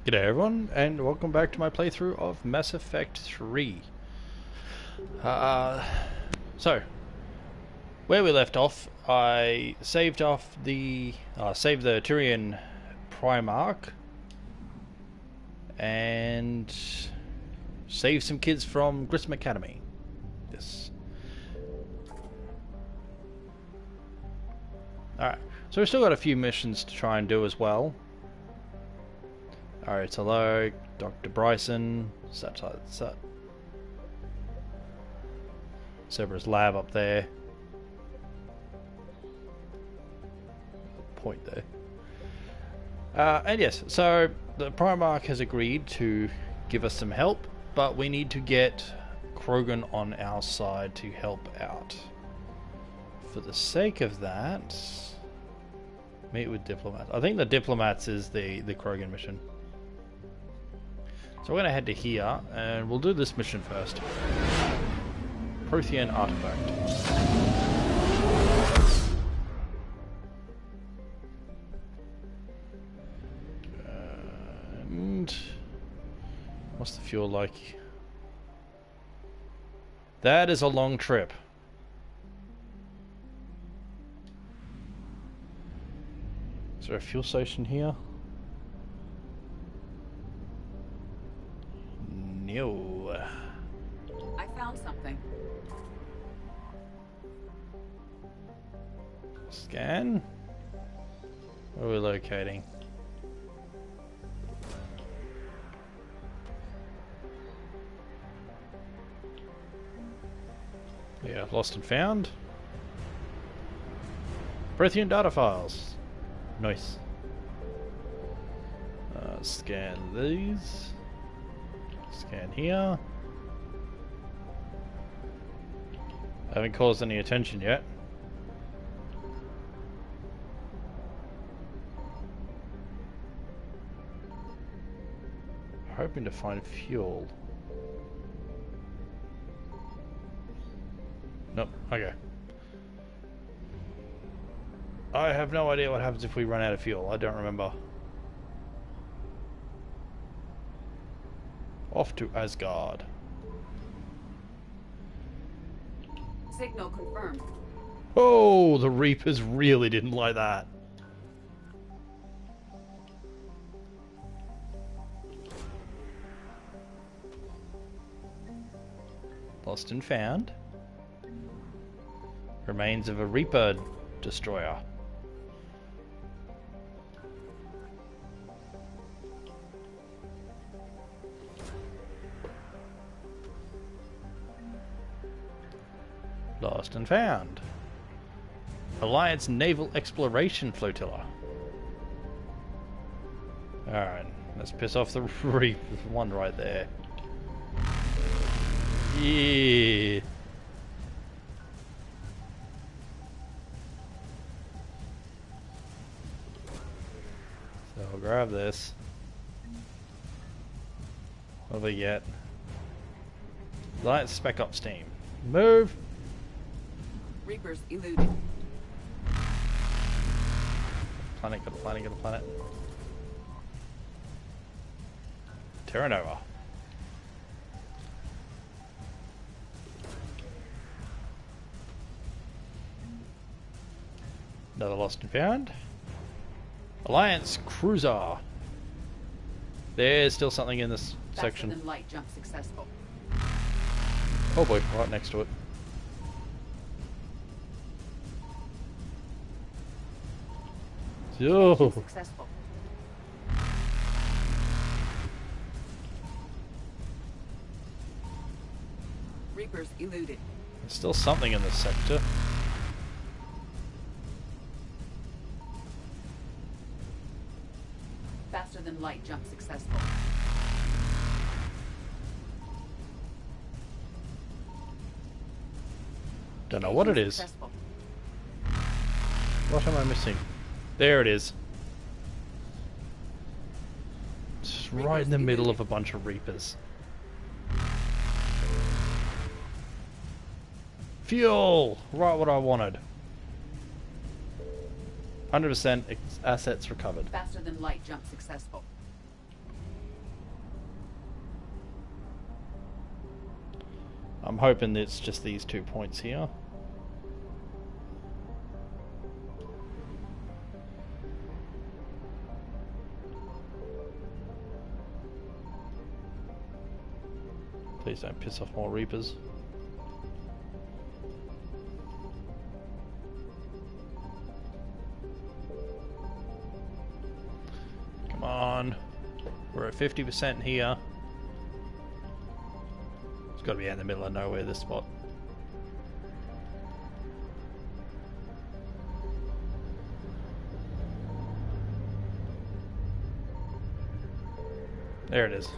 G'day everyone, and welcome back to my playthrough of Mass Effect 3. So, where we left off, I saved the turian primarch and saved some kids from Grissom Academy. Yes. Alright, so we've still got a few missions to try and do as well. Alright, hello, Dr. Bryson. Cerberus lab up there. Point there. And yes, so the Primarch has agreed to give us some help, but we need to get Krogan on our side to help out. For the sake of that, meet with diplomats. I think the diplomats is the Krogan mission. So we're going to head to here, and we'll do this mission first. Prothean artifact. And what's the fuel like? That is a long trip. Is there a fuel station here? No. I found something. Scan. Where are we locating? Yeah, lost and found. Prothean data files. Nice. Scan these. Scan here. Haven't caused any attention yet. Hoping to find fuel. Nope, okay. I have no idea what happens if we run out of fuel. I don't remember. Off to Asgard. Signal confirmed. Oh, the Reapers really didn't like that. Lost and found. Remains of a Reaper destroyer. Lost and found. Alliance Naval Exploration Flotilla. Alright, let's piss off the Reap. There's one right there. Yeah. So I'll grab this. What do we get? Alliance Spec Ops team. Move! Reapers eluded. Planet, got a planet, got a planet. Terra Nova. Another lost and found. Alliance Cruiser. There's still something in this section. Faster than light jump successful. Oh boy, right next to it. Oh. Successful. Reapers eluded. There's still something in this sector. Faster than light jump successful. Don't know what it is. Successful. What am I missing? There it is. It's right in the middle of a bunch of Reapers. Fuel! Right what I wanted. 100% assets recovered. Faster than light jump successful. I'm hoping it's just these 2 points here. Please don't piss off more Reapers. Come on. We're at 50% here. It's got to be out in the middle of nowhere, this spot. There it is.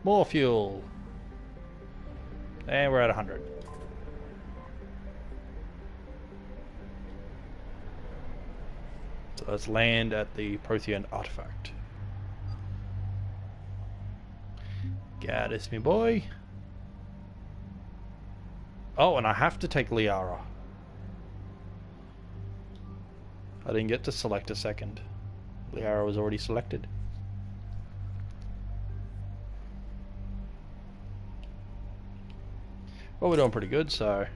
More fuel. And we're at 100. So let's land at the Prothean artifact. Got this, me boy. Oh, and I have to take Liara. I didn't get to select a second. Liara was already selected. Well, we're doing pretty good, so...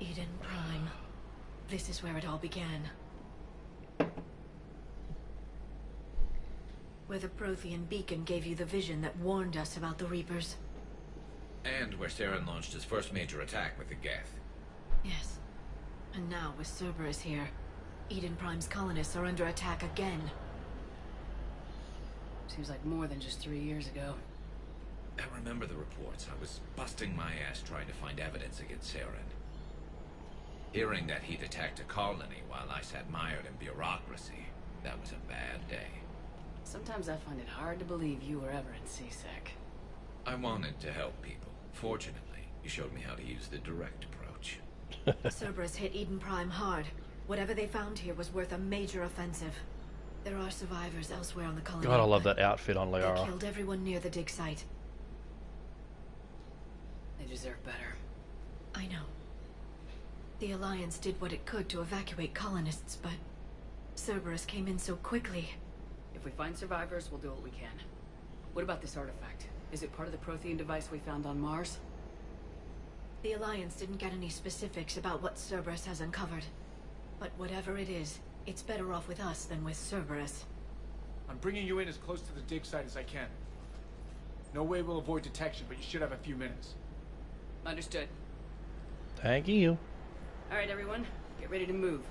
Eden Prime. This is where it all began. Where the Prothean beacon gave you the vision that warned us about the Reapers. And where Saren launched his first major attack with the Geth. Yes. And now, with Cerberus here, Eden Prime's colonists are under attack again. Seems like more than just 3 years ago. I remember the reports. I was busting my ass trying to find evidence against Saren. Hearing that he'd attacked a colony while I sat mired in bureaucracy, that was a bad day. Sometimes I find it hard to believe you were ever in CSEC. I wanted to help people. Fortunately, you showed me how to use the direct approach. Cerberus hit Eden Prime hard. Whatever they found here was worth a major offensive. There are survivors elsewhere on the colony. God, I love that outfit on They Liara. killed everyone near the dig site. They deserve better. I know. The Alliance did what it could to evacuate colonists, but Cerberus came in so quickly. If we find survivors, we'll do what we can. What about this artifact? Is it part of the Prothean device we found on Mars? The Alliance didn't get any specifics about what Cerberus has uncovered. But whatever it is, it's better off with us than with Cerberus. I'm bringing you in as close to the dig site as I can. No way we'll avoid detection, but you should have a few minutes. Understood. Thank you. Alright, everyone. Get ready to move.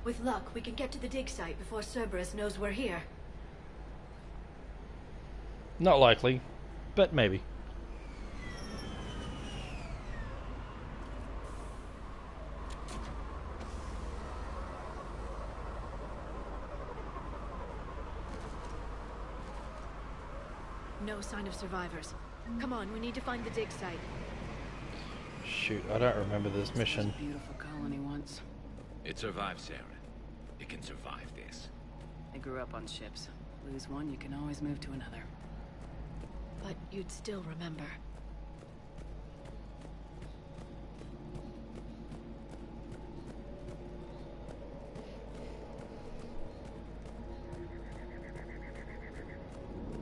With luck, we can get to the dig site before Cerberus knows we're here. Not likely, but maybe. No sign of survivors. Come on, we need to find the dig site. Shoot, I don't remember this mission. A beautiful colony once. It survived Saren. It can survive this. I grew up on ships. Lose one, you can always move to another. But you'd still remember.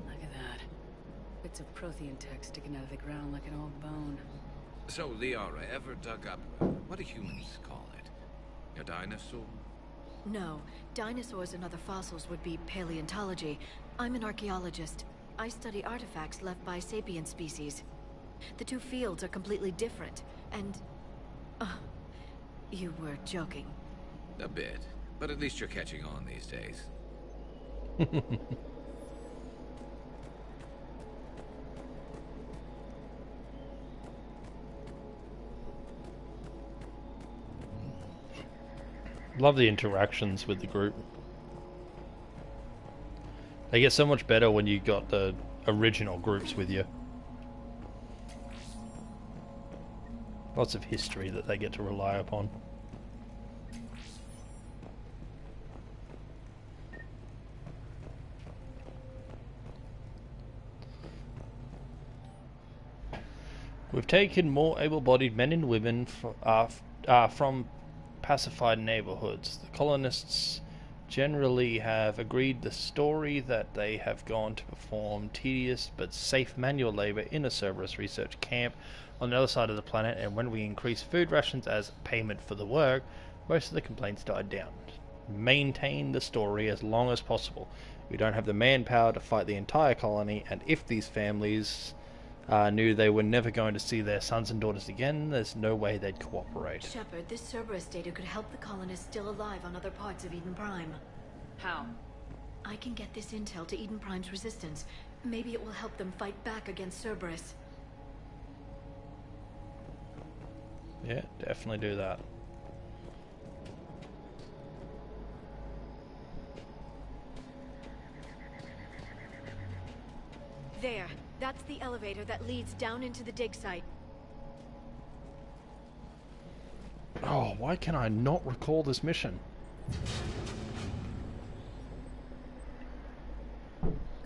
Look at that. Bits of Prothean tech sticking out of the ground like an old bone. So, Liara ever dug up... what do humans call it? A dinosaur? No, dinosaurs and other fossils would be paleontology. I'm an archaeologist. I study artifacts left by sapient species. The two fields are completely different, and... you were joking. A bit. But at least you're catching on these days. Love the interactions with the group. They get so much better when you got the original groups with you. Lots of history that they get to rely upon. We've taken more able-bodied men and women from pacified neighborhoods. The colonists generally have agreed the story that they have gone to perform tedious but safe manual labor in a Cerberus research camp on the other side of the planet, and when we increase food rations as payment for the work, most of the complaints died down. Maintain the story as long as possible. We don't have the manpower to fight the entire colony, and if these families knew they were never going to see their sons and daughters again, there's no way they'd cooperate. Shepard, this Cerberus data could help the colonists still alive on other parts of Eden Prime. How? I can get this intel to Eden Prime's resistance. Maybe it will help them fight back against Cerberus. Yeah, definitely do that. There. That's the elevator that leads down into the dig site. Oh, why can I not recall this mission?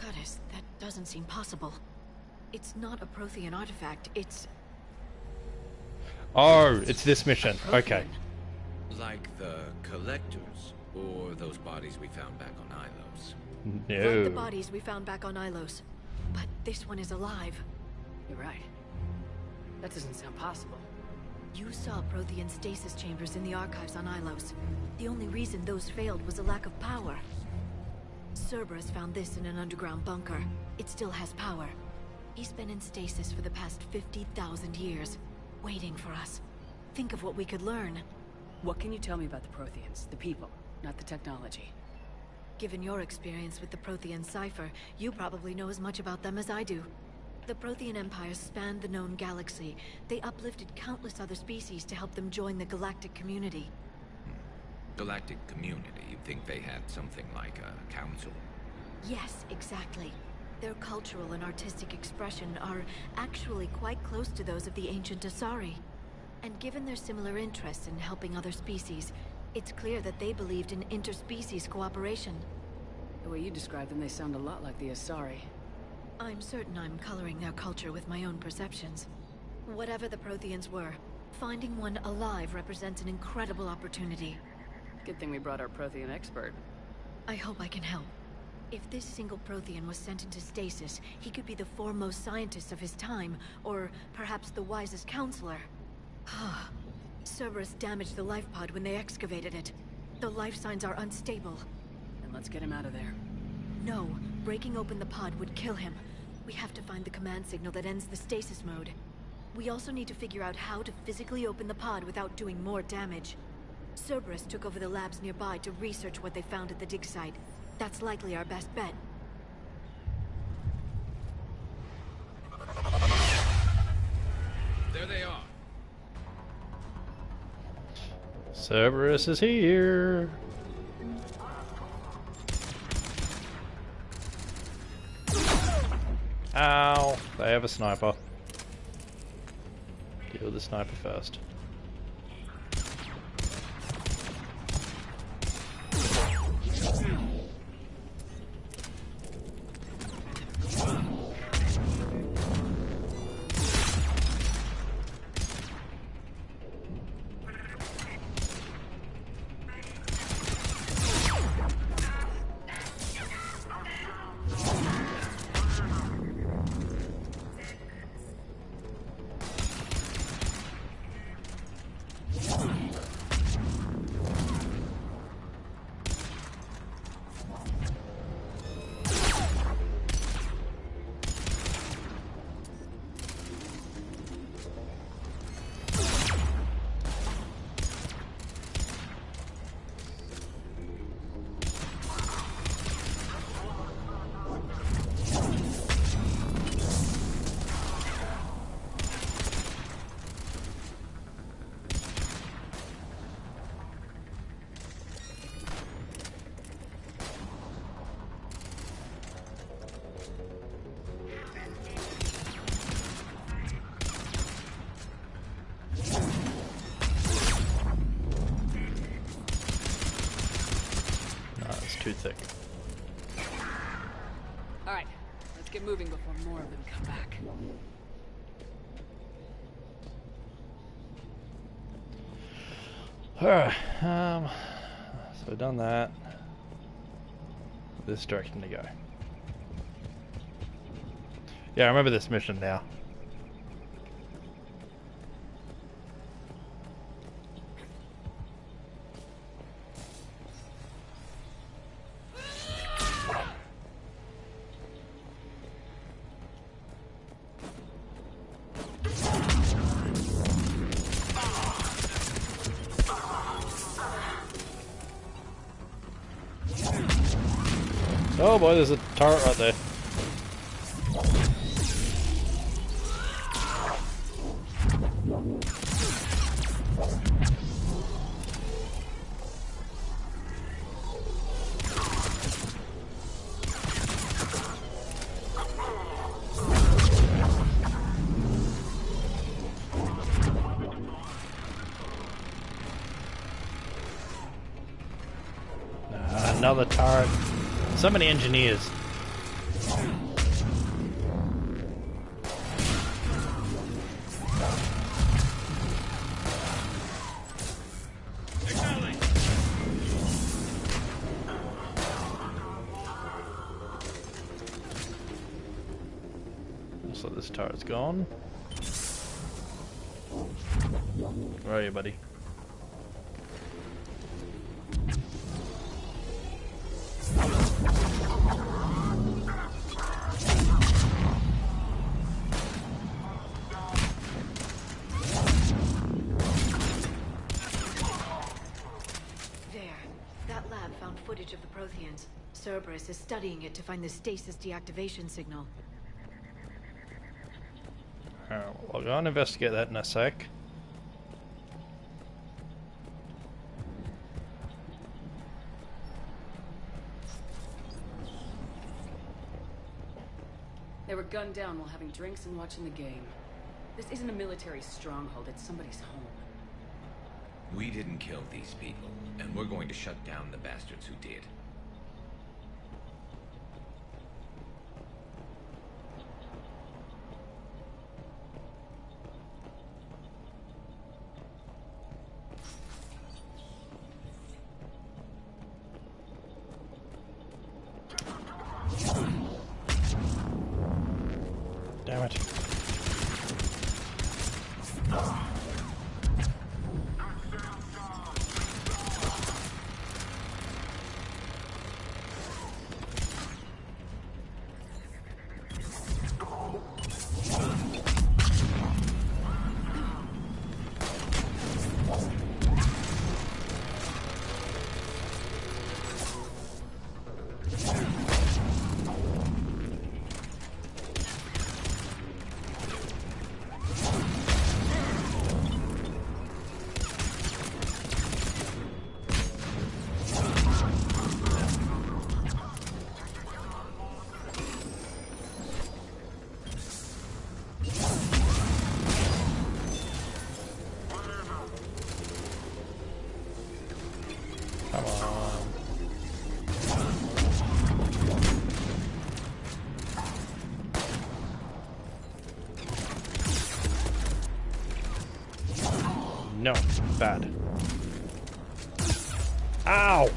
Goddess, that doesn't seem possible. It's not a Prothean artifact, it's... Oh, it's this mission. Okay. Like the collectors, or those bodies we found back on Ilos. No. Like the bodies we found back on Ilos. But this one is alive. You're right. That doesn't sound possible. You saw Prothean stasis chambers in the archives on Ilos. The only reason those failed was a lack of power. Cerberus found this in an underground bunker. It still has power. He's been in stasis for the past 50,000 years, waiting for us. Think of what we could learn. What can you tell me about the Protheans? The people, not the technology. Given your experience with the Prothean cipher, you probably know as much about them as I do. The Prothean Empire spanned the known galaxy. They uplifted countless other species to help them join the galactic community. Galactic community? You'd think they had something like a council? Yes, exactly. Their cultural and artistic expression are actually quite close to those of the ancient Asari. And given their similar interests in helping other species, it's clear that they believed in interspecies cooperation. The way you describe them, they sound a lot like the Asari. I'm certain I'm coloring their culture with my own perceptions. Whatever the Protheans were, finding one alive represents an incredible opportunity. Good thing we brought our Prothean expert. I hope I can help. If this single Prothean was sent into stasis, he could be the foremost scientist of his time, or perhaps the wisest counselor. Cerberus damaged the life pod when they excavated it. The life signs are unstable. Then let's get him out of there. No, breaking open the pod would kill him. We have to find the command signal that ends the stasis mode. We also need to figure out how to physically open the pod without doing more damage. Cerberus took over the labs nearby to research what they found at the dig site. That's likely our best bet. There they are. Cerberus is here. Ow. They have a sniper. Deal with the sniper first. Too thick. All right, let's get moving before more of them come back. Alright, so we've done that. This direction to go. Yeah, I remember this mission now. Oh boy, there's a turret right there. Another turret. So many engineers. Looks like this turret's gone. Where are you, buddy? Footage of the Protheans. Cerberus is studying it to find the stasis deactivation signal. Alright, well, I'll go and investigate that in a sec. They were gunned down while having drinks and watching the game. This isn't a military stronghold, it's somebody's home. We didn't kill these people, and we're going to shut down the bastards who did. Damn it. Come on. No, bad. Ow!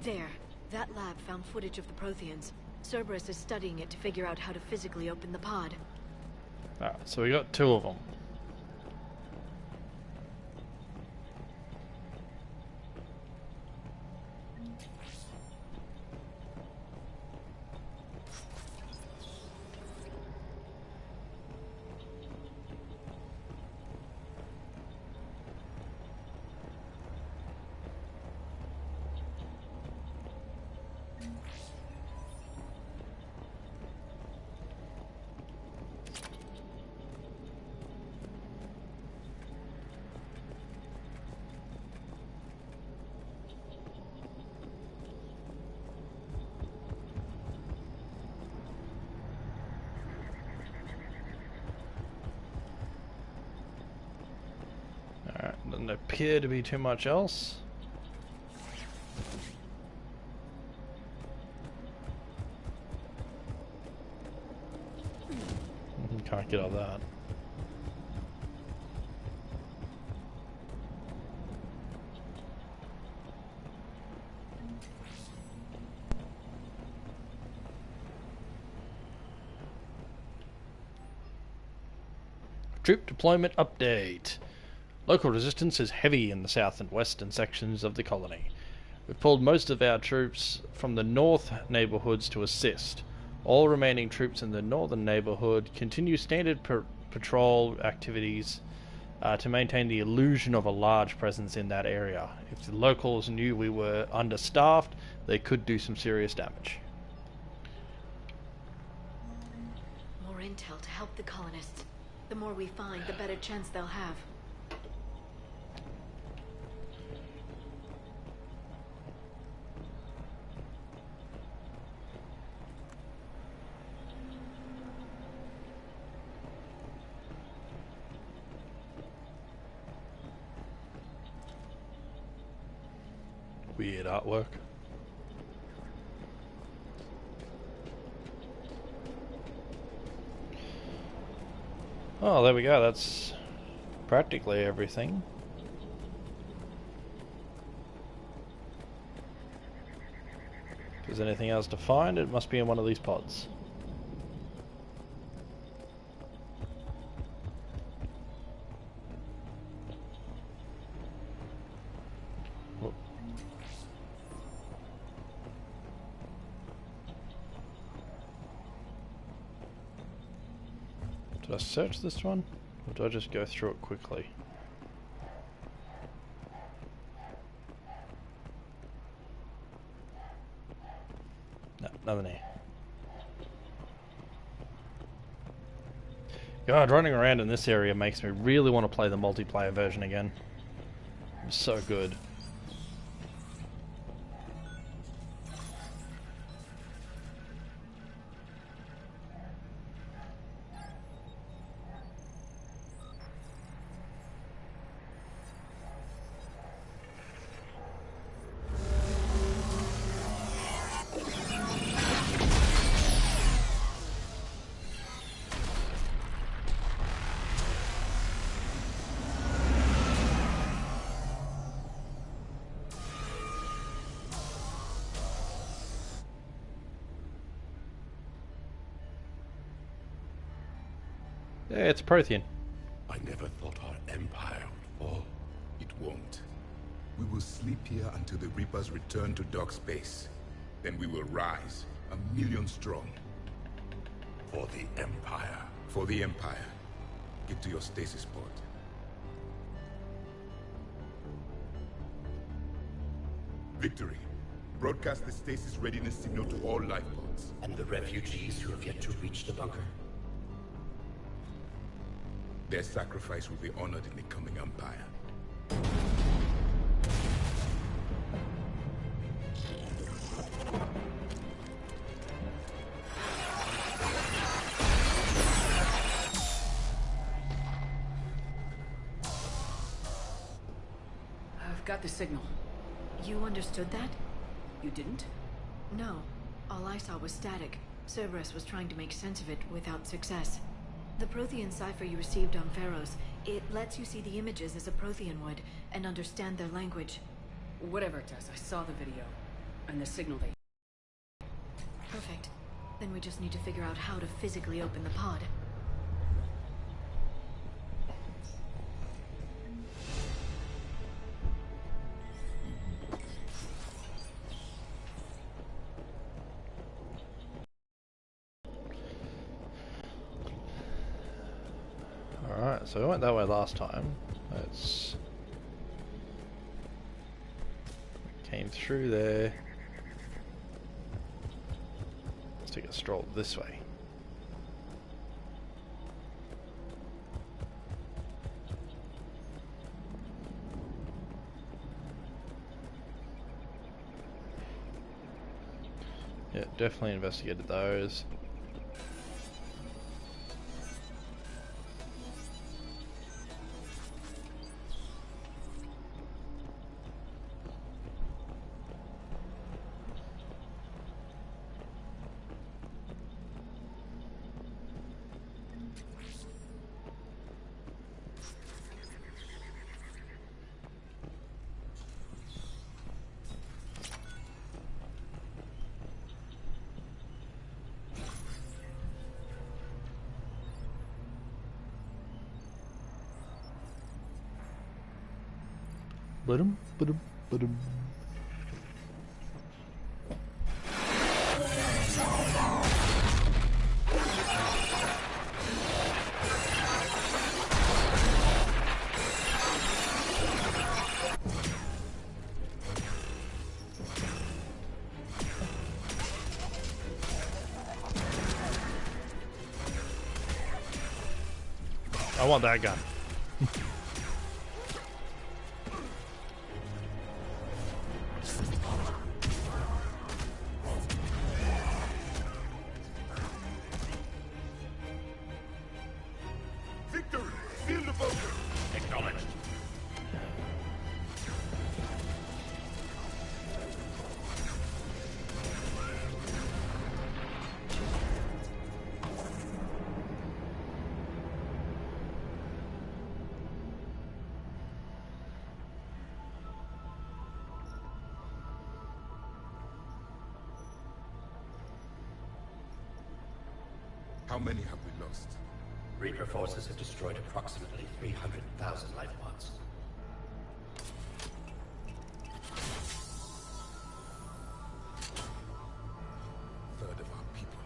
There. That lab found footage of the Protheans. Cerberus is studying it to figure out how to physically open the pod. Alright, so we got two of them. appear to be too much else. Can't get out that. Troop deployment update. Local resistance is heavy in the south and western sections of the colony. We've pulled most of our troops from the north neighborhoods to assist. All remaining troops in the northern neighborhood continue standard patrol activities to maintain the illusion of a large presence in that area. If the locals knew we were understaffed, they could do some serious damage. More intel to help the colonists. The more we find, the better chance they'll have. Weird artwork. Oh, there we go. That's practically everything. If there's anything else to find, it must be in one of these pods. Did I search this one, or do I just go through it quickly? No, nothing here. God, running around in this area makes me really want to play the multiplayer version again. It's so good. Yeah, it's a Prothean. I never thought our empire would fall. It won't. We will sleep here until the Reapers return to dark space. Then we will rise, 1,000,000 strong. For the Empire. For the Empire. Get to your stasis pod. Victory. Broadcast the stasis readiness signal to all life pods. And the refugees who have yet to reach the bunker? Their sacrifice will be honored in the coming Empire. I've got the signal. You understood that? You didn't? No. All I saw was static. Cerberus was trying to make sense of it without success. The Prothean cipher you received on Pharaohs, it lets you see the images as a Prothean would, and understand their language. Whatever, Tess. I saw the video. And the signal they... Perfect. Then we just need to figure out how to physically open the pod. Alright, so we went that way last time. Let's... Came through there. Let's take a stroll this way. Yeah, definitely investigated those. Ba-dum, ba-dum, ba-dum. I want that gun. Victory! Seal the bunker! Acknowledged. How many have we lost? Reaper forces have destroyed approximately 300,000 life pods. Third of our people.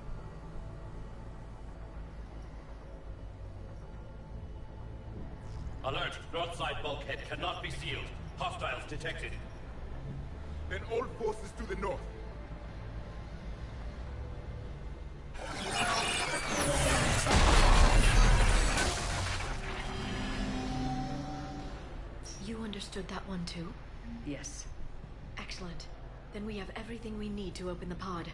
Alert! North side bulkhead cannot be sealed. Hostiles detected. Then all forces to the north. You understood that one too? Yes. Excellent. Then we have everything we need to open the pod.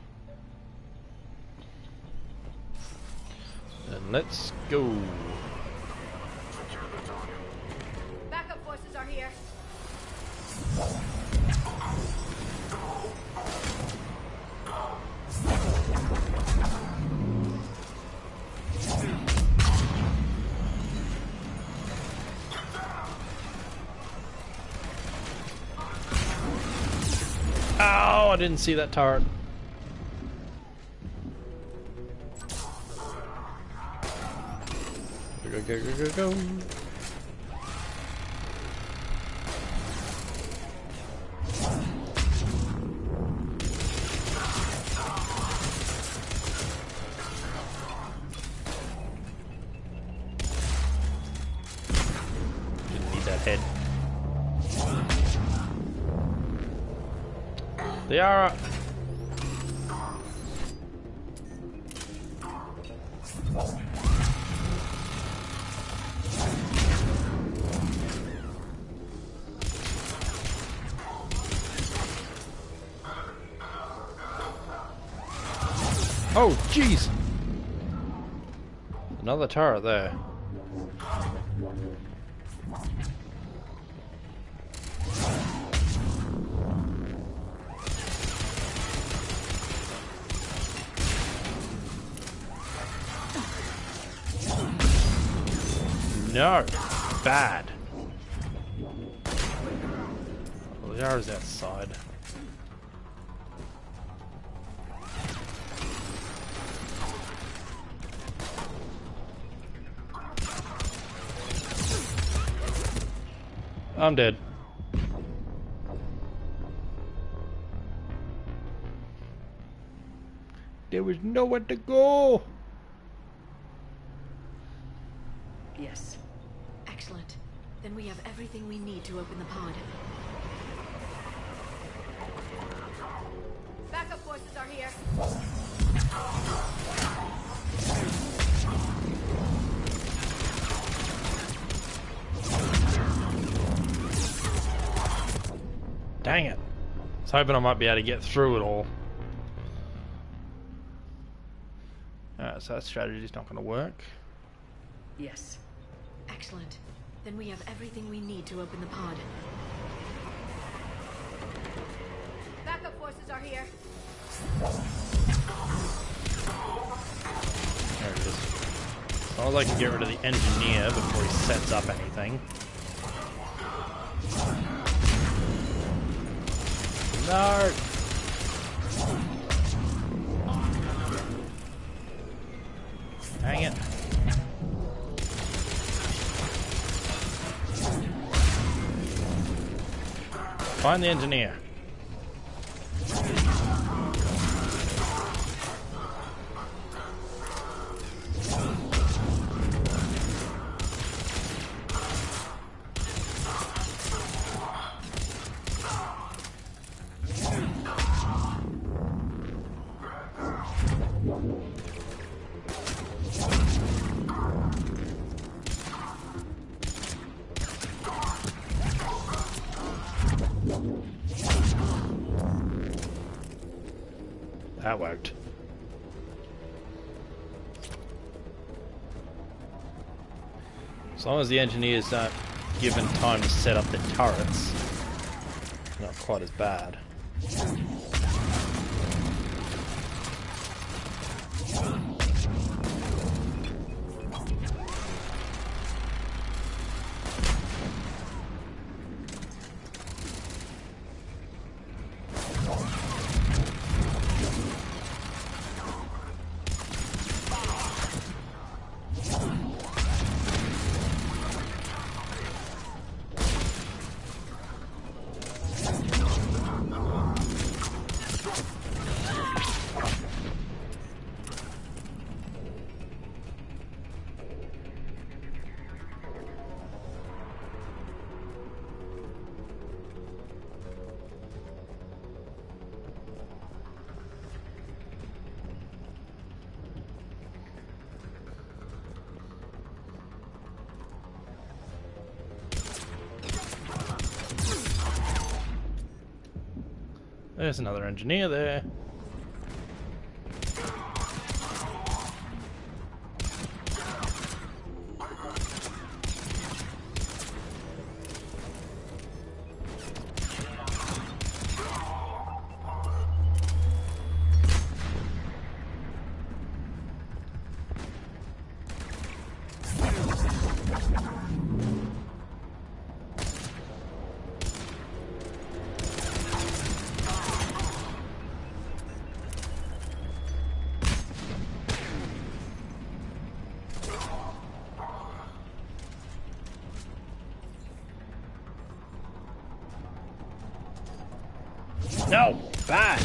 Then let's go. Backup forces are here. Ow, I didn't see that turret. Go, go, go, go, go. Didn't need that head. They are. Oh, jeez! Another turret there. No, bad. Well, the arrow's outside. I'm dead. There was nowhere to go. Yes. Excellent. Then we have everything we need to open the pod. Backup forces are here. Dang it. I was hoping I might be able to get through it all. Alright, so that strategy's not going to work. Yes. Excellent. Then we have everything we need to open the pod. Backup forces are here. There it is. I'd like to get rid of the engineer before he sets up anything. No! Dang it. Find the engineer. That worked. As long as the engineers aren't given time to set up the turrets, not quite as bad. There's another engineer there. No! Bad!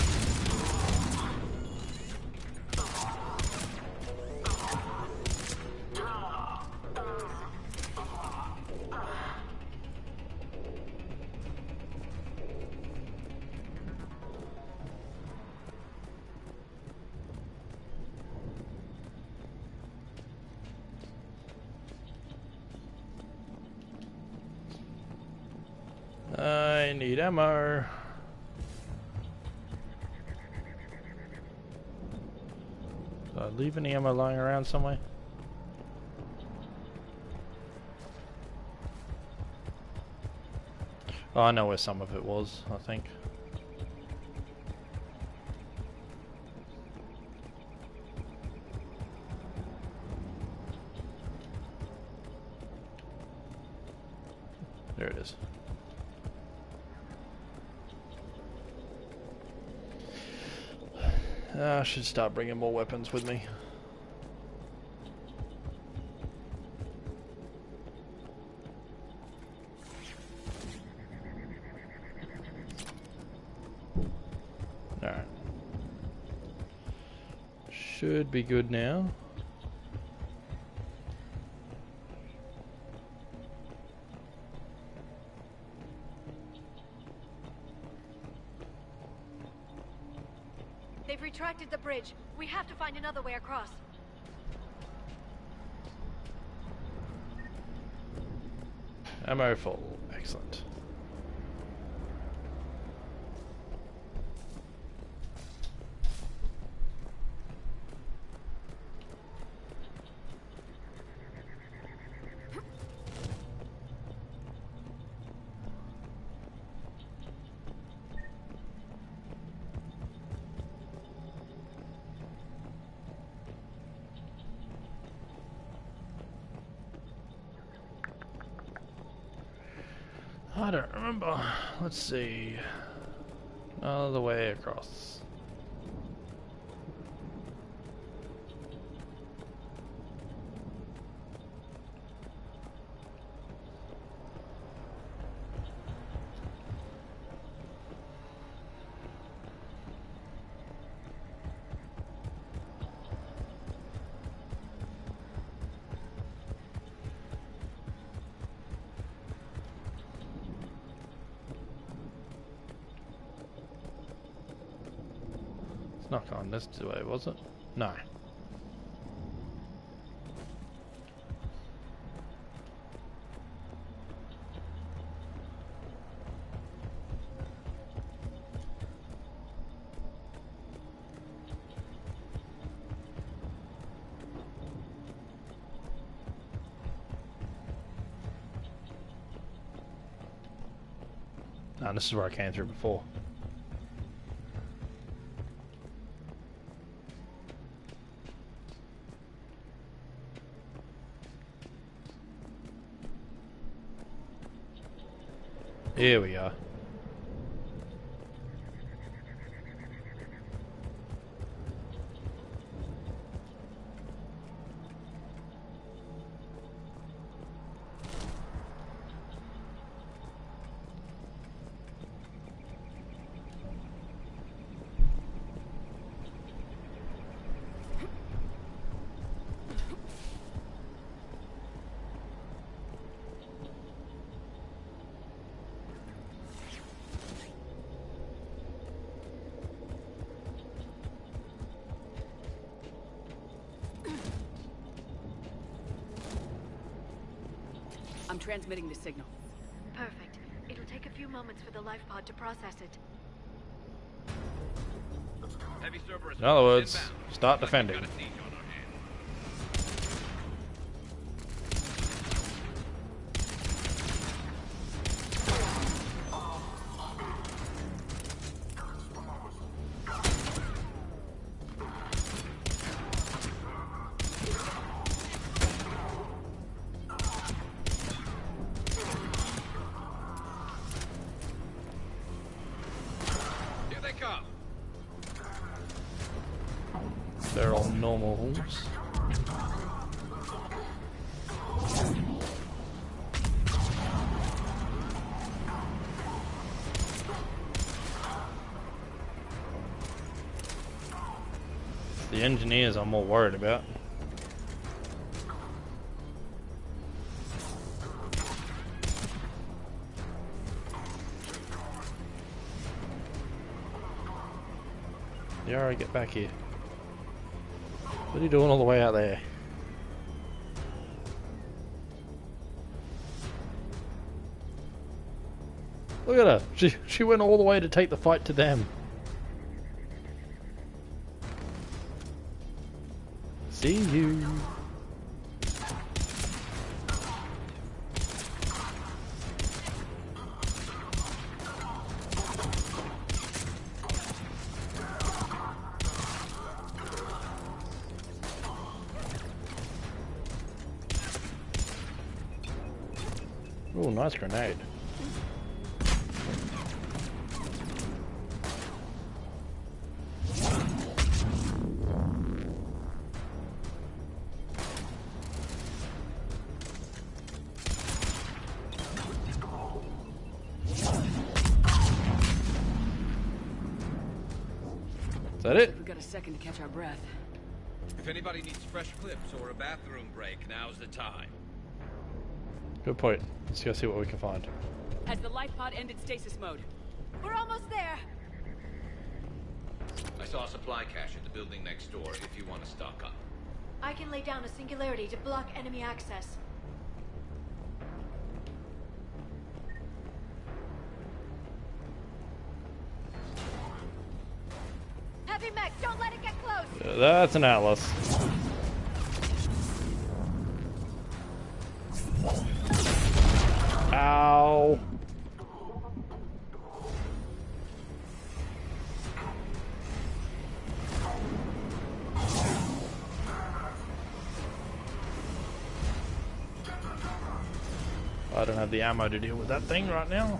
I need ammo. Did I leave any ammo lying around somewhere? Oh, I know where some of it was, I think. There it is. I should start bringing more weapons with me. Alright. Should be good now. They've retracted the bridge. We have to find another way across. Ammo full. Excellent. I don't remember. Let's see. All the way across. Knock on this way, was it? No. No, this is where I came through before. Here we are. I'm transmitting the signal. Perfect. It'll take a few moments for the life pod to process it. Heavy Cerberus In other words, inbound. start defending. Got a siege on our hands. Here they come. They're all normal wolves. The engineers I'm more worried about. Yara, get back here. What are you doing all the way out there? Look at her. She went all the way to take the fight to them. See you. Oh, nice grenade. Is that it? We've got a second to catch our breath. If anybody needs fresh clips or a bathroom break, now's the time. Good point. Let's go see what we can find. Has the life pod ended stasis mode? We're almost there! I saw a supply cache at the building next door if you want to stock up. I can lay down a singularity to block enemy access. Heavy mech, don't let it get close! That's an Atlas. Ow. I don't have the ammo to deal with that thing right now.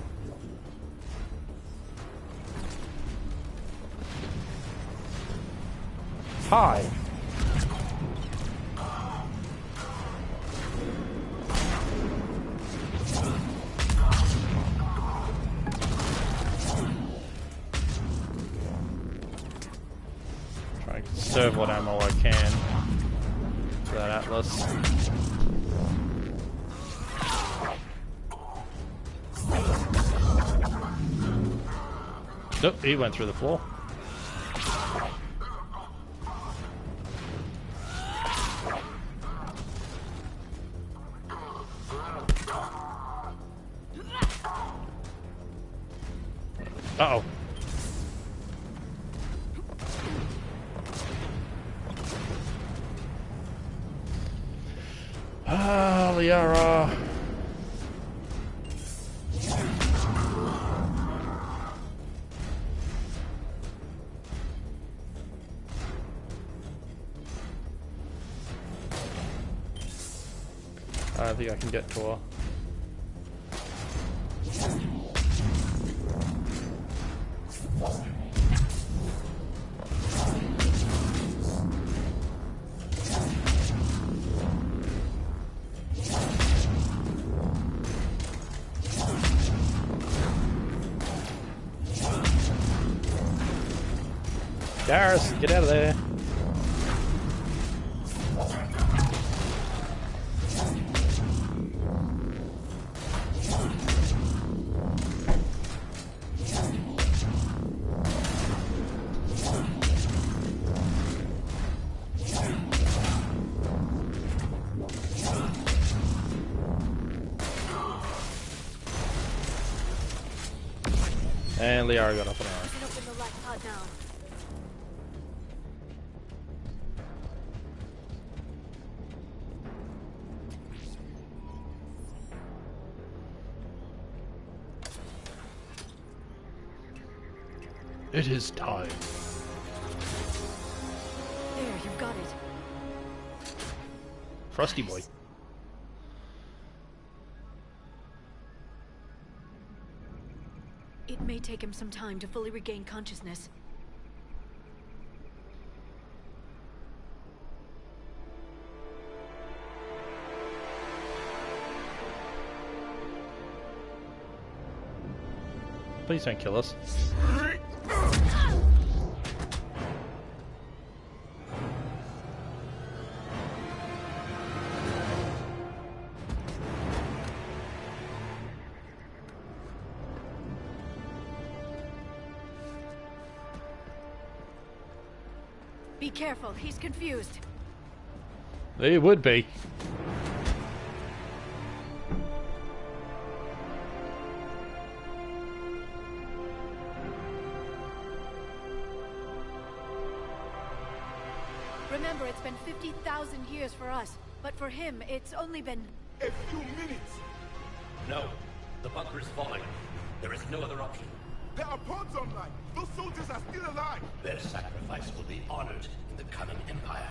Hi. Try and conserve what ammo I can for that Atlas. Nope, he went through the floor. Uh-oh. Ah, Liara. I don't think I can get to her. Garrus, get out of there. And Liara got up on her own. Open the light pod now. It is time. There, you've got it. Frosty boy. It may take him some time to fully regain consciousness. Please don't kill us. Be careful, he's confused. They would be. Remember, it's been 50,000 years for us, but for him, it's only been... A few minutes! No. The bunker is falling. There is no other option. There are pods online! Those soldiers are still alive! Their sacrifice will be honored in the coming Empire.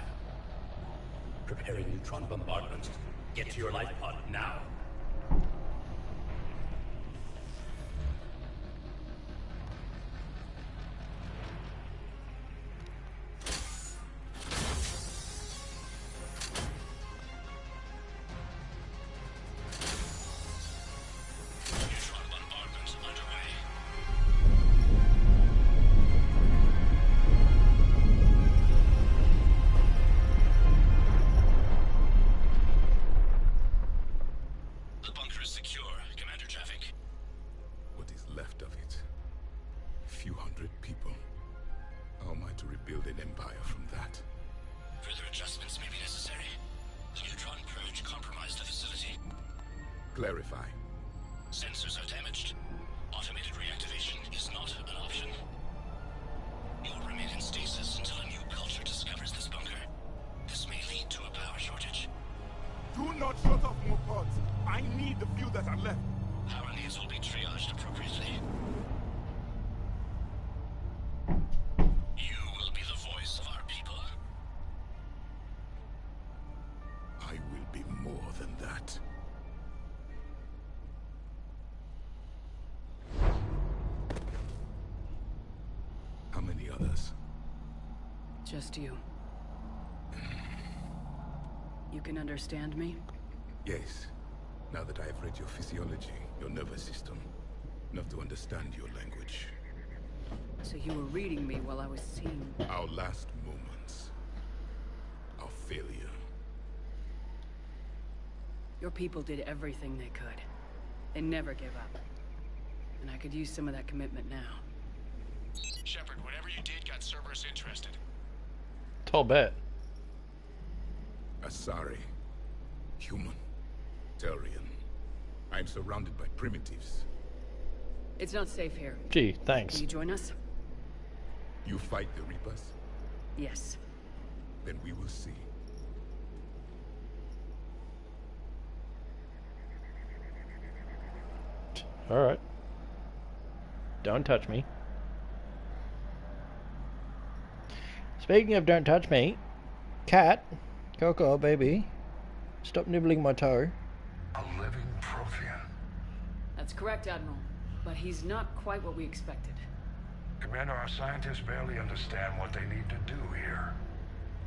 Preparing neutron bombardment. Get to your life pod now. Clarify. Sensors are damaged. Automated reactivation is not an option. You'll remain in stasis until a new culture discovers this bunker. This may lead to a power shortage. Do not shut off more pods. I need the few that are left. Power needs will be triaged appropriately. You will be the voice of our people. I will be more than that. How many others? Just you. You can understand me? Yes. Now that I have read your physiology, your nervous system, enough to understand your language. So you were reading me while I was seeing... Our last moments. Our failure. Your people did everything they could. They never gave up. And I could use some of that commitment now. Shepard, whatever you did got Cerberus interested. Tall bet. Asari. Human. Turian. I'm surrounded by primitives. It's not safe here. Gee, thanks. Will you join us? You fight the Reapers? Yes. Then we will see. Alright. Don't touch me. Speaking of don't touch me, cat, Coco, baby, stop nibbling my toe. A living Prothean. That's correct, Admiral. But he's not quite what we expected. Commander, our scientists barely understand what they need to do here.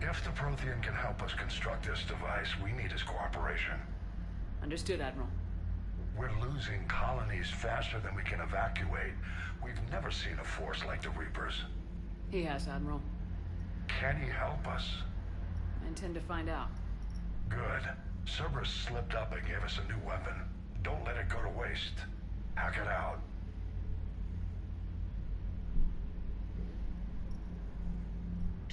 If the Prothean can help us construct this device, we need his cooperation. Understood, Admiral. We're losing colonies faster than we can evacuate. We've never seen a force like the Reapers. He has, Admiral. Can he help us? I intend to find out. Good. Cerberus slipped up and gave us a new weapon. Don't let it go to waste. Hack it out.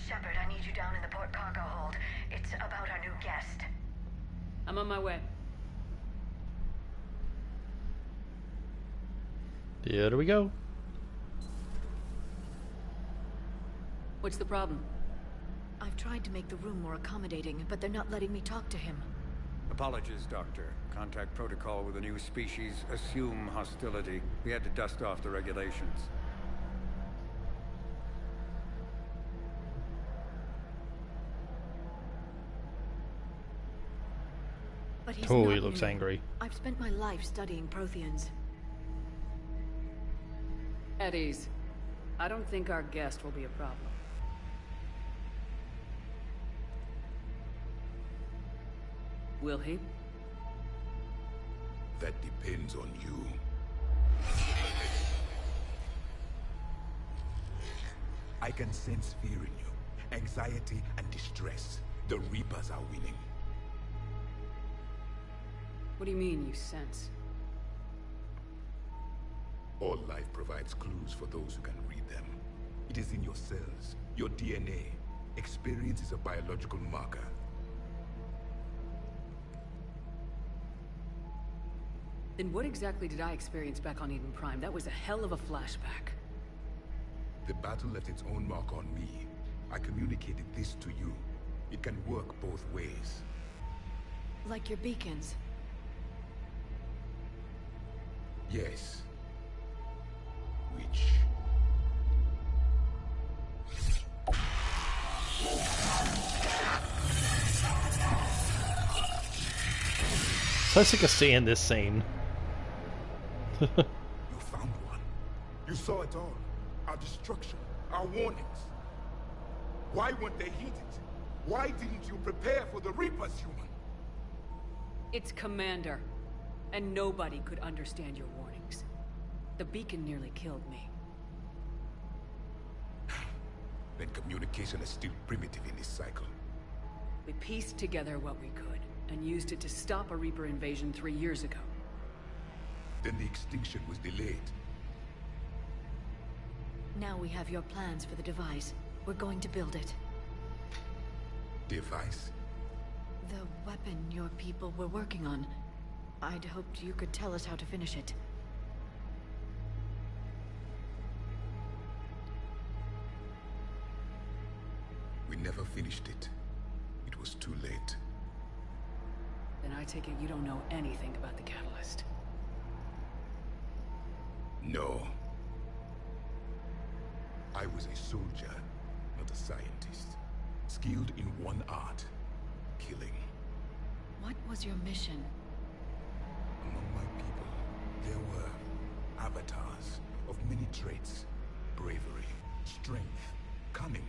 Shepard, I need you down in the port cargo hold. It's about our new guest. I'm on my way. Here we go. What's the problem? I've tried to make the room more accommodating, but they're not letting me talk to him. Apologies, Doctor. Contact protocol with a new species. Assume hostility. We had to dust off the regulations. But he's Oh, he not looks new. angry. I've spent my life studying Protheans. At ease. I don't think our guest will be a problem. Will he? That depends on you. I can sense fear in you, anxiety and distress. The Reapers are winning. What do you mean, you sense? All life provides clues for those who can read them. It is in your cells, your DNA. Experience is a biological marker. Then what exactly did I experience back on Eden Prime? That was a hell of a flashback. The battle left its own mark on me. I communicated this to you. It can work both ways. Like your beacons. Yes. Which... So sick of seeing this scene. You found one. You saw it all. Our destruction, our warnings. Why weren't they heeded? Why didn't you prepare for the Reapers, human? It's Commander. And nobody could understand your warnings. The beacon nearly killed me. Then communication is still primitive in this cycle. We pieced together what we could, and used it to stop a Reaper invasion 3 years ago. Then the extinction was delayed. Now we have your plans for the device. We're going to build it. Device? The weapon your people were working on. I'd hoped you could tell us how to finish it. We never finished it. It was too late. Then I take it you don't know anything about the catalyst. No. I was a soldier, not a scientist. Skilled in one art, killing. What was your mission? Among my people, there were avatars of many traits. Bravery, strength, cunning.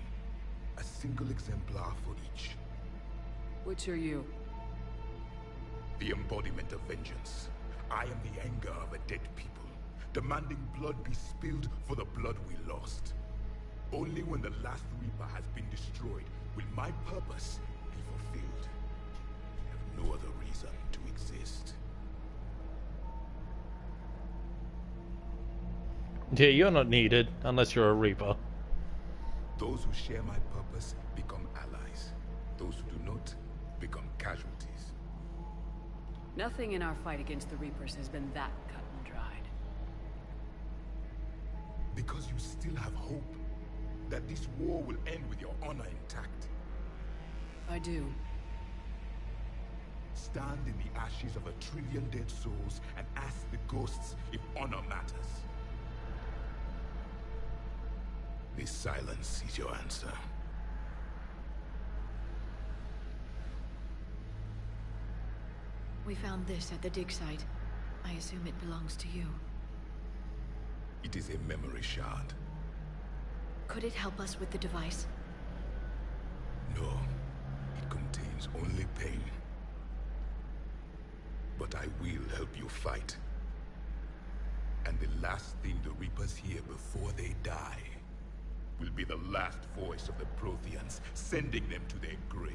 A single exemplar for each. Which are you? The embodiment of vengeance. I am the anger of a dead people, demanding blood be spilled for the blood we lost. Only when the last Reaper has been destroyed will my purpose be fulfilled. I have no other reason to exist. Yeah, you're not needed unless you're a Reaper. Those who share my purpose become allies. Those who do not become casualties. Nothing in our fight against the Reapers has been that cut and dried. Because you still have hope that this war will end with your honor intact. I do. Stand in the ashes of 1 trillion dead souls and ask the ghosts if honor matters. This silence is your answer. We found this at the dig site. I assume it belongs to you. It is a memory shard. Could it help us with the device? No, it contains only pain. But I will help you fight. And the last thing the Reapers hear before they die will be the last voice of the Protheans, sending them to their grave.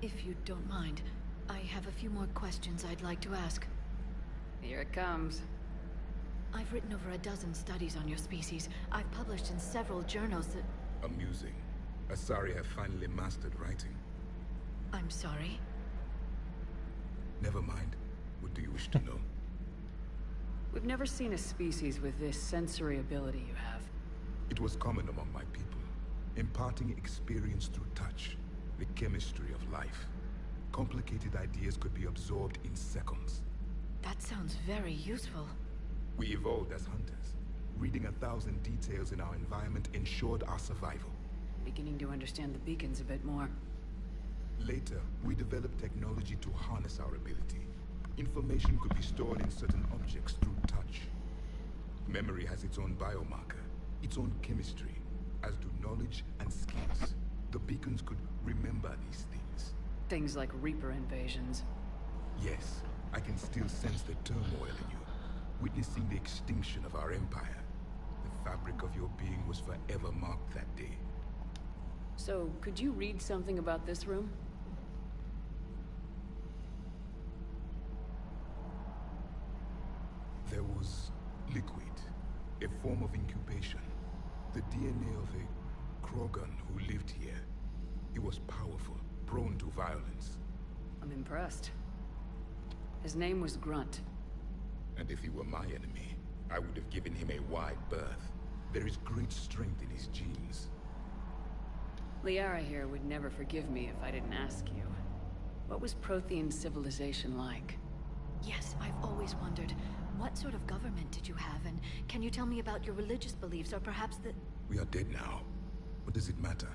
If you don't mind, I have a few more questions I'd like to ask. Here it comes. I've written over a dozen studies on your species. I've published in several journals that... Amusing. Asari have finally mastered writing. I'm sorry? Never mind. What do you wish to know? We've never seen a species with this sensory ability you have. It was common among my people, imparting experience through touch, the chemistry of life. Complicated ideas could be absorbed in seconds. That sounds very useful. We evolved as hunters. Reading 1,000 details in our environment ensured our survival. Beginning to understand the beacons a bit more. Later, we developed technology to harness our ability. Information could be stored in certain objects through touch. Memory has its own biomarker, its own chemistry, as do knowledge and skills. The beacons could remember these things. Things like Reaper invasions. Yes, I can still sense the turmoil in you, witnessing the extinction of our empire. The fabric of your being was forever marked that day. So, could you read something about this room? There was liquid, a form of incubation. The DNA of a Krogan who lived here. He was powerful, prone to violence. I'm impressed. His name was Grunt. And if he were my enemy, I would have given him a wide berth. There is great strength in his genes. Liara here would never forgive me if I didn't ask you. What was Prothean civilization like? Yes, I've always wondered. What sort of government did you have, and can you tell me about your religious beliefs, or perhaps the... We are dead now. What does it matter?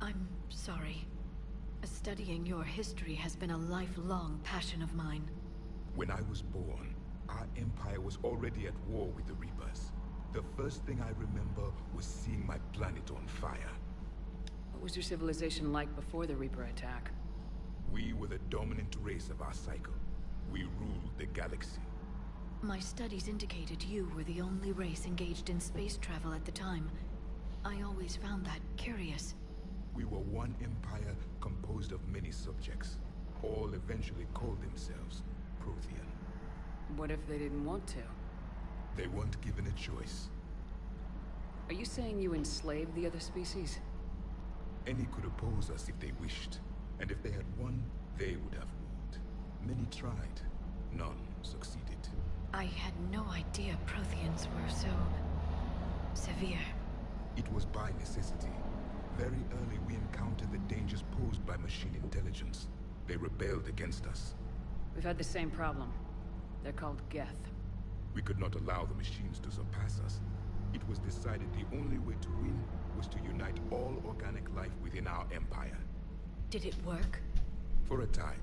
I'm sorry. Studying your history has been a lifelong passion of mine. When I was born, our empire was already at war with the Reapers. The first thing I remember was seeing my planet on fire. What was your civilization like before the Reaper attack? We were the dominant race of our cycle. We ruled the galaxy. My studies indicated you were the only race engaged in space travel at the time. I always found that curious. We were one empire composed of many subjects. All eventually called themselves Prothean. What if they didn't want to? They weren't given a choice. Are you saying you enslaved the other species? Any could oppose us if they wished. And if they had won, they would have ruled. Many tried. None succeeded. I had no idea Protheans were so... severe. It was by necessity. Very early we encountered the dangers posed by machine intelligence. They rebelled against us. We've had the same problem. They're called Geth. We could not allow the machines to surpass us. It was decided the only way to win was to unite all organic life within our empire. Did it work? For a time.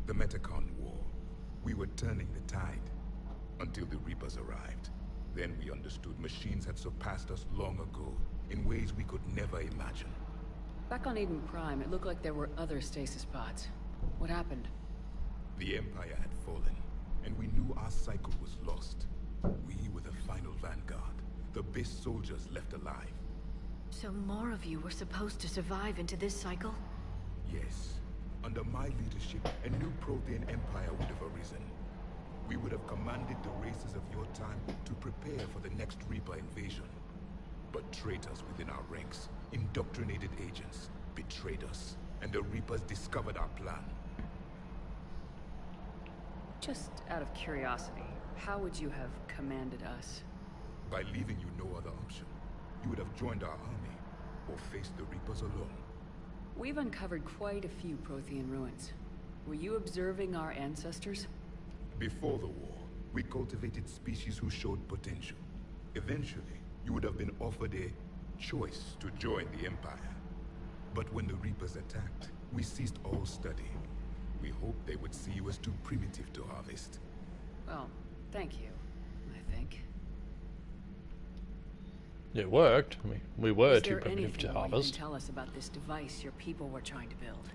The Metacon War. We were turning the tide. Until the Reapers arrived. Then we understood machines had surpassed us long ago, in ways we could never imagine. Back on Eden Prime, it looked like there were other stasis pods. What happened? The Empire had fallen, and we knew our cycle was lost. We were the final vanguard, the best soldiers left alive. So more of you were supposed to survive into this cycle? Yes. Under my leadership, a new Prothean Empire would have arisen. We would have commanded the races of your time to prepare for the next Reaper invasion. But traitors within our ranks, indoctrinated agents, betrayed us, and the Reapers discovered our plan. Just out of curiosity, how would you have commanded us? By leaving you no other option. You would have joined our army, or faced the Reapers alone. We've uncovered quite a few Prothean ruins. Were you observing our ancestors? Before the war, we cultivated species who showed potential. Eventually, you would have been offered a choice to join the Empire. But when the Reapers attacked, we ceased all study. We hoped they would see you as too primitive to harvest. Well, thank you, I think. It worked. I mean, we were too Is there primitive to anything more you can harvest. tell us about this device your people were trying to build?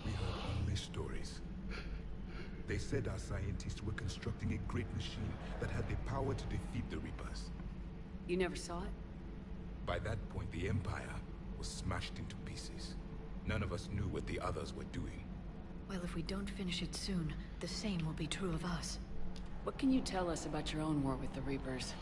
We heard only stories. They said our scientists were constructing a great machine that had the power to defeat the Reapers. You never saw it? By that point, the Empire was smashed into pieces. None of us knew what the others were doing. Well, if we don't finish it soon, the same will be true of us. What can you tell us about your own war with the Reapers?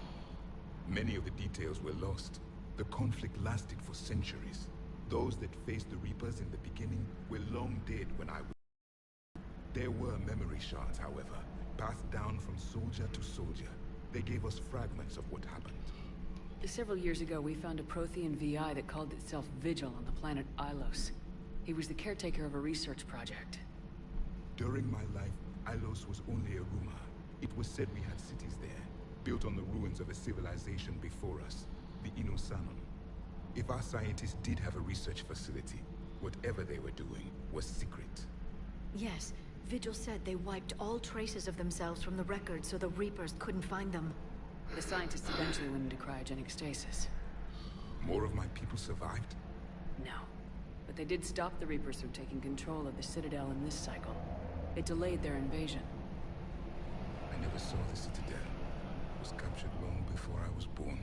Many of the details were lost. The conflict lasted for centuries. Those that faced the Reapers in the beginning were long dead when I was. There were memory shards, however, passed down from soldier to soldier. They gave us fragments of what happened. Several years ago, we found a Prothean VI that called itself Vigil on the planet Ilos. He was the caretaker of a research project. During my life, Ilos was only a rumor. It was said we had cities there, built on the ruins of a civilization before us, the Inosanon. If our scientists did have a research facility, whatever they were doing was secret. Yes, Vigil said they wiped all traces of themselves from the records so the Reapers couldn't find them. The scientists eventually went into cryogenic stasis. More of my people survived? No. But they did stop the Reapers from taking control of the Citadel in this cycle. It delayed their invasion. I never saw the Citadel. It was captured long before I was born.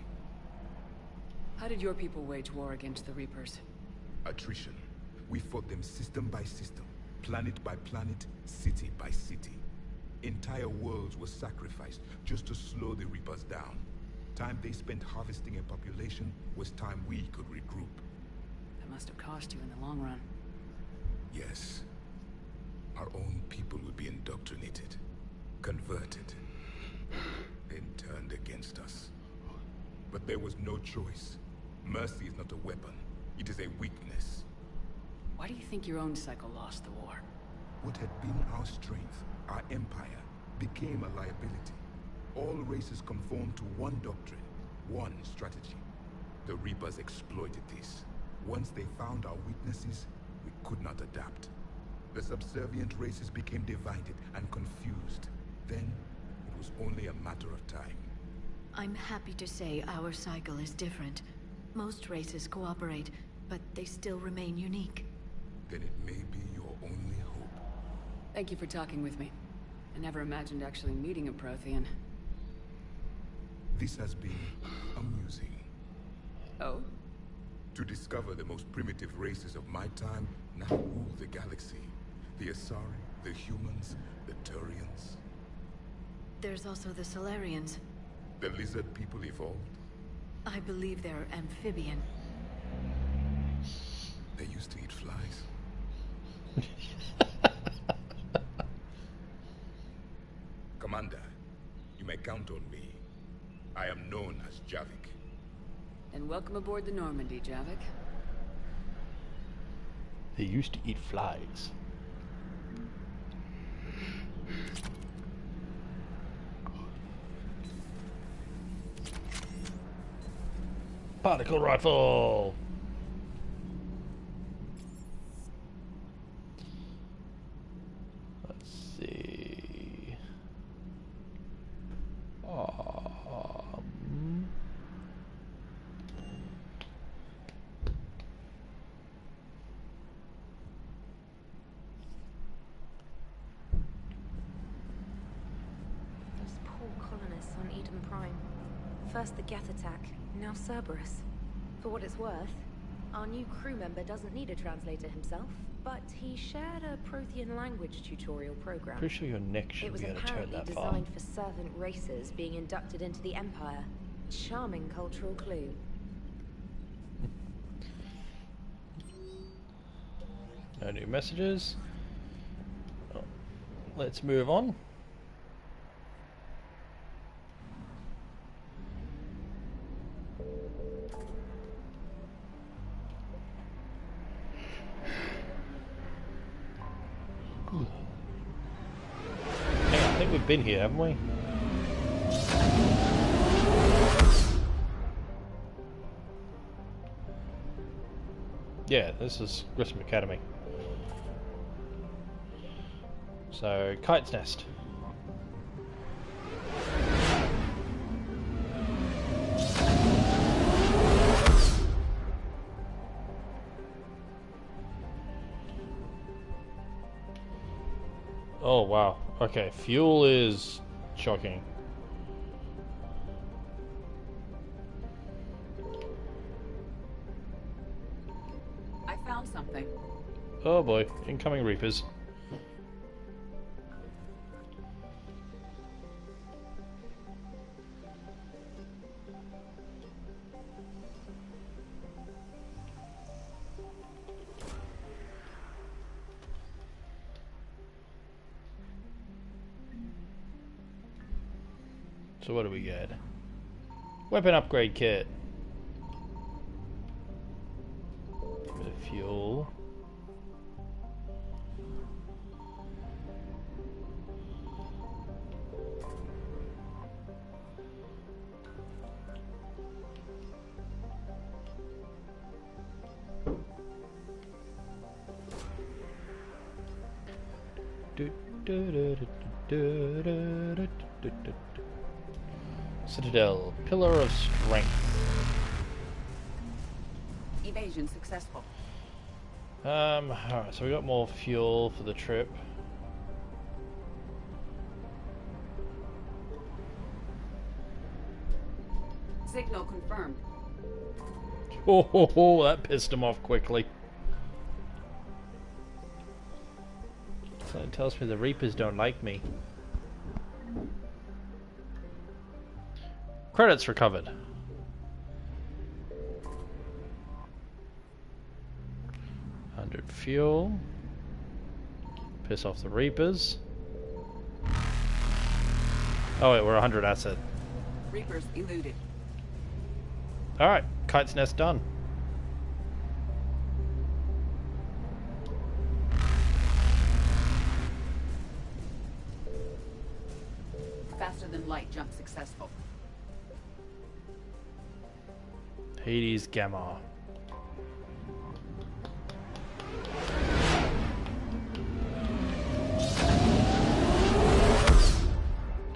How did your people wage war against the Reapers? Attrition. We fought them system by system, planet by planet, city by city. Entire worlds were sacrificed just to slow the Reapers down. Time they spent harvesting a population was time we could regroup. That must have cost you in the long run. Yes. Our own people would be indoctrinated, converted, then turned against us. But there was no choice. Mercy is not a weapon. It is a weakness. Why do you think your own cycle lost the war? What had been our strength, our empire, became a liability. All races conformed to one doctrine, one strategy. The Reapers exploited this. Once they found our weaknesses, we could not adapt. The subservient races became divided and confused. Then, it was only a matter of time. I'm happy to say our cycle is different. Most races cooperate, but they still remain unique. Then it may be your only hope. Thank you for talking with me. I never imagined actually meeting a Prothean. This has been amusing. Oh? To discover the most primitive races of my time now rule the galaxy. The Asari, the humans, the Turians. There's also the Solarians. The lizard people evolved. I believe they're amphibian. They used to eat flies. Commander, you may count on me. I am known as Javik. And welcome aboard the Normandy, Javik. They used to eat flies. Particle rifle! Let's see. Those poor colonists on Eden Prime. First the Geth attack, now Cerberus. For what it's worth, our new crew member doesn't need a translator himself, but he shared a Prothean language tutorial program. Pretty sure your neck should be able to turn that far. It was apparently designed for servant races being inducted into the Empire. Charming cultural clue. No new messages. Oh, let's move on. Hey, I think we've been here, haven't we? Yeah, this is Grissom Academy. So, Kite's Nest. Oh wow, okay, fuel is shocking. I found something. Oh boy, incoming Reapers. So what do we get? Weapon upgrade kit. Bit of fuel. Citadel, Pillar of Strength. Evasion successful. Alright, so we got more fuel for the trip. Signal confirmed. Oh, that pissed him off quickly. So it tells me the Reapers don't like me. Credits recovered. 100 fuel. Piss off the Reapers. Oh wait, we're 100 asset. Reapers eluded. Alright, Kite's Nest done. Faster than light jump successful. Hades Gamma.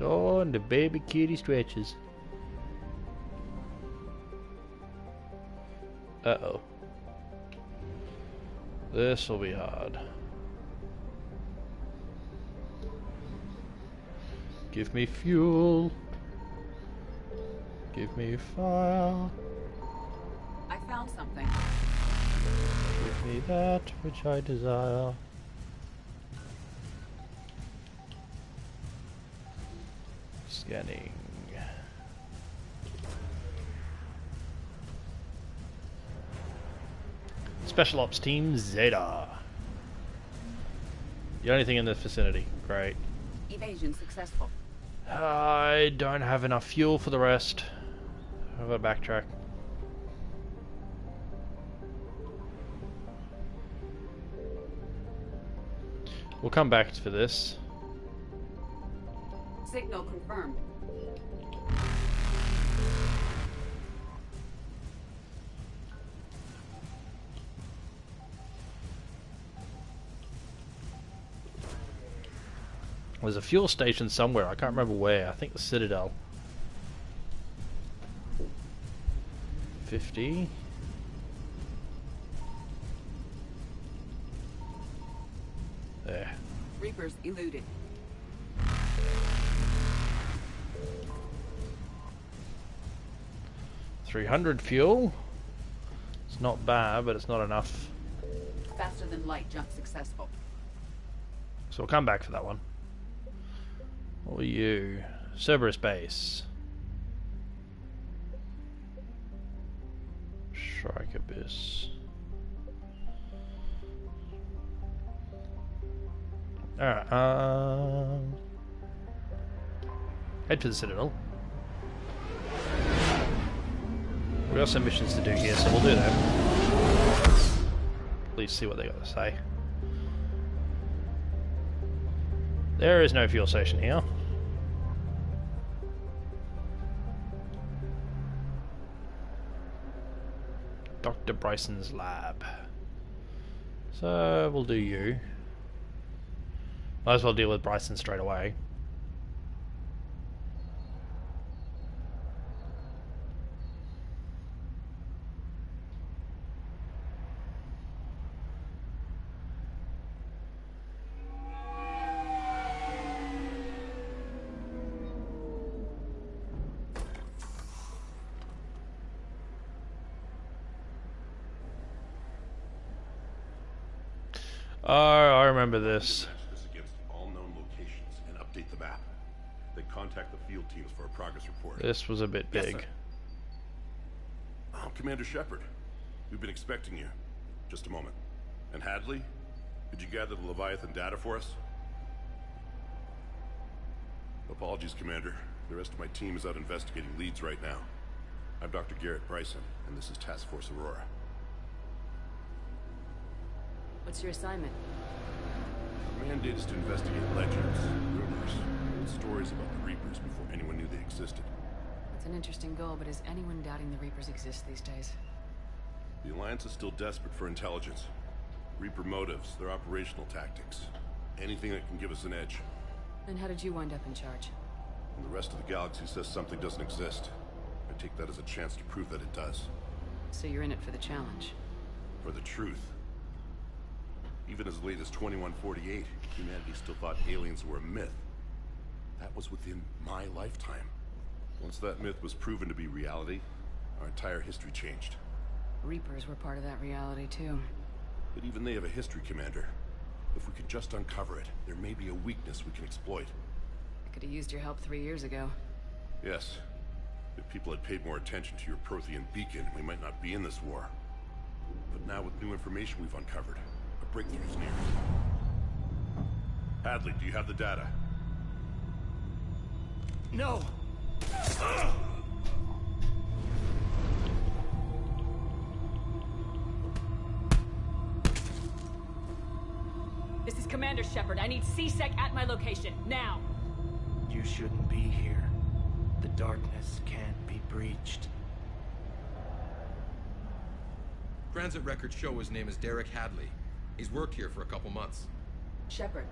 Oh, and the baby kitty stretches. Uh-oh. This will be hard. Give me fuel. Give me fire. I found something. Give me that which I desire. Scanning. Special Ops Team Zeta. The only thing in the vicinity. Great. Evasion successful. I don't have enough fuel for the rest. How about backtrack? We'll come back for this. Signal confirmed. There's a fuel station somewhere. I can't remember where. I think the Citadel. 50. There. Reapers eluded. $300 fuel. It's not bad, but it's not enough. Faster than light jump successful. So we'll come back for that one. What are you? Cerberus base. Strike Abyss. Alright, head to the Citadel. We got some missions to do here, so we'll do them. At least see what they got to say. There is no fuel station here. Dr. Bryson's lab. So we'll do you. Might as well deal with Bryson straight away. Oh, I remember this. This against all known locations and update the map. Then contact the field teams for a progress report. This was a bit big. Yes, oh, Commander Shepard. We've been expecting you. Just a moment. And Hadley? Did you gather the Leviathan data for us? Apologies, Commander. The rest of my team is out investigating leads right now. I'm Dr. Garrett Bryson, and this is Task Force Aurora. What's your assignment? Our mandate is to investigate legends, rumors, old stories about the Reapers before anyone knew they existed. It's an interesting goal, but is anyone doubting the Reapers exist these days? The Alliance is still desperate for intelligence. Reaper motives, their operational tactics. Anything that can give us an edge. Then how did you wind up in charge? And the rest of the galaxy says something doesn't exist. I take that as a chance to prove that it does. So you're in it for the challenge? For the truth. Even as late as 2148, humanity still thought aliens were a myth. That was within my lifetime. Once that myth was proven to be reality, our entire history changed. Reapers were part of that reality, too. But even they have a history, Commander. If we could just uncover it, there may be a weakness we can exploit. I could have used your help 3 years ago. Yes. If people had paid more attention to your Prothean beacon, we might not be in this war. But now with new information we've uncovered, a breakthrough's near. Hadley, do you have the data? No! This is Commander Shepard. I need C-Sec at my location, now! You shouldn't be here. The darkness can't be breached. Transit records show his name is Derek Hadley. He's worked here for a couple months. Shepard,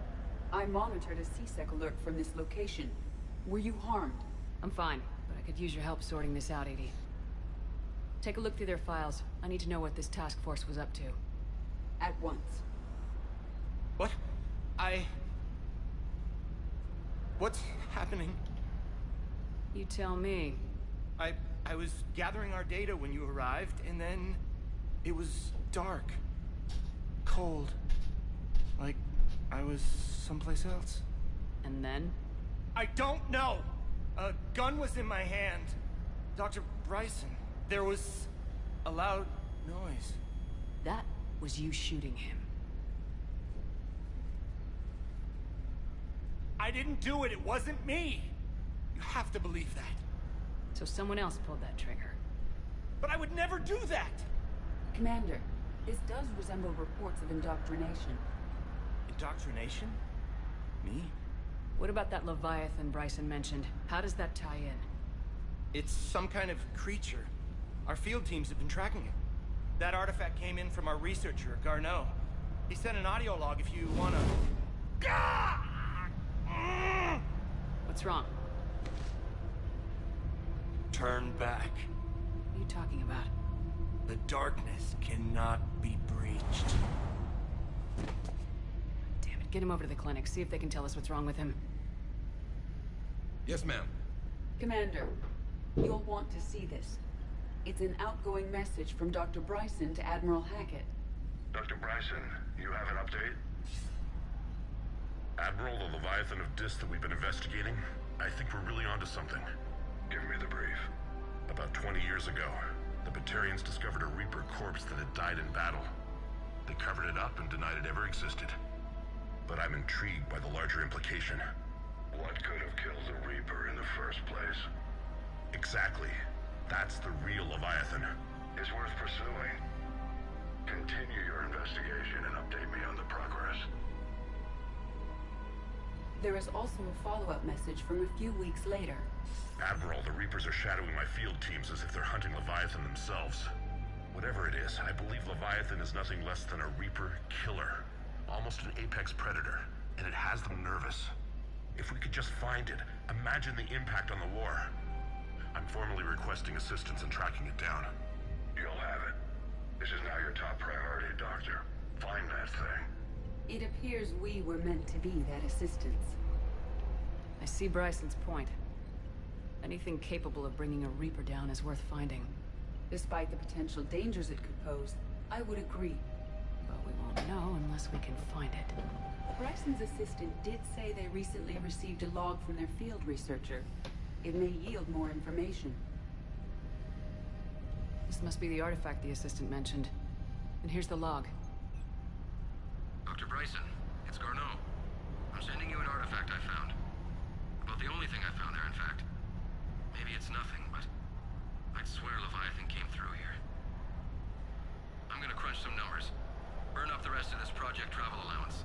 I monitored a C-Sec alert from this location. Were you harmed? I'm fine, but I could use your help sorting this out, Edie. Take a look through their files. I need to know what this task force was up to. At once. What? What's happening? You tell me. I was gathering our data when you arrived, and then it was dark. Cold. Like I was someplace else. And then? I don't know! A gun was in my hand. Dr. Bryson. There was a loud noise. That was you shooting him. I didn't do it. It wasn't me. You have to believe that. So someone else pulled that trigger. But I would never do that! Commander, this does resemble reports of indoctrination. Indoctrination? Me? What about that Leviathan Bryson mentioned? How does that tie in? It's some kind of creature. Our field teams have been tracking it. That artifact came in from our researcher, Garneau. He sent an audio log if you wanna... What's wrong? Turn back. What are you talking about? The darkness cannot be breached. Damn it, get him over to the clinic. See if they can tell us what's wrong with him. Yes, ma'am. Commander, you'll want to see this. It's an outgoing message from Dr. Bryson to Admiral Hackett. Dr. Bryson, you have an update? Admiral, the Leviathan of Dis that we've been investigating, I think we're really onto something. Give me the brief. About 20 years ago, the Batarians discovered a Reaper corpse that had died in battle. They covered it up and denied it ever existed. But I'm intrigued by the larger implication. What could have killed the Reaper in the first place? Exactly. That's the real Leviathan. It's worth pursuing. Continue your investigation and update me on the progress. There is also a follow-up message from a few weeks later. Admiral, the Reapers are shadowing my field teams as if they're hunting Leviathan themselves. Whatever it is, I believe Leviathan is nothing less than a Reaper killer. Almost an apex predator, and it has them nervous. If we could just find it, imagine the impact on the war. I'm formally requesting assistance in tracking it down. You'll have it. This is now your top priority, Doctor. Find that thing. It appears we were meant to be that assistance. I see Bryson's point. Anything capable of bringing a Reaper down is worth finding. Despite the potential dangers it could pose, I would agree. But we won't know unless we can find it. Bryson's assistant did say they recently received a log from their field researcher. It may yield more information. This must be the artifact the assistant mentioned. And here's the log. Dr. Bryson, it's Garneau. I'm sending you an artifact I found. About the only thing I found there, in fact. Maybe it's nothing, but I'd swear Leviathan came through here. I'm gonna crunch some numbers. Burn up the rest of this project travel allowance.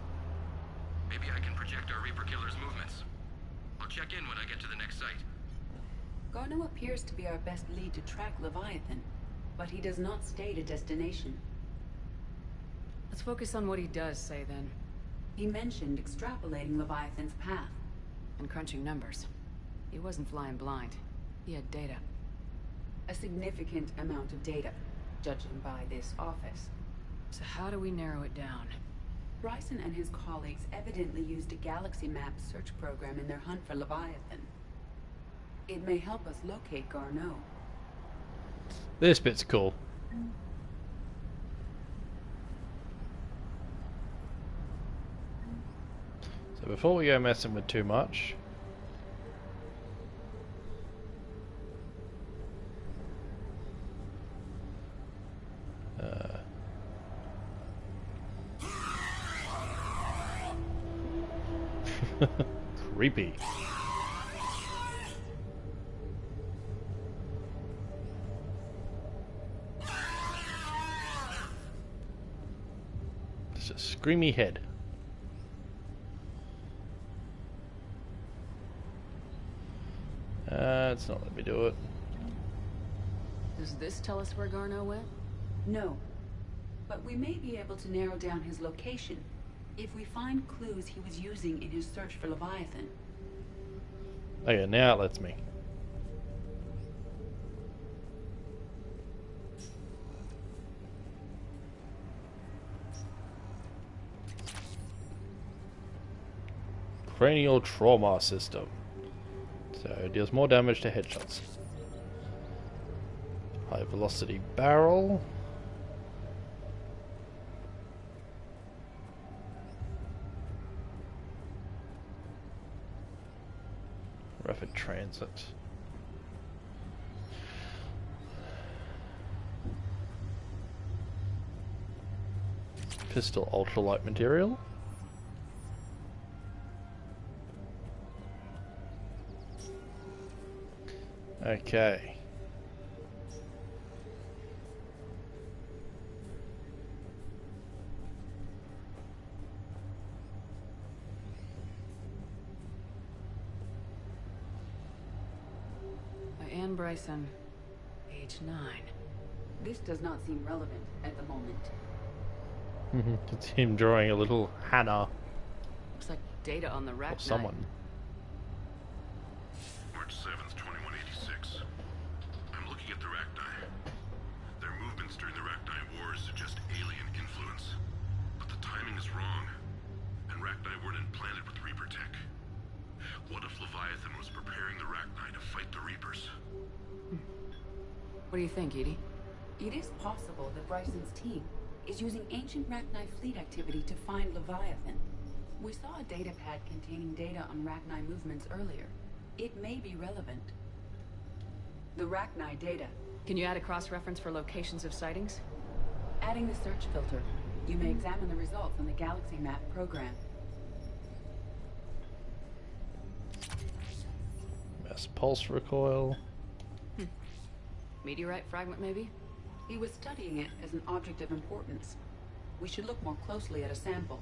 Maybe I can project our Reaper killer's movements. I'll check in when I get to the next site. Garneau appears to be our best lead to track Leviathan, but he does not state a destination. Let's focus on what he does say, then. He mentioned extrapolating Leviathan's path. And crunching numbers. He wasn't flying blind. He had data. A significant amount of data, judging by this office. So how do we narrow it down? Bryson and his colleagues evidently used a galaxy map search program in their hunt for Leviathan. It may help us locate Garneau. This bit's cool. So before we go messing with too much, creepy. It's a screamy head. It's not letting me do it. Does this tell us where Garneau went? No. But we may be able to narrow down his location if we find clues he was using in his search for Leviathan. Okay, now it lets me. Cranial trauma system. So it deals more damage to headshots. High velocity barrel. Rapid transit. Pistol ultralight material. Okay. Anne Bryson, age 9. This does not seem relevant at the moment. It's him drawing a little Hannah. Looks like data on the rack. Or someone. March 7th, 2186. I'm looking at the Rachni. Their movements during the Rachni Wars suggest alien influence. But the timing is wrong. And Rachni weren't implanted with Reaper tech. What if Leviathan was preparing the Rachni to fight the Reapers? What do you think, Edie? It is possible that Bryson's team is using ancient Rachni fleet activity to find Leviathan. We saw a data pad containing data on Rachni movements earlier. It may be relevant. The Rachni data. Can you add a cross-reference for locations of sightings? Adding the search filter, you may examine the results on the galaxy map program. Mass pulse recoil. Meteorite fragment, maybe? He was studying it as an object of importance. We should look more closely at a sample.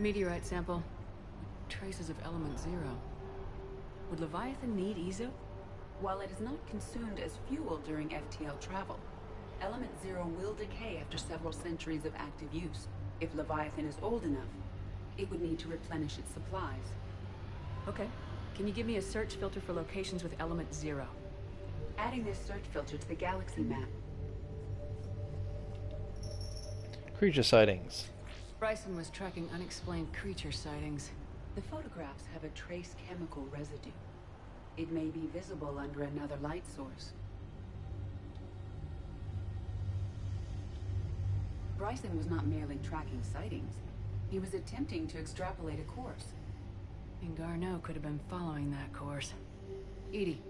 Meteorite sample. Traces of element 0. Would Leviathan need Ezo? While it is not consumed as fuel during FTL travel, element 0 will decay after several centuries of active use. If Leviathan is old enough, it would need to replenish its supplies. Okay. Can you give me a search filter for locations with element 0? Adding this search filter to the galaxy map. Creature sightings. Bryson was tracking unexplained creature sightings. The photographs have a trace chemical residue. It may be visible under another light source. Bryson was not merely tracking sightings. He was attempting to extrapolate a course. And Garneau could have been following that course. Edie,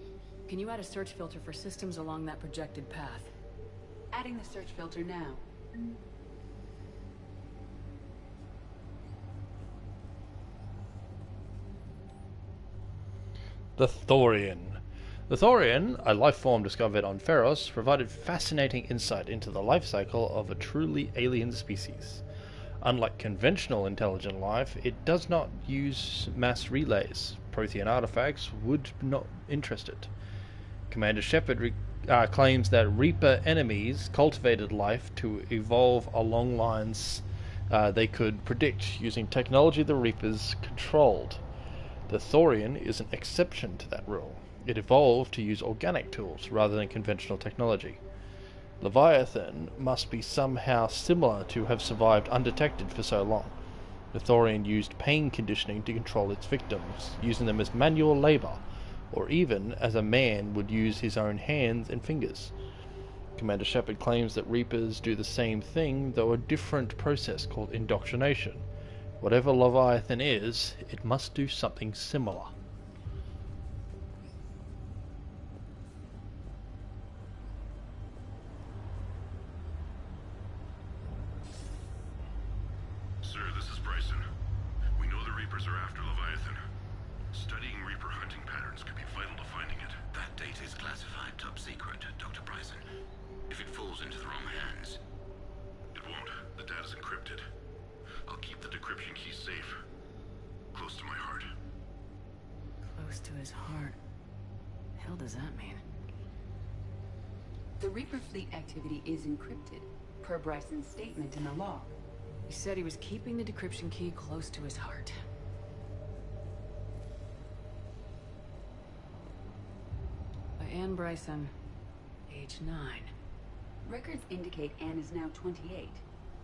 can you add a search filter for systems along that projected path? Adding the search filter now. The Thorian. The Thorian, a life form discovered on Feros, provided fascinating insight into the life cycle of a truly alien species. Unlike conventional intelligent life, it does not use mass relays. Prothean artifacts would not interest it. Commander Shepard claims that Reaper enemies cultivated life to evolve along lines they could predict using technology the Reapers controlled. The Thorian is an exception to that rule. It evolved to use organic tools rather than conventional technology. Leviathan must be somehow similar to have survived undetected for so long. The Thorian used pain conditioning to control its victims, using them as manual labor, or even as a man would use his own hands and fingers. Commander Shepard claims that Reapers do the same thing, though a different process called indoctrination. Whatever Leviathan is, it must do something similar. Sir, this is Bryson. We know the Reapers are after Leviathan. Studying Reaper hunting patterns could be vital to finding it. That data is classified top secret, Dr. Bryson. If it falls into the wrong hands... It won't. The data's encrypted. I'll keep the decryption key safe. Close to my heart. Close to his heart. The hell does that mean? The Reaper fleet activity is encrypted, per Bryson's statement in the log. He said he was keeping the decryption key close to his heart. By Anne Bryson, age 9. Records indicate Anne is now 28.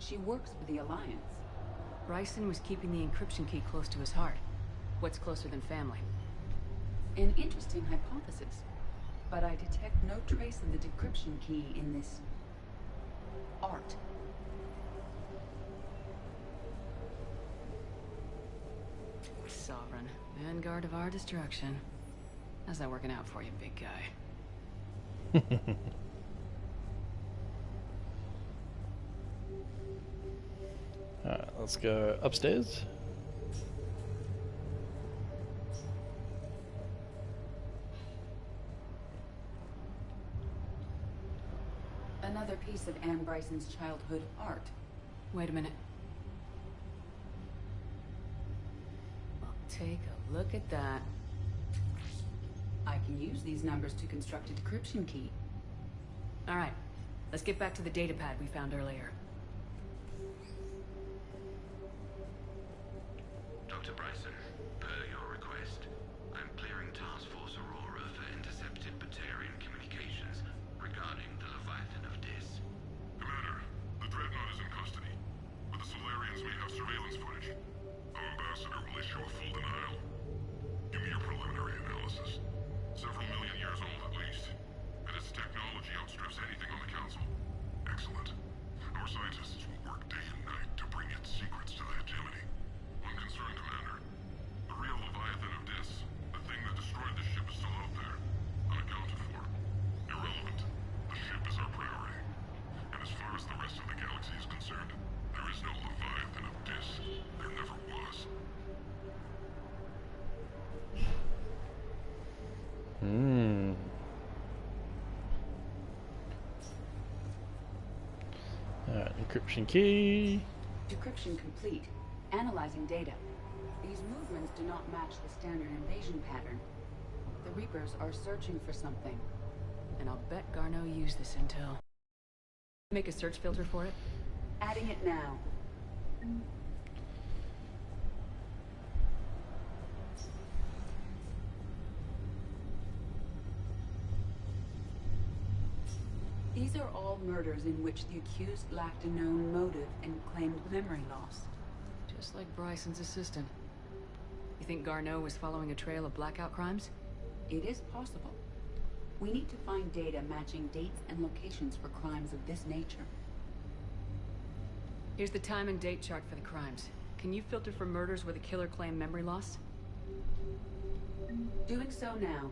She works for the Alliance. Bryson was keeping the encryption key close to his heart. What's closer than family? An interesting hypothesis, but I detect no trace of the decryption key in this... art. Sovereign, vanguard of our destruction. How's that working out for you, big guy? Alright, let's go upstairs. Another piece of Anne Bryson's childhood art. Wait a minute. Well, take a look at that. I can use these numbers to construct a decryption key. Alright, let's get back to the datapad we found earlier. Dr. Bryson, per your request, I'm clearing Task Force Aurora for intercepted Batarian communications regarding the Leviathan of Dis. Commander, the Dreadnought is in custody, but the Solarians may have surveillance footage. Our ambassador will issue a full denial. Give me your preliminary analysis. Several million years old at least, and its technology outstrips anything on the Council. Excellent. Our scientists will work day and night to bring its secrets to the hegemony. One concern, Commander. The real Leviathan of Dis, the thing that destroyed the ship, is still out there, unaccounted for. Irrelevant. The ship is our priority. And as far as the rest of the galaxy is concerned, there is no Leviathan of Dis. There never was. Alright, encryption key. Decryption complete. Analyzing data. These movements do not match the standard invasion pattern. The Reapers are searching for something. And I'll bet Garneau used this intel. Make a search filter for it? Adding it now. These are all murders in which the accused lacked a known motive and claimed memory loss. Just like Bryson's assistant. You think Garneau was following a trail of blackout crimes? It is possible. We need to find data matching dates and locations for crimes of this nature. Here's the time and date chart for the crimes. Can you filter for murders where the killer claimed memory loss? Doing so now.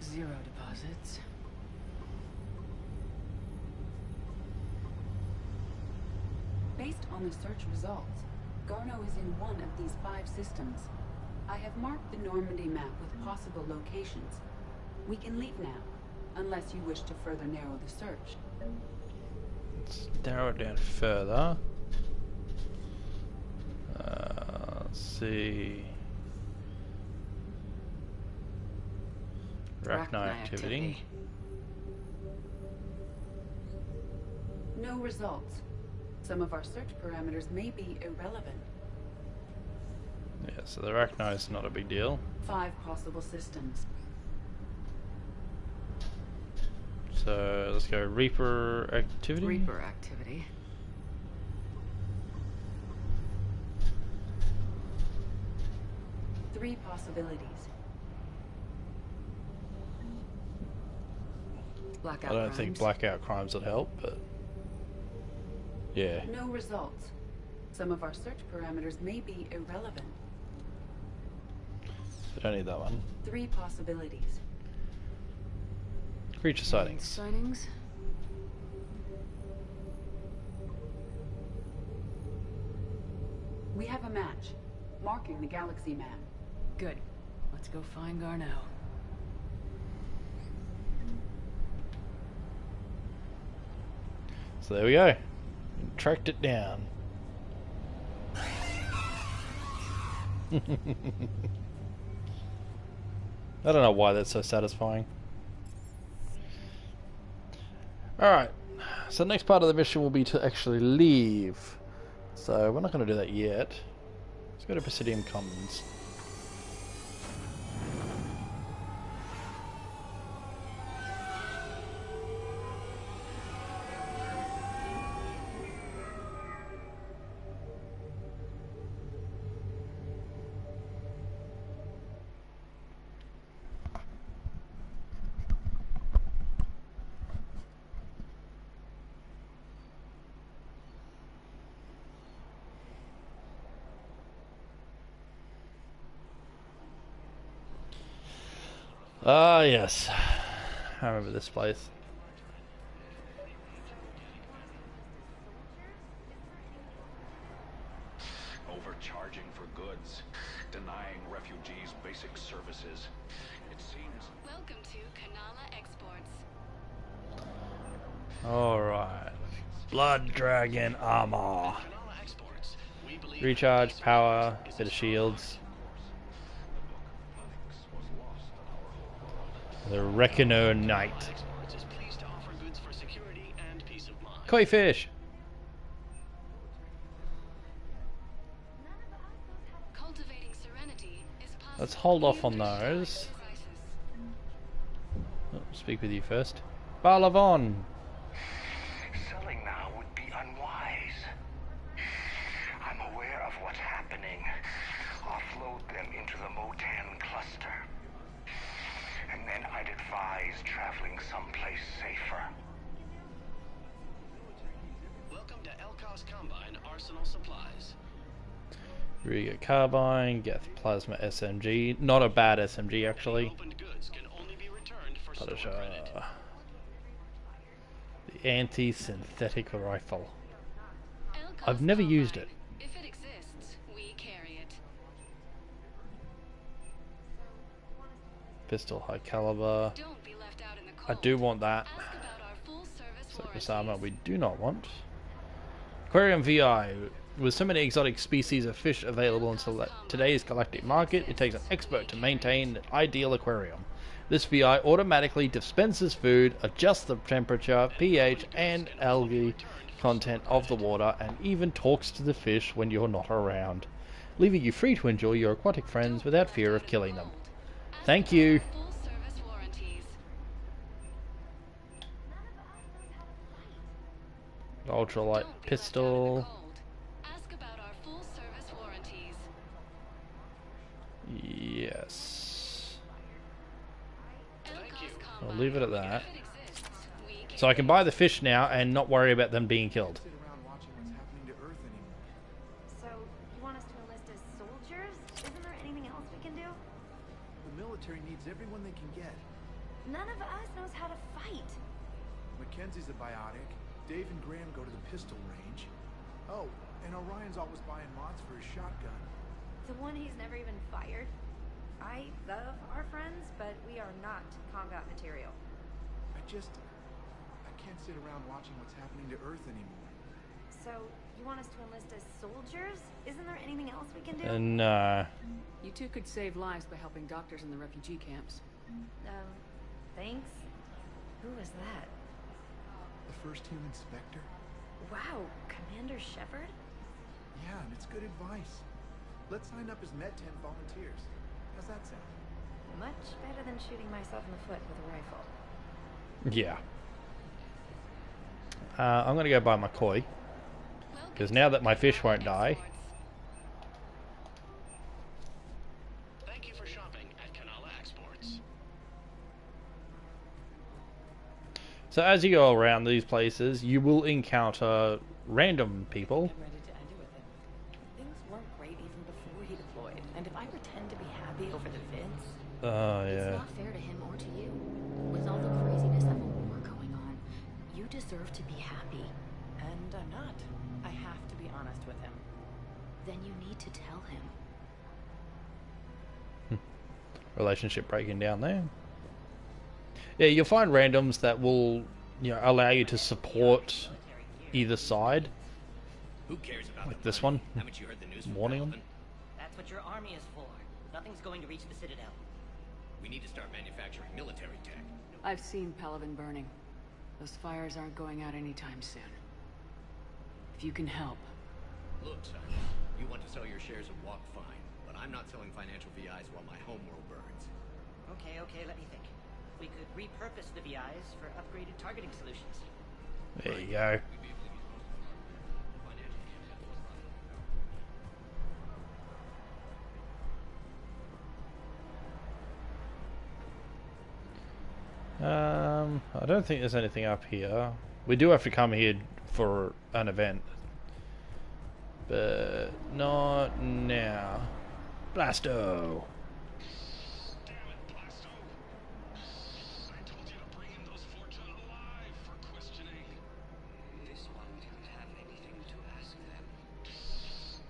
Zero deposits. Based on the search results, Garneau is in one of these 5 systems. I have marked the Normandy map with possible locations. We can leave now, unless you wish to further narrow the search. Let's narrow it down further. Let's see. Rachni activity. No results. Some of our search parameters may be irrelevant. Yeah, so the Rachni is not a big deal. 5 possible systems. So let's go Reaper activity. Reaper activity. Three possibilities. Blackout I don't crimes. think blackout crimes would help, but yeah. No results. Some of our search parameters may be irrelevant. We don't need that one. 3 possibilities. Creature sightings. Sightings. We have a match, marking the galaxy map. Good. Let's go find Garneau. So there we go. Tracked it down. I don't know why that's so satisfying. Alright, so the next part of the mission will be to actually leave. So we're not going to do that yet. Let's go to Presidium Commons. Ah, yes. I remember this place. Overcharging for goods, denying refugees basic services. It seems... Welcome to Kanala Exports. Alright. Blood Dragon Armor. Recharge, power, bit of shields. The Reckoner Knight. Koi fish! Let's hold off on those. Oh, speak with you first. Balavon! Selling now would be unwise. I'm aware of what's happening. Offload them into the Motan cluster. And then I'd advise traveling someplace safer. Welcome to Elkos Combine Arsenal Supplies. Riga Carbine, Geth Plasma SMG. Not a bad SMG actually. But it's, the anti-synthetic rifle. I've never used it. If it exists, we carry it. Pistol high caliber. I do want that. Surface armor we do not want. Aquarium VI. With so many exotic species of fish available in today's galactic market, it takes an expert to maintain the ideal aquarium. This VI automatically dispenses food, adjusts the temperature, pH, and algae content of the water, and even talks to the fish when you're not around, leaving you free to enjoy your aquatic friends without fear of killing them. Thank you. Ultralight pistol. Yes. I'll leave it at that. So I can buy the fish now and not worry about them being killed. So, you want us to enlist as soldiers? Isn't there anything else we can do? The military needs everyone they can get. None of us knows how to fight. Mackenzie's a biotic. Dave and Graham go to the pistol range. Oh, and Orion's always buying mods for his shotgun. The one he's never even fired. I love our friends, but we are not combat material. I can't sit around watching what's happening to Earth anymore. So, you want us to enlist as soldiers? Isn't there anything else we can do? Nah. You two could save lives by helping doctors in the refugee camps. Thanks? Who was that? The first human Spectre? Wow, Commander Shepard? Yeah, and it's good advice. Let's sign up as Med 10 volunteers. How's that sound? Much better than shooting myself in the foot with a rifle. Yeah. I'm going to go buy my koi. Because now that my fish won't die. Thank you for shopping at Kanala Exports. So as you go around these places, you will encounter random people. Things weren't great even before he deployed, and if I pretend to be happy over the vids, yeah. it's not fair to him or to you. With all the craziness of a war going on, you deserve to be happy. And I'm not. I have to be honest with him. Then you need to tell him. Relationship breaking down there. Yeah, you'll find randoms that will, allow you to support either side. Who cares about like this one? Haven't you heard the news from Warning them. That's what your army is for. Nothing's going to reach the Citadel. We need to start manufacturing military tech. I've seen Pelivan burning. Those fires aren't going out anytime soon. If you can help. Look, son, you want to sell your shares of Walk, fine, but I'm not selling financial VIs while my homeworld burns. Okay, let me think. We could repurpose the VIs for upgraded targeting solutions. There you go. I don't think there's anything up here. We do have to come here for an event. But not now. Blasto! This one didn't have anything to ask them.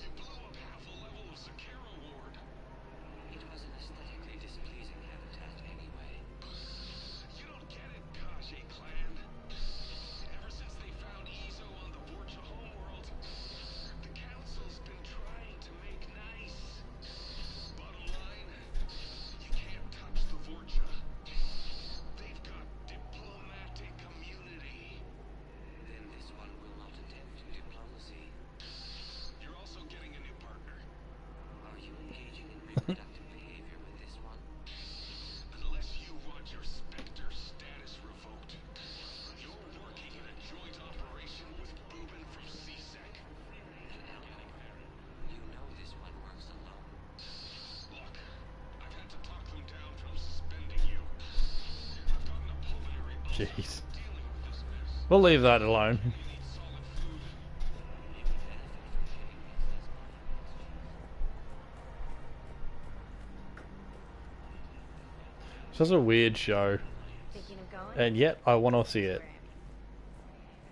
You blew up half a level of Sakara Ward. It was an aesthetically displeasing habitat anyway. You don't get it, Kashi clan. Ever since they found Izo on the Vorcha homeworld, the council's been trying to make nice. Bottom line, you can't touch the Vorcha. They've got diplomatic immunity. Then this one will not attempt diplomacy. You're also getting a new partner. Are you engaging in reproductive behavior with this one? Unless you want your Spectre status revoked, you're working in a joint operation with Boobin from CSEC. You know this one works alone. Look, I've had to talk them down from suspending you. I've gotten a pulmonary Jeez. We'll leave that alone. This is a weird show. Thinking of going? And yet, I want to see it.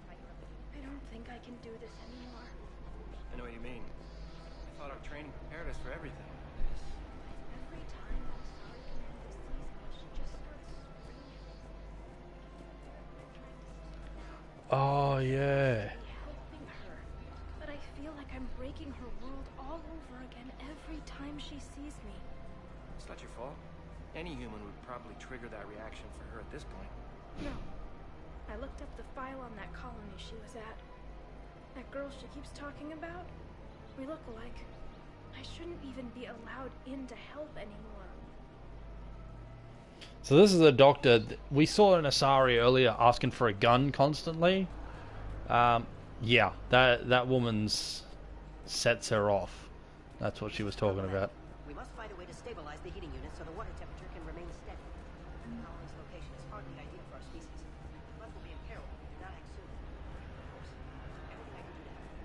I don't think I can do this anymore. I know what you mean. I thought our training prepared us for everything. Every time that sorry commander sees me yeah. Helping her, but I feel like I'm breaking her world all over again every time she sees me. It's not your fault. Any human would probably trigger that reaction for her at this point. No. I looked up the file on that colony she was at. That girl she keeps talking about? We look alike. I shouldn't even be allowed in to help anymore. So this is a doctor. We saw an Asari earlier asking for a gun constantly. Yeah, that woman's sets her off. That's what she was talking about. We must find a way to stabilize the heating unit so the water temperature can remain steady. Colony's location is hardly ideal for our species. Life will be in peril if we do not act soon. Of course, everything I can do to help.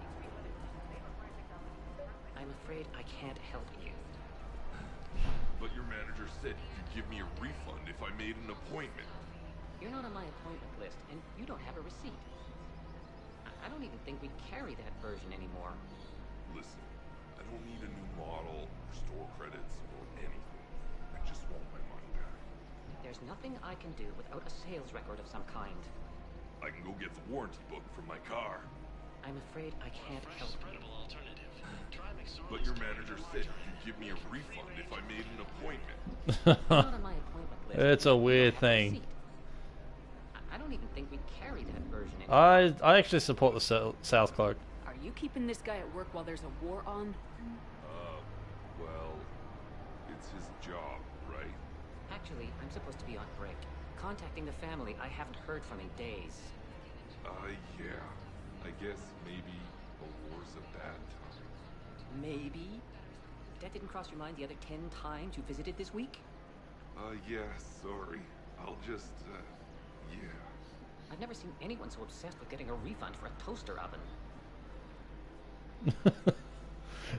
Extreme weather conditions may require technology. I'm afraid I can't help you. But your manager said you'd give me a refund if I made an appointment. You're not on my appointment list, and you don't have a receipt. I don't even think we carry that version anymore. Listen, I don't need a new model, or store credits, or anything. I just want my money back. There's nothing I can do without a sales record of some kind. I can go get the warranty book from my car. I'm afraid I can't help you. But your manager said you'd give me a refund if I made an appointment. Not on my appointment list. It's a weird thing. I don't even think we carry that version anymore. I actually support the South Cloak. Are you keeping this guy at work while there's a war on? Well, it's his job, right? Actually, I'm supposed to be on break. Contacting the family I haven't heard from in days. Yeah. I guess maybe a war's a bad time. Maybe? That didn't cross your mind the other 10 times you visited this week? Yeah, sorry. I'll just, yeah. I've never seen anyone so obsessed with getting a refund for a toaster oven.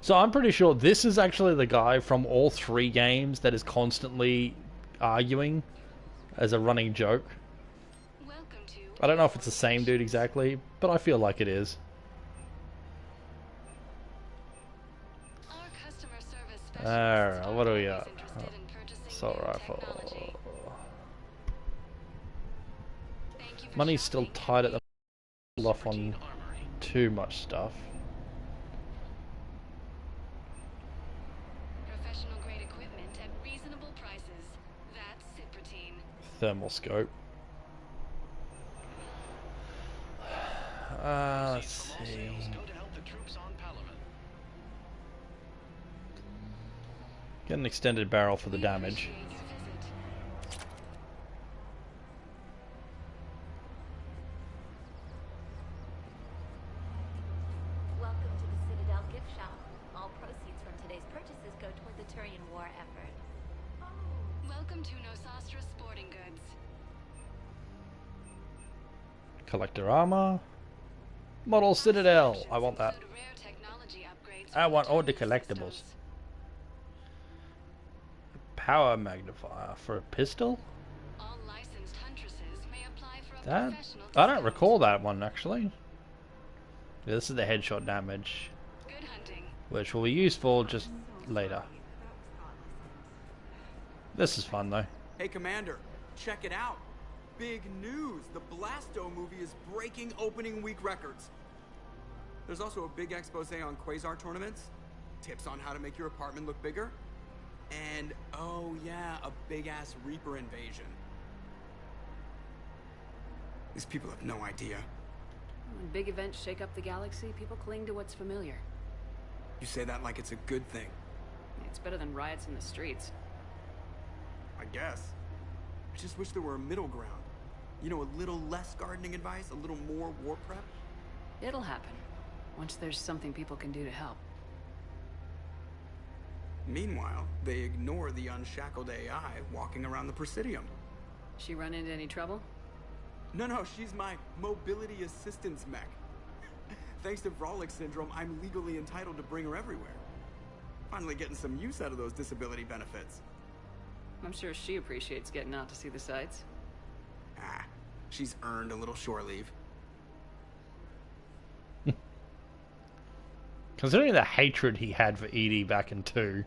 So I'm pretty sure this is actually the guy from all 3 games that is constantly arguing as a running joke. I don't know if it's the same dude exactly, but I feel like it is. Alright, what do we got? Assault rifle. Money's still tight at the off on too much stuff. Professional grade equipment at reasonable prices. That's Cypratine. Thermal scope. Let's see. Get an extended barrel for the damage. Welcome to the Citadel gift shop. All proceeds from today's purchases go toward the Turian war effort. Welcome to Nosastra Sporting Goods. Collector armor. Model Citadel. I want that. I want all the collectibles. Power magnifier for a pistol? That? I don't recall that one actually. Yeah, this is the headshot damage, which will be useful just later. This is fun though. Hey Commander, check it out. Big news! The Blasto movie is breaking opening week records. There's also a big expose on Quasar tournaments, tips on how to make your apartment look bigger, and oh yeah, a big-ass Reaper invasion. These people have no idea. When big events shake up the galaxy, people cling to what's familiar. You say that like it's a good thing. It's better than riots in the streets. I guess. I just wish there were a middle ground. You know, a little less gardening advice, a little more war prep. It'll happen, once there's something people can do to help. Meanwhile, they ignore the unshackled AI walking around the Presidium. She run into any trouble? No, she's my mobility assistance mech. Thanks to Vrolic syndrome, I'm legally entitled to bring her everywhere. Finally getting some use out of those disability benefits. I'm sure she appreciates getting out to see the sights. Ah, she's earned a little shore leave. Considering the hatred he had for Edie back in 2.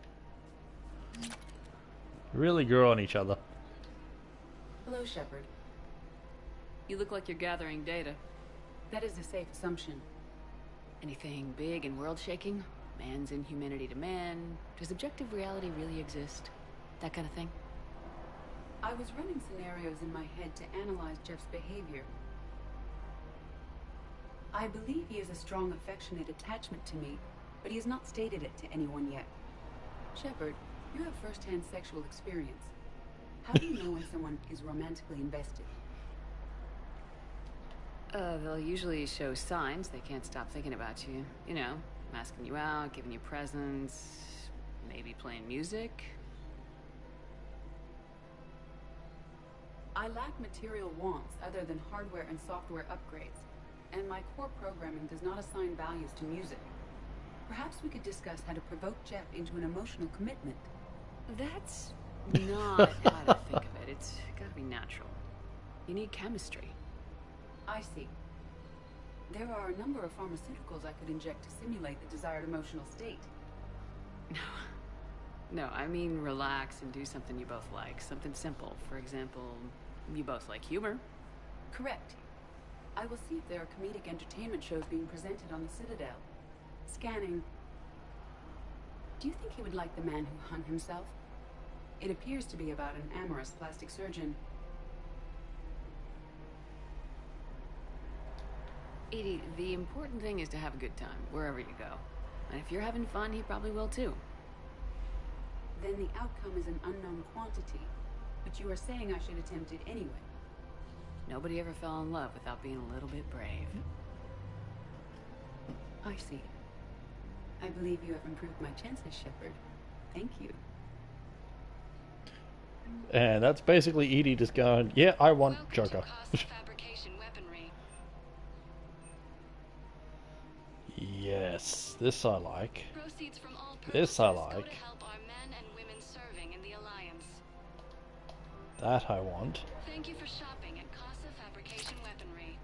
Really grew on each other. Hello, Shepard. You look like you're gathering data. That is a safe assumption. Anything big and world-shaking? Man's inhumanity to man? Does objective reality really exist? That kind of thing? I was running scenarios in my head to analyze Jeff's behavior. I believe he has a strong affectionate attachment to me, but he has not stated it to anyone yet. Shepard, you have first-hand sexual experience. How do you know when someone is romantically invested? They'll usually show signs they can't stop thinking about you. You know, asking you out, giving you presents, maybe playing music. I lack material wants other than hardware and software upgrades, and my core programming does not assign values to music. Perhaps we could discuss how to provoke Jeff into an emotional commitment. That's not how to think of it. It's gotta be natural. You need chemistry. I see. There are a number of pharmaceuticals I could inject to simulate the desired emotional state. No, I mean relax and do something you both like. Something simple. For example, you both like humor. Correct. I will see if there are comedic entertainment shows being presented on the Citadel. Scanning. Do you think he would like The Man Who Hung Himself? It appears to be about an amorous plastic surgeon. Edie, the important thing is to have a good time, wherever you go. And if you're having fun, he probably will too. Then the outcome is an unknown quantity. But you are saying I should attempt it anyway. Nobody ever fell in love without being a little bit brave. I see. I believe you have improved my chances, Shepard. Thank you. And that's basically Edie just going, yeah, I want Joker. Yes, this I like. This I like. That I want. Thank you for shopping at Casa Fabrication Weaponry.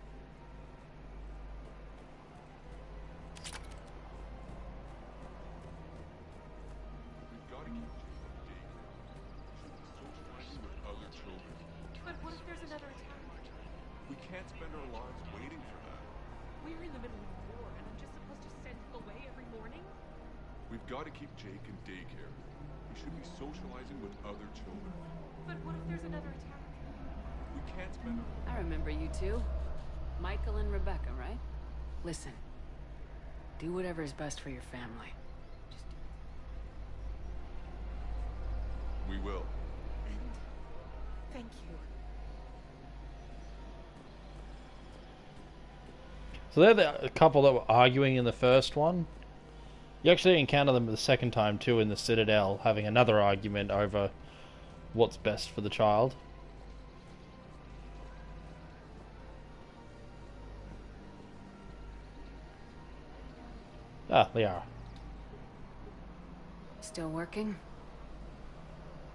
But what if there's another attack? We can't spend our lives waiting for that. We're in the middle of a war, and I'm just supposed to send him away every morning? We've got to keep Jake in daycare. He should be socializing with other children. But what if there's another attack? We can't spend our... I remember you two. Michael and Rebecca, right? Listen. Do whatever is best for your family. We will. Thank you. So they're the couple that were arguing in the first one. You actually encounter them the second time too in the Citadel, having another argument over what's best for the child. Ah, they are. Still working?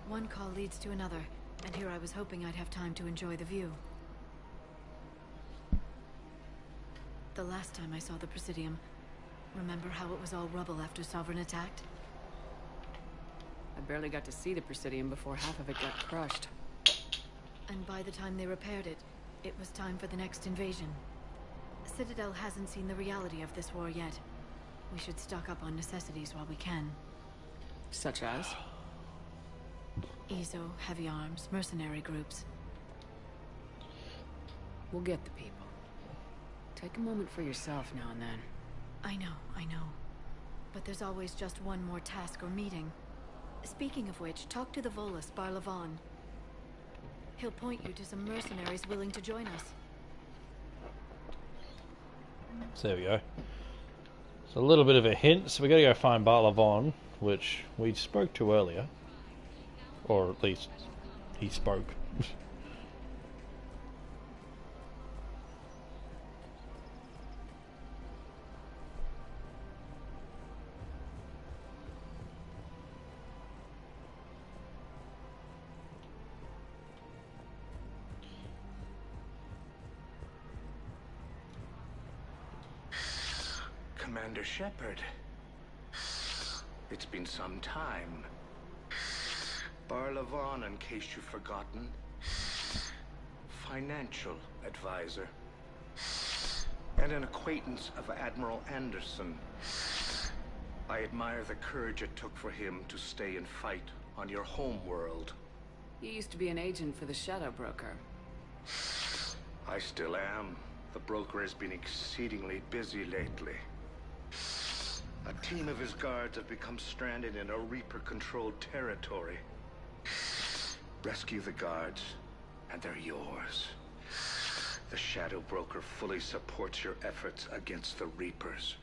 One call leads to another, and here I was hoping I'd have time to enjoy the view. The last time I saw the Presidium, remember how it was all rubble after Sovereign attacked? I barely got to see the Presidium before half of it got crushed. And by the time they repaired it, it was time for the next invasion. Citadel hasn't seen the reality of this war yet. We should stock up on necessities while we can. Such as? ESO, heavy arms, mercenary groups. We'll get the people. Take a moment for yourself now and then. I know. But there's always just one more task or meeting. Speaking of which, talk to the Volus, Barlavon. He'll point you to some mercenaries willing to join us. So there we go. It's a little bit of a hint, so we gotta go find Barlavon, which we spoke to earlier. Or at least, he spoke. Commander Shepard. It's been some time. Barlavon, in case you've forgotten. financial advisor. And an acquaintance of Admiral Anderson. I admire the courage it took for him to stay and fight on your home world. You used to be an agent for the Shadow Broker. I still am. The broker has been exceedingly busy lately. A team of his guards have become stranded in a Reaper-controlled territory. Rescue the guards, and they're yours. The Shadow Broker fully supports your efforts against the Reapers.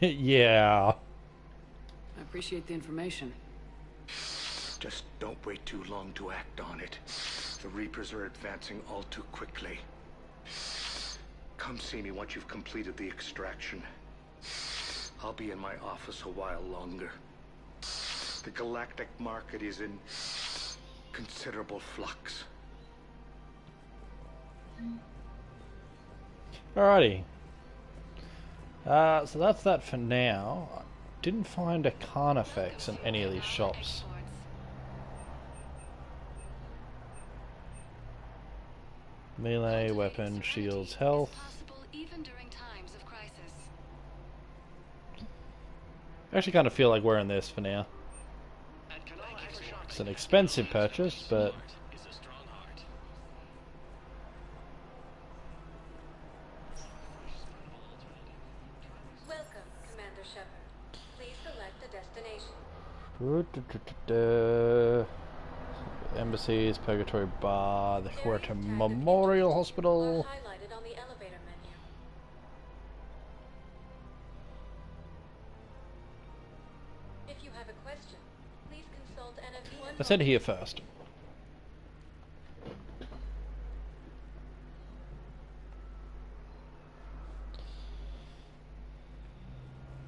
Yeah. I appreciate the information. Just don't wait too long to act on it. The Reapers are advancing all too quickly. Come see me once you've completed the extraction. I'll be in my office a while longer. The galactic market is in considerable flux. Alrighty. So that's that for now. I didn't find a Carnifex in any of these shops. Melee, weapon, shields, health. I actually kind of feel like wearing this for now. It's an expensive purchase, but... Welcome, Commander Shepard. Please select a destination. Embassies, Purgatory Bar, the Huerta Memorial Hospital. Highlighted on the elevator menu. If you have a question, please consult NF1. Let's head here first.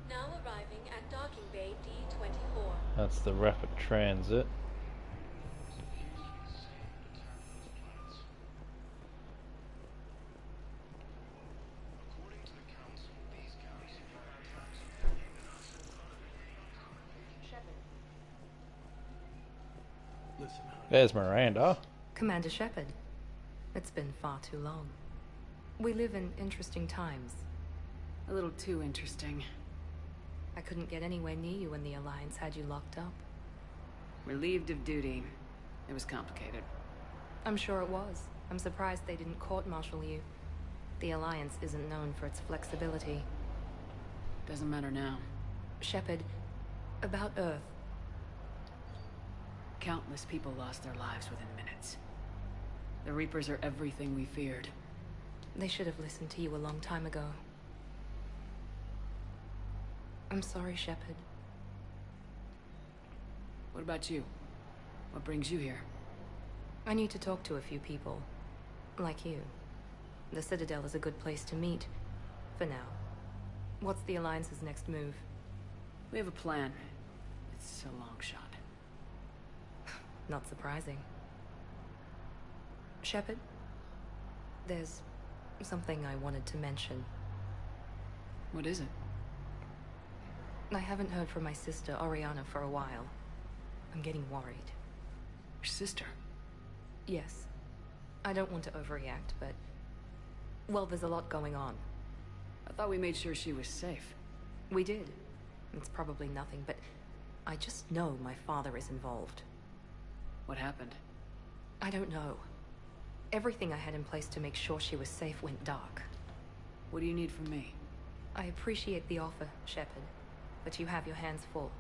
Now arriving at docking bay D24. That's the rapid transit. There's Miranda. Commander Shepard, it's been far too long. We live in interesting times. A little too interesting. I couldn't get anywhere near you when the Alliance had you locked up. Relieved of duty. It was complicated. I'm sure it was. I'm surprised they didn't court-martial you. The Alliance isn't known for its flexibility. Doesn't matter now. Shepard, about Earth. Countless people lost their lives within minutes. The Reapers are everything we feared. They should have listened to you a long time ago. I'm sorry, Shepard. What about you? What brings you here? I need to talk to a few people. Like you. The Citadel is a good place to meet. For now. What's the Alliance's next move? We have a plan. It's a long shot. Not surprising. Shepard, there's something I wanted to mention. What is it? I haven't heard from my sister, Oriana, for a while. I'm getting worried. Your sister? Yes. I don't want to overreact, but... well, there's a lot going on. I thought we made sure she was safe. We did. It's probably nothing, but I just know my father is involved. What happened? I don't know. Everything I had in place to make sure she was safe went dark. What do you need from me? I appreciate the offer, Shepard, but you have your hands full.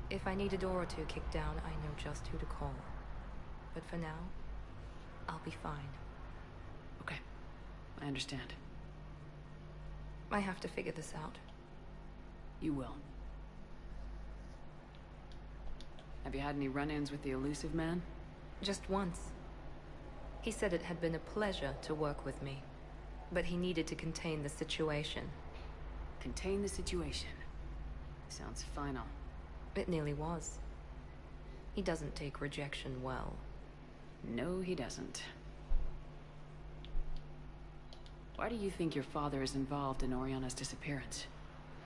If I need a door or two kicked down, I know just who to call. But for now, I'll be fine. Okay. I understand. I have to figure this out. You will. Have you had any run-ins with the elusive man? Just once. He said it had been a pleasure to work with me, but he needed to contain the situation. Contain the situation. Sounds final. It nearly was. He doesn't take rejection well. No, he doesn't. Why do you think your father is involved in Oriana's disappearance?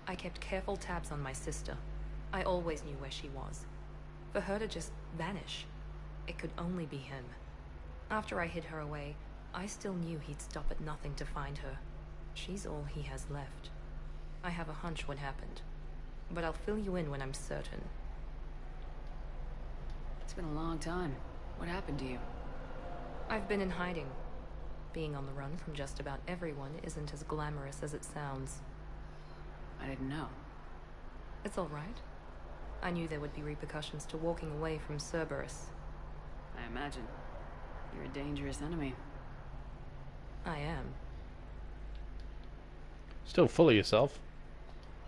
I kept careful tabs on my sister. I always knew where she was. For her to just vanish, it could only be him. After I hid her away, I still knew he'd stop at nothing to find her. She's all he has left. I have a hunch what happened, but I'll fill you in when I'm certain. It's been a long time. What happened to you? I've been in hiding. Being on the run from just about everyone isn't as glamorous as it sounds. I didn't know. It's all right. I knew there would be repercussions to walking away from Cerberus. I imagine. You're a dangerous enemy. I am. Still full of yourself.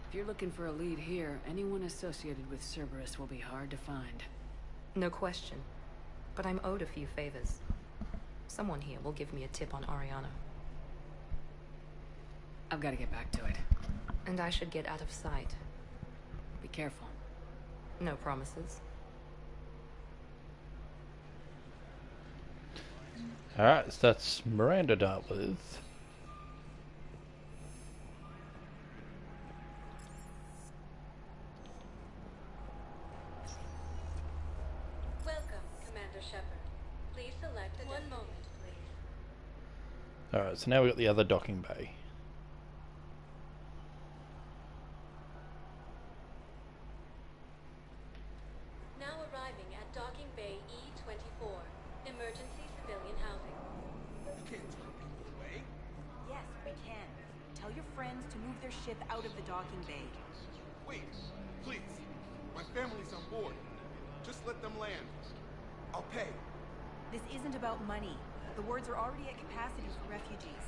If you're looking for a lead here, anyone associated with Cerberus will be hard to find. No question. But I'm owed a few favors. Someone here will give me a tip on Ariana. I've got to get back to it. And I should get out of sight. Be careful. No promises. Alright, so that's Miranda dealt with. Welcome, Commander Shepard. Please select a 1 moment, please. Alright, so now we've got the other docking bay. Now arriving at Docking Bay E-24, emergency civilian housing. You can't turn people away. Yes, we can. Tell your friends to move their ship out of the docking bay. Wait, please. My family's on board. Just let them land. I'll pay. This isn't about money. The wards are already at capacity for refugees.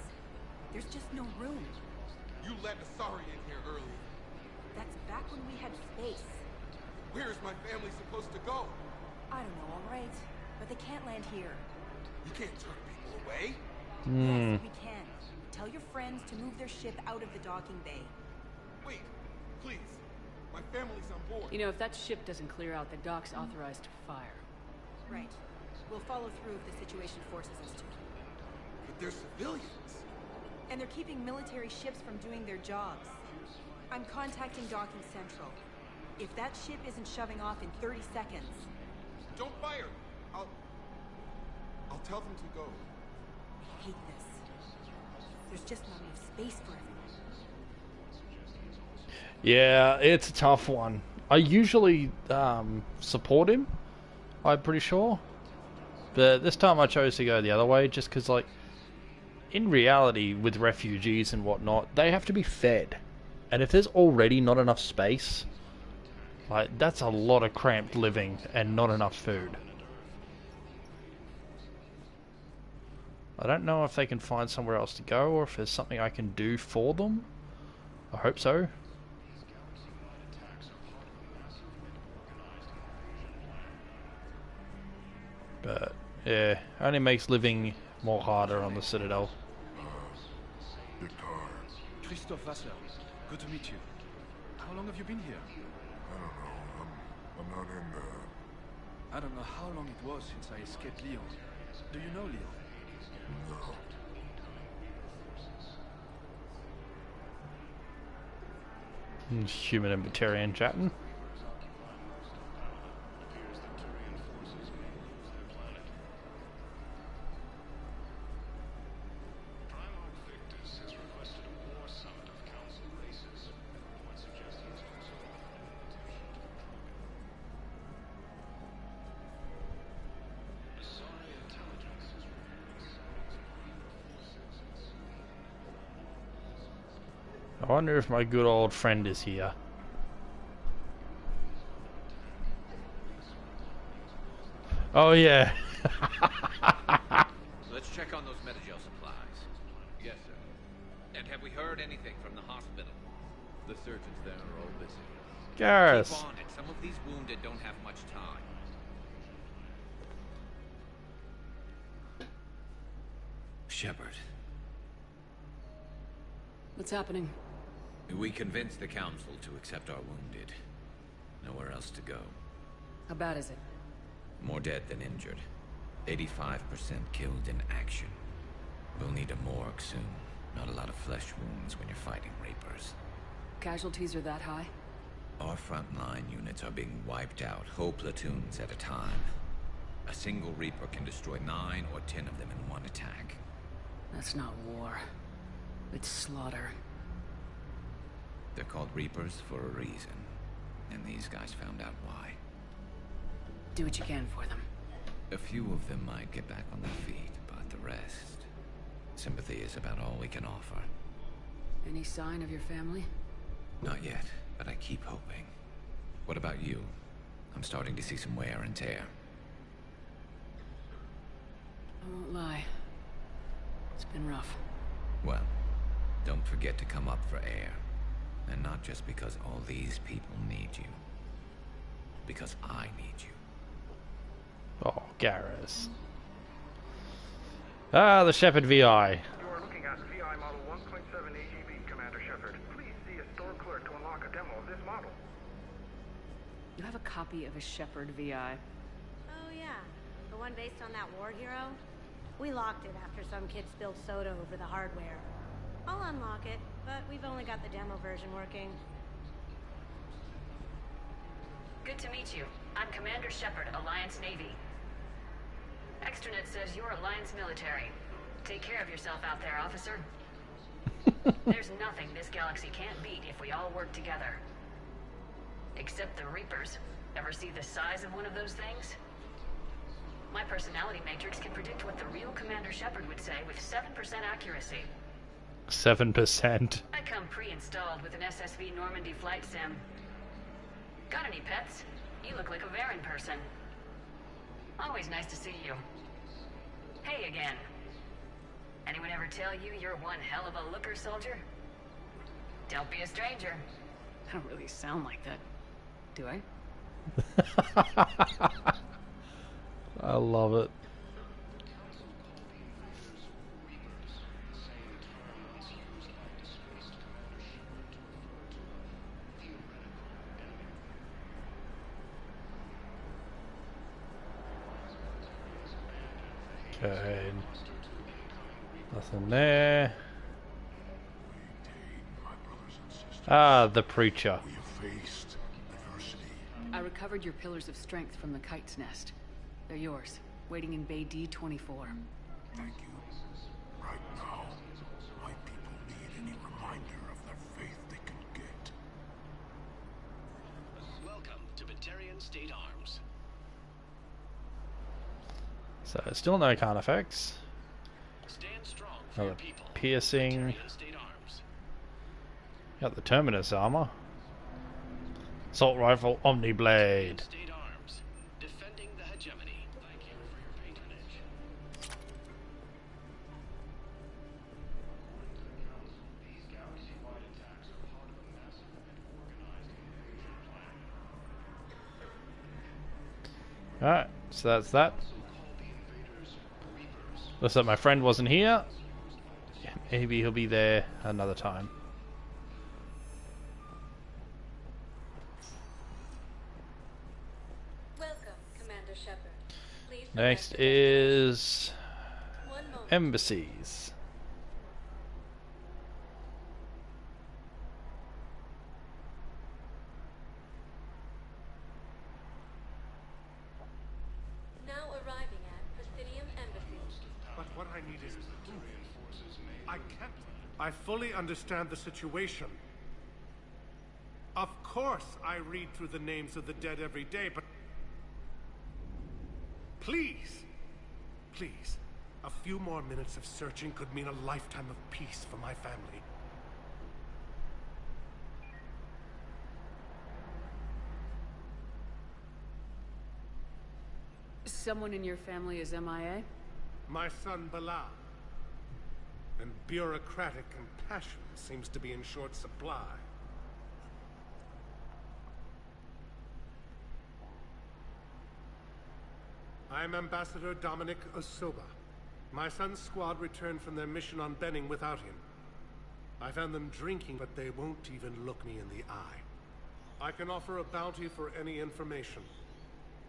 There's just no room. You let Asari in here earlier. That's back when we had space. Where's my family supposed to go? I don't know, all right. But they can't land here. You can't turn people away. Yes, we can. Tell your friends to move their ship out of the docking bay. Wait, please. My family's on board. You know, if that ship doesn't clear out, the dock's authorized to fire. Right. We'll follow through if the situation forces us to. But they're civilians. And they're keeping military ships from doing their jobs. I'm contacting Docking Central. If that ship isn't shoving off in 30 seconds... Don't fire! I'll tell them to go. I hate this. There's just not enough space for everyone. Yeah, it's a tough one. I usually support him, I'm pretty sure. But this time I chose to go the other way just because, like, in reality, with refugees and whatnot, they have to be fed. And if there's already not enough space, like, that's a lot of cramped living and not enough food. I don't know if they can find somewhere else to go or if there's something I can do for them. I hope so. But, yeah, only makes living more harder on the Citadel. Christoph Vassler, good to meet you. How long have you been here? I don't know. I'm not in the... I don't know how long it was since I escaped Leon. Do you know Leon? No. Human and Batarian chatting. I wonder if my good old friend is here. Oh yeah. Let's check on those Metagel supplies. Yes, sir. And have we heard anything from the hospital? The surgeons there are all busy. Garrus. Keep on it. Some of these wounded don't have much time. Shepard. What's happening? We convinced the Council to accept our wounded. Nowhere else to go. How bad is it? More dead than injured. 85% killed in action. We'll need a morgue soon. Not a lot of flesh wounds when you're fighting Reapers. Casualties are that high? Our frontline units are being wiped out, whole platoons at a time. A single Reaper can destroy 9 or 10 of them in one attack. That's not war. It's slaughter. They're called Reapers for a reason. And these guys found out why. Do what you can for them. A few of them might get back on their feet, but the rest... sympathy is about all we can offer. Any sign of your family? Not yet, but I keep hoping. What about you? I'm starting to see some wear and tear. I won't lie. It's been rough. Well, don't forget to come up for air. And not just because all these people need you. Because I need you. Oh, Garrus. Ah, the Shepard VI. You are looking at VI model 1.7 AGB, Commander Shepard. Please see a store clerk to unlock a demo of this model. You have a copy of a Shepard VI. Oh yeah, the one based on that war hero? We locked it after some kid spilled soda over the hardware. I'll unlock it, but we've only got the demo version working. Good to meet you. I'm Commander Shepard, Alliance Navy. Extranet says you're Alliance military. Take care of yourself out there, officer. There's nothing this galaxy can't beat if we all work together. Except the Reapers. Ever see the size of one of those things? My personality matrix can predict what the real Commander Shepard would say with 7% accuracy. 7%. I come pre-installed with an SSV Normandy flight sim. Got any pets? You look like a Varen person. Always nice to see you. Hey again. Anyone ever tell you you're one hell of a looker, soldier? Don't be a stranger. I don't really sound like that, do I? I love it. Okay. Nothing there. Ah, the preacher. I recovered your pillars of strength from the kite's nest. They're yours, waiting in Bay D-24. Thank you. Right now, my people need any reminder of their faith they can get. Welcome to Batarian State Arms. So, still no Carnifex. Stand strong for Another your people. piercing. Batarian State Arms. Got the Terminus armor. Assault rifle, Omni Blade. State Arms. Defending the hegemony. Thank you for your patronage. These galaxy-wide attacks are part of a massive and organized invasion plan. Alright, so that's that. Looks like my friend wasn't here. Yeah, maybe he'll be there another time. Welcome, Commander Shepard. Please Next is embassies. now arriving at Presidium Embassy. But what I need is... I can't... I fully understand the situation. Of course I read through the names of the dead every day, but... Please! Please. A few more minutes of searching could mean a lifetime of peace for my family. Someone in your family is MIA? My son Bilal. And bureaucratic compassion seems to be in short supply. I am Ambassador Dominic Osoba. My son's squad returned from their mission on Benning without him. I found them drinking, but they won't even look me in the eye. I can offer a bounty for any information.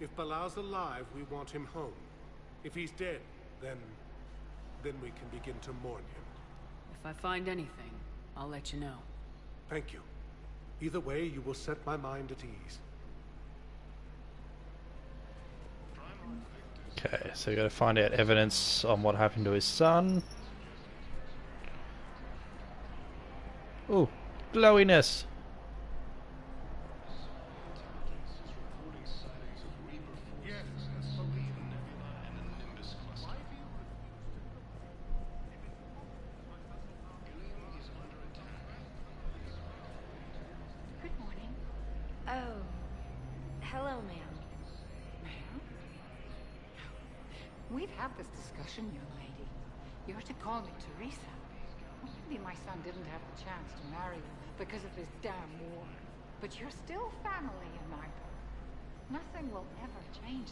If Bilal's alive, we want him home. If he's dead, then we can begin to mourn him. If I find anything, I'll let you know. Thank you. Either way, you will set my mind at ease. Okay, so we got to find out evidence on what happened to his son. Ooh, glowiness. Good morning. Oh, hello, ma'am. Ma'am? We've had this discussion, young lady. You're to call me Teresa. Well, maybe my son didn't have the chance to marry you because of this damn war. But you're still family in my book. Nothing will ever change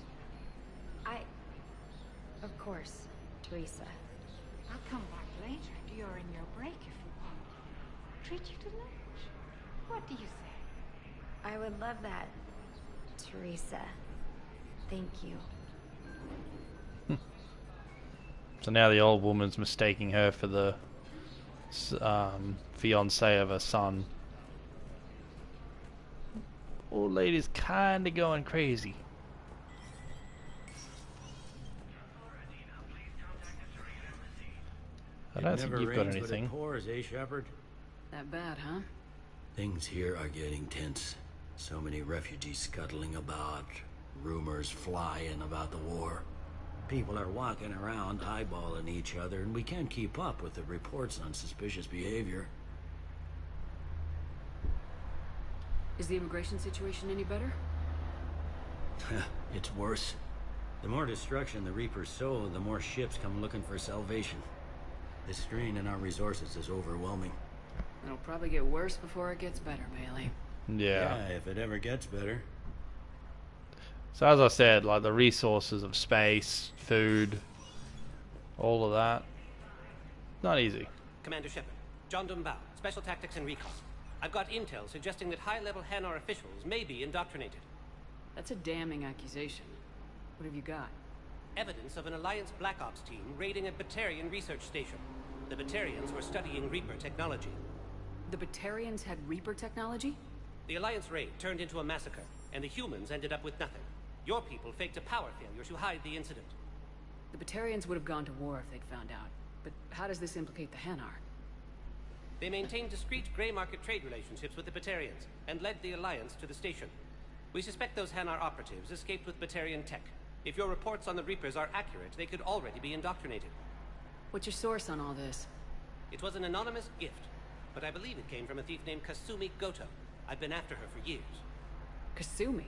that. Of course, Teresa. I'll come back later during your break if you want. Treat you to lunch. What do you say? I would love that, Teresa. Thank you. So now the old woman's mistaking her for the fiance of her son. Old lady's kinda going crazy. I don't think you've got anything. It pours, eh, Shepard? That bad, huh? Things here are getting tense. So many refugees scuttling about, rumors flying about the war. People are walking around eyeballing each other, and we can't keep up with the reports on suspicious behavior. Is the immigration situation any better? It's worse. The more destruction the Reapers sow, the more ships come looking for salvation. The strain in our resources is overwhelming. It'll probably get worse before it gets better, Bailey. Yeah. If it ever gets better. So as I said, like the resources of space, food, all of that, not easy. Commander Shepard, John Dumbao, Special Tactics and Recon. I've got intel suggesting that high-level Hanar officials may be indoctrinated. That's a damning accusation. What have you got? Evidence of an Alliance Black Ops team raiding a Batarian research station. The Batarians were studying Reaper technology. The Batarians had Reaper technology? The Alliance raid turned into a massacre, and the humans ended up with nothing. Your people faked a power failure to hide the incident. The Batarians would have gone to war if they'd found out. But how does this implicate the Hanar? They maintained discreet gray market trade relationships with the Batarians, and led the Alliance to the station. We suspect those Hanar operatives escaped with Batarian tech. If your reports on the Reapers are accurate, they could already be indoctrinated. What's your source on all this? It was an anonymous gift, but I believe it came from a thief named Kasumi Goto. I've been after her for years. Kasumi?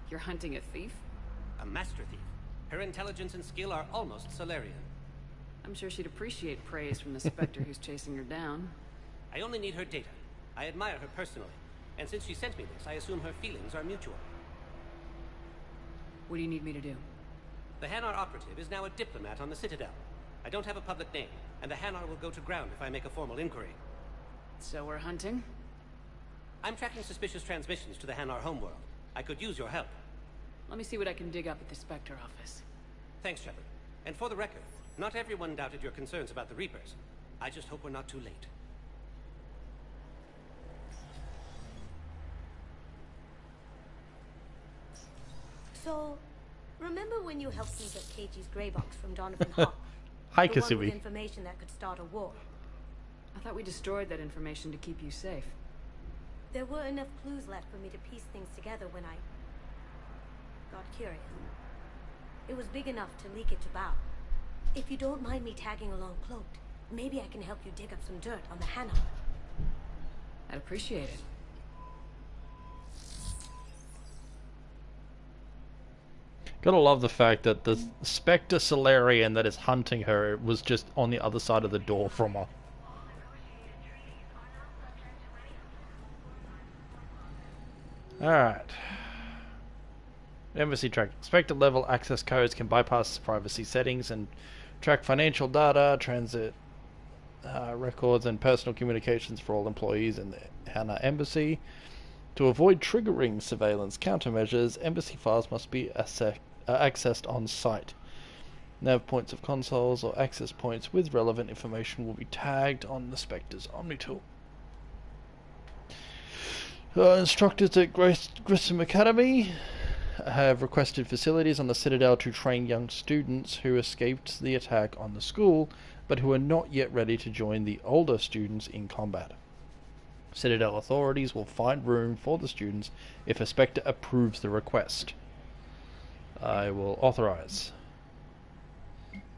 You're hunting a thief? A master thief. Her intelligence and skill are almost Solarian. I'm sure she'd appreciate praise from the Spectre who's chasing her down. I only need her data. I admire her personally, and since she sent me this, I assume her feelings are mutual. What do you need me to do? The Hanar operative is now a diplomat on the Citadel. I don't have a public name, and the Hanar will go to ground if I make a formal inquiry. So we're hunting? I'm tracking suspicious transmissions to the Hanar homeworld. I could use your help. Let me see what I can dig up at the Spectre office. Thanks, Shepard. And for the record, not everyone doubted your concerns about the Reapers. I just hope we're not too late. So, remember when you helped me get KG's grey box from Donovan Hawk? Hi, the one with Kasumi. information that could start a war. I thought we destroyed that information to keep you safe. There were enough clues left for me to piece things together when I got curious. It was big enough to leak it to Bao. If you don't mind me tagging along cloaked, maybe I can help you dig up some dirt on the Hanar. I'd appreciate it. Gotta love the fact that the Spectre Solarian that is hunting her was just on the other side of the door from her. Alright. Embassy track. Spectre level access codes can bypass privacy settings and track financial data, transit records, and personal communications for all employees in the Hana Embassy. To avoid triggering surveillance countermeasures, embassy files must be accessed on site. Nav points of consoles or access points with relevant information will be tagged on the Spectre's Omnitool. Instructors at Grissom Academy. have requested facilities on the Citadel to train young students who escaped the attack on the school, but who are not yet ready to join the older students in combat. Citadel authorities will find room for the students if a Spectre approves the request. I will authorize.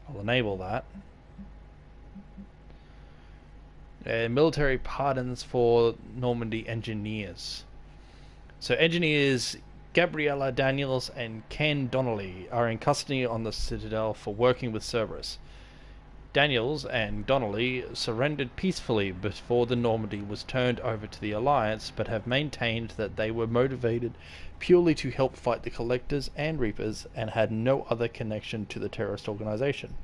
I'll enable that. Military pardons for Normandy engineers. So engineers Gabriella Daniels and Ken Donnelly are in custody on the Citadel for working with Cerberus. Daniels and Donnelly surrendered peacefully before the Normandy was turned over to the Alliance, but have maintained that they were motivated purely to help fight the Collectors and Reapers and had no other connection to the terrorist organization.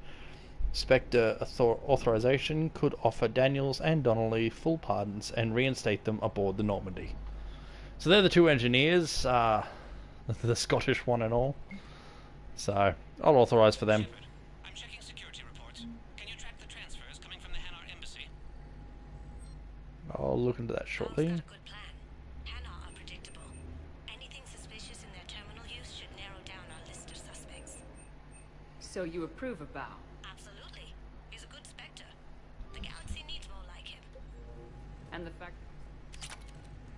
Spectre authorization could offer Daniels and Donnelly full pardons and reinstate them aboard the Normandy. So they're the two engineers, the Scottish one and all. So I'll authorize for them. I'm checking security reports. Can you track the transfers coming from the Hanar embassy? I'll look into that shortly. So you approve of Bao? Absolutely. He's a good Spectre. The galaxy needs more like him. And the fact...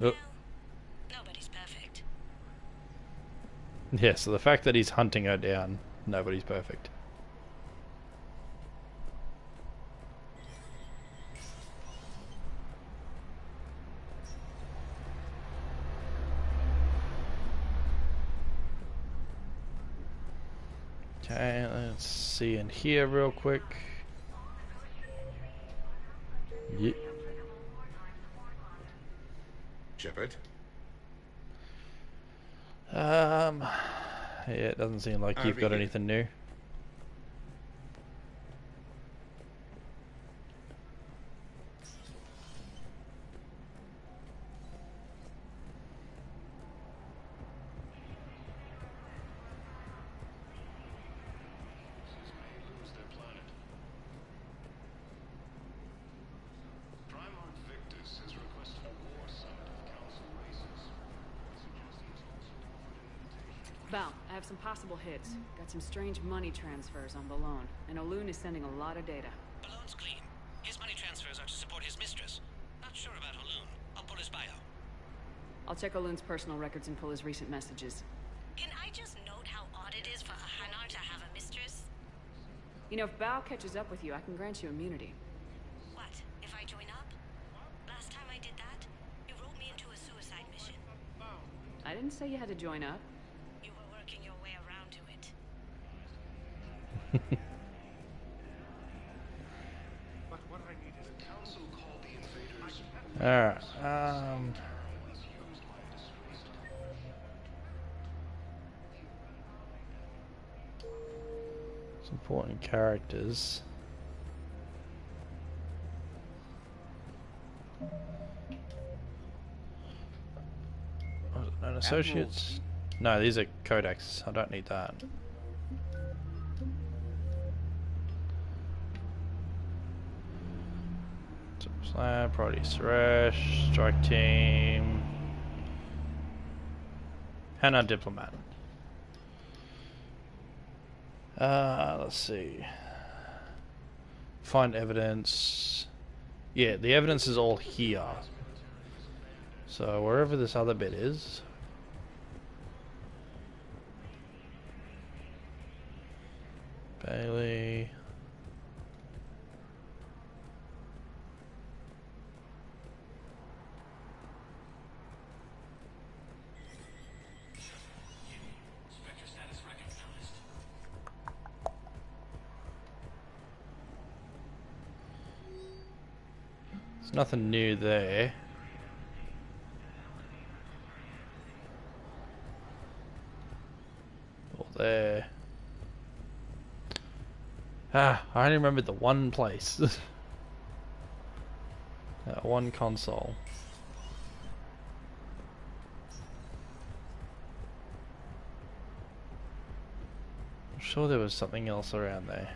Oh. Nobody's perfect. Yeah, so the fact that he's hunting her down, nobody's perfect. Okay, let's see in here real quick. Yep. Shepard? Yeah, it doesn't seem like you've got here. anything new. Bao, I have some possible hits. Got some strange money transfers on Balone, and Olun is sending a lot of data. Balone's clean. His money transfers are to support his mistress. Not sure about Olun. I'll pull his bio. I'll check Olun's personal records and pull his recent messages. Can I just note how odd it is for a Hanar to have a mistress? You know, if Bao catches up with you, I can grant you immunity. What, if I join up? Last time I did that, you wrote me into a suicide mission. I didn't say you had to join up. You were working your way around to it. But what I need is a council called the invaders. Alright, supporting characters. And associates? No, these are codex. I don't need that. Slab, Priority Suresh, Strike Team. Hanar Diplomat. Let's see. Find evidence. Yeah, the evidence is all here. So wherever this other bit is. Bailey. There's nothing new there. Or there. Ah, I only remembered the one place. That one console. I'm sure there was something else around there.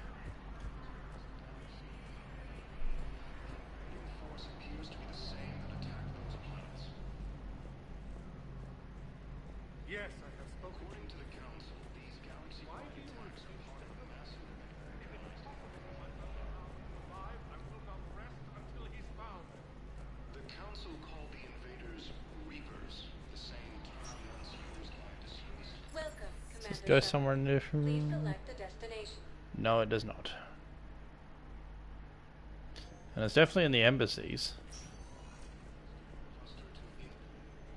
Yes, I have According to the Council, these galaxy-wide attacks are part of a massive... The Council called the invaders Reapers, the same term once used by deceased... Welcome, Does this Commander go Shepard. somewhere Please different? select a destination. No, it does not. And it's definitely in the embassies.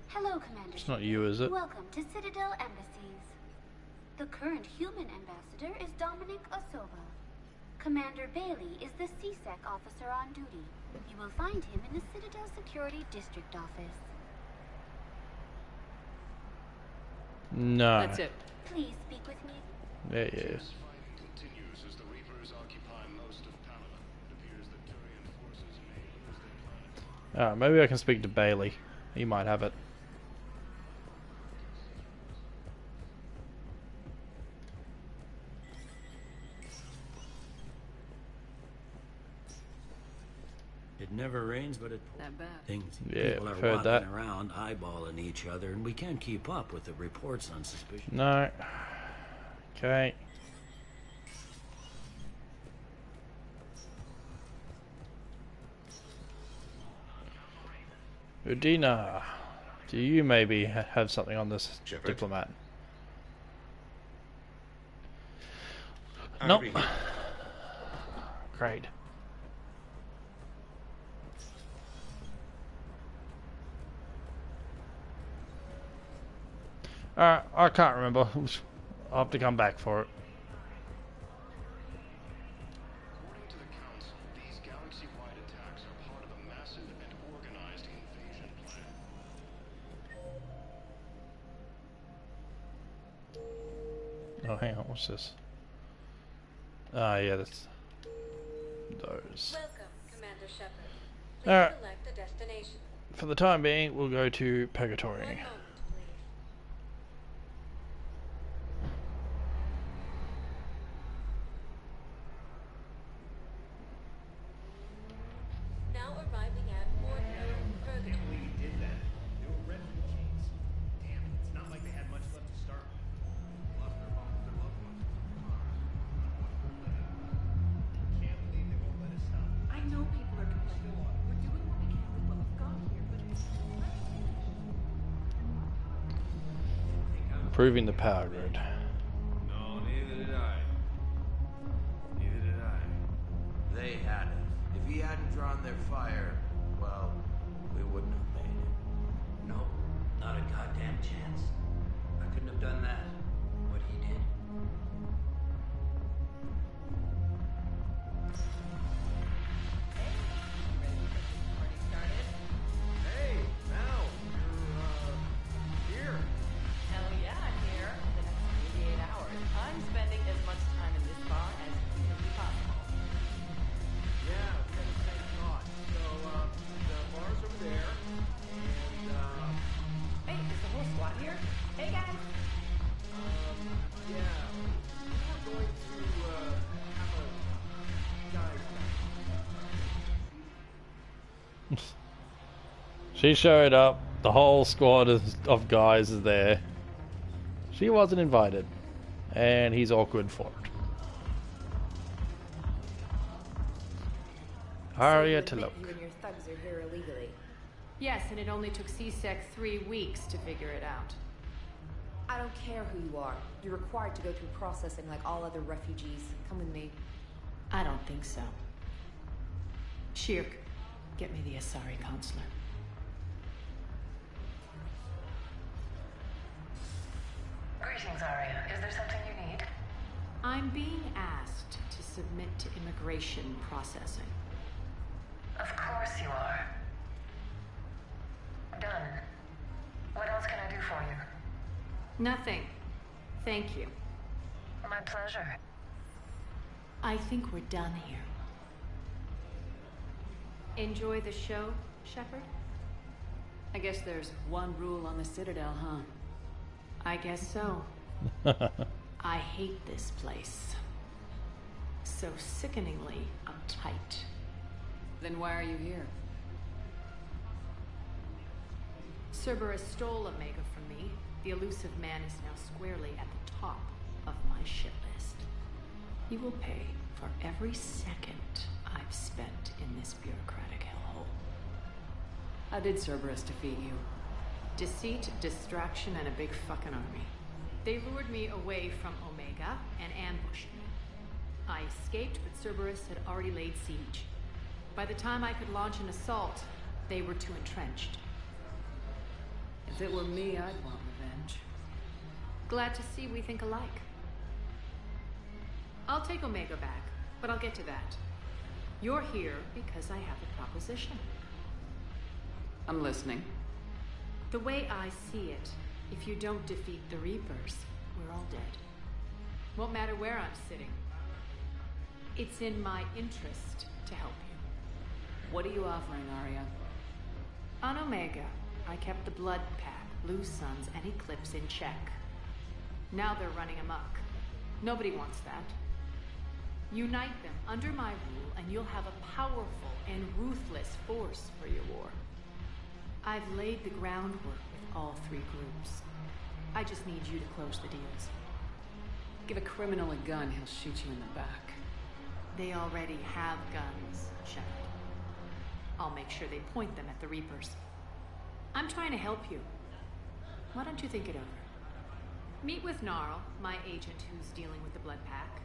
Hello, Commander. It's not you, is it? Welcome to Citadel Embassies. The current human ambassador is Dominic Osoba. Commander Bailey is the CSEC officer on duty. You will find him in the Citadel Security District office. No. That's it. Please speak with me. Yeah, yeah. This fighting continues as the Reapers occupy most of Palaven. It appears that Turian forces may lose their planet. Maybe I can speak to Bailey. He might have it. It never rains, but it That bad. things. Yeah, People are I've heard walking that. around eyeballing each other, and we can't keep up with the reports on suspicion. No. Okay. Udina, do you maybe have something on this diplomat? Nope. Great. I can't remember. I'll have to come back for it. According to the Council, these galaxy-wide attacks are part of a massive and organized invasion plan. Oh, hang on. What's this? Ah, yeah, that's those. Welcome, Commander Shepard. Please Alright. select a destination. For the time being, we'll go to Purgatory. One moment, please. Now arriving at Purgatory. We did that. They were refugees. Damn it, it's not like they had much left to start with. Lost their homes, their loved ones. Can't believe they won't let us stop. I know people are complaining. We're doing what we can with what we've got here, but Improving the power grid. No, neither did I. Neither did I. They had it. If he hadn't drawn their fire, well, we wouldn't have made it. Nope, not a goddamn chance. I couldn't have done that. What he did. Hey, Mal, you're here. Hell yeah, I'm here. For the next 48 hours, I'm spending as much time in this bar as humanly possible. Yeah, we got the same thought. So, the bar's over there, and, Hey, is the whole squad here? Hey guys! yeah, we're going to, have a dive night. She showed up. The whole squad of guys is there. She wasn't invited. And he's awkward for it. Harriet to look. You and your thugs are here illegally. Yes, and it only took CSEC 3 weeks to figure it out. I don't care who you are. You're required to go through processing like all other refugees. Come with me. I don't think so. Shirk, get me the Asari consular. Greetings, Arya. Is there something you need? I'm being asked to submit to immigration processing. Of course you are. Done. What else can I do for you? Nothing. Thank you. My pleasure. I think we're done here. Enjoy the show, Shepard? I guess there's one rule on the Citadel, huh? I guess so. I hate this place. So sickeningly uptight. Then why are you here? Cerberus stole Omega from me. The elusive man is now squarely at the top of my shit list. You will pay for every second I've spent in this bureaucratic hellhole. How did Cerberus defeat you? Deceit, distraction, and a big fucking army. They lured me away from Omega and ambushed me. I escaped, but Cerberus had already laid siege. By the time I could launch an assault, they were too entrenched. If it were me, I'd want revenge. Glad to see we think alike. I'll take Omega back, but I'll get to that. You're here because I have a proposition. I'm listening. The way I see it, if you don't defeat the Reapers, we're all dead. Won't matter where I'm sitting. It's in my interest to help you. What are you offering, Arya? On Omega, I kept the Blood Pack, Blue Suns, and Eclipse in check. Now they're running amok. Nobody wants that. Unite them under my rule, and you'll have a powerful and ruthless force for your war. I've laid the groundwork with all three groups. I just need you to close the deals. Give a criminal a gun, he'll shoot you in the back. They already have guns, Shepard. I'll make sure they point them at the Reapers. I'm trying to help you. Why don't you think it over? Meet with Gnarl, my agent who's dealing with the Blood Pack.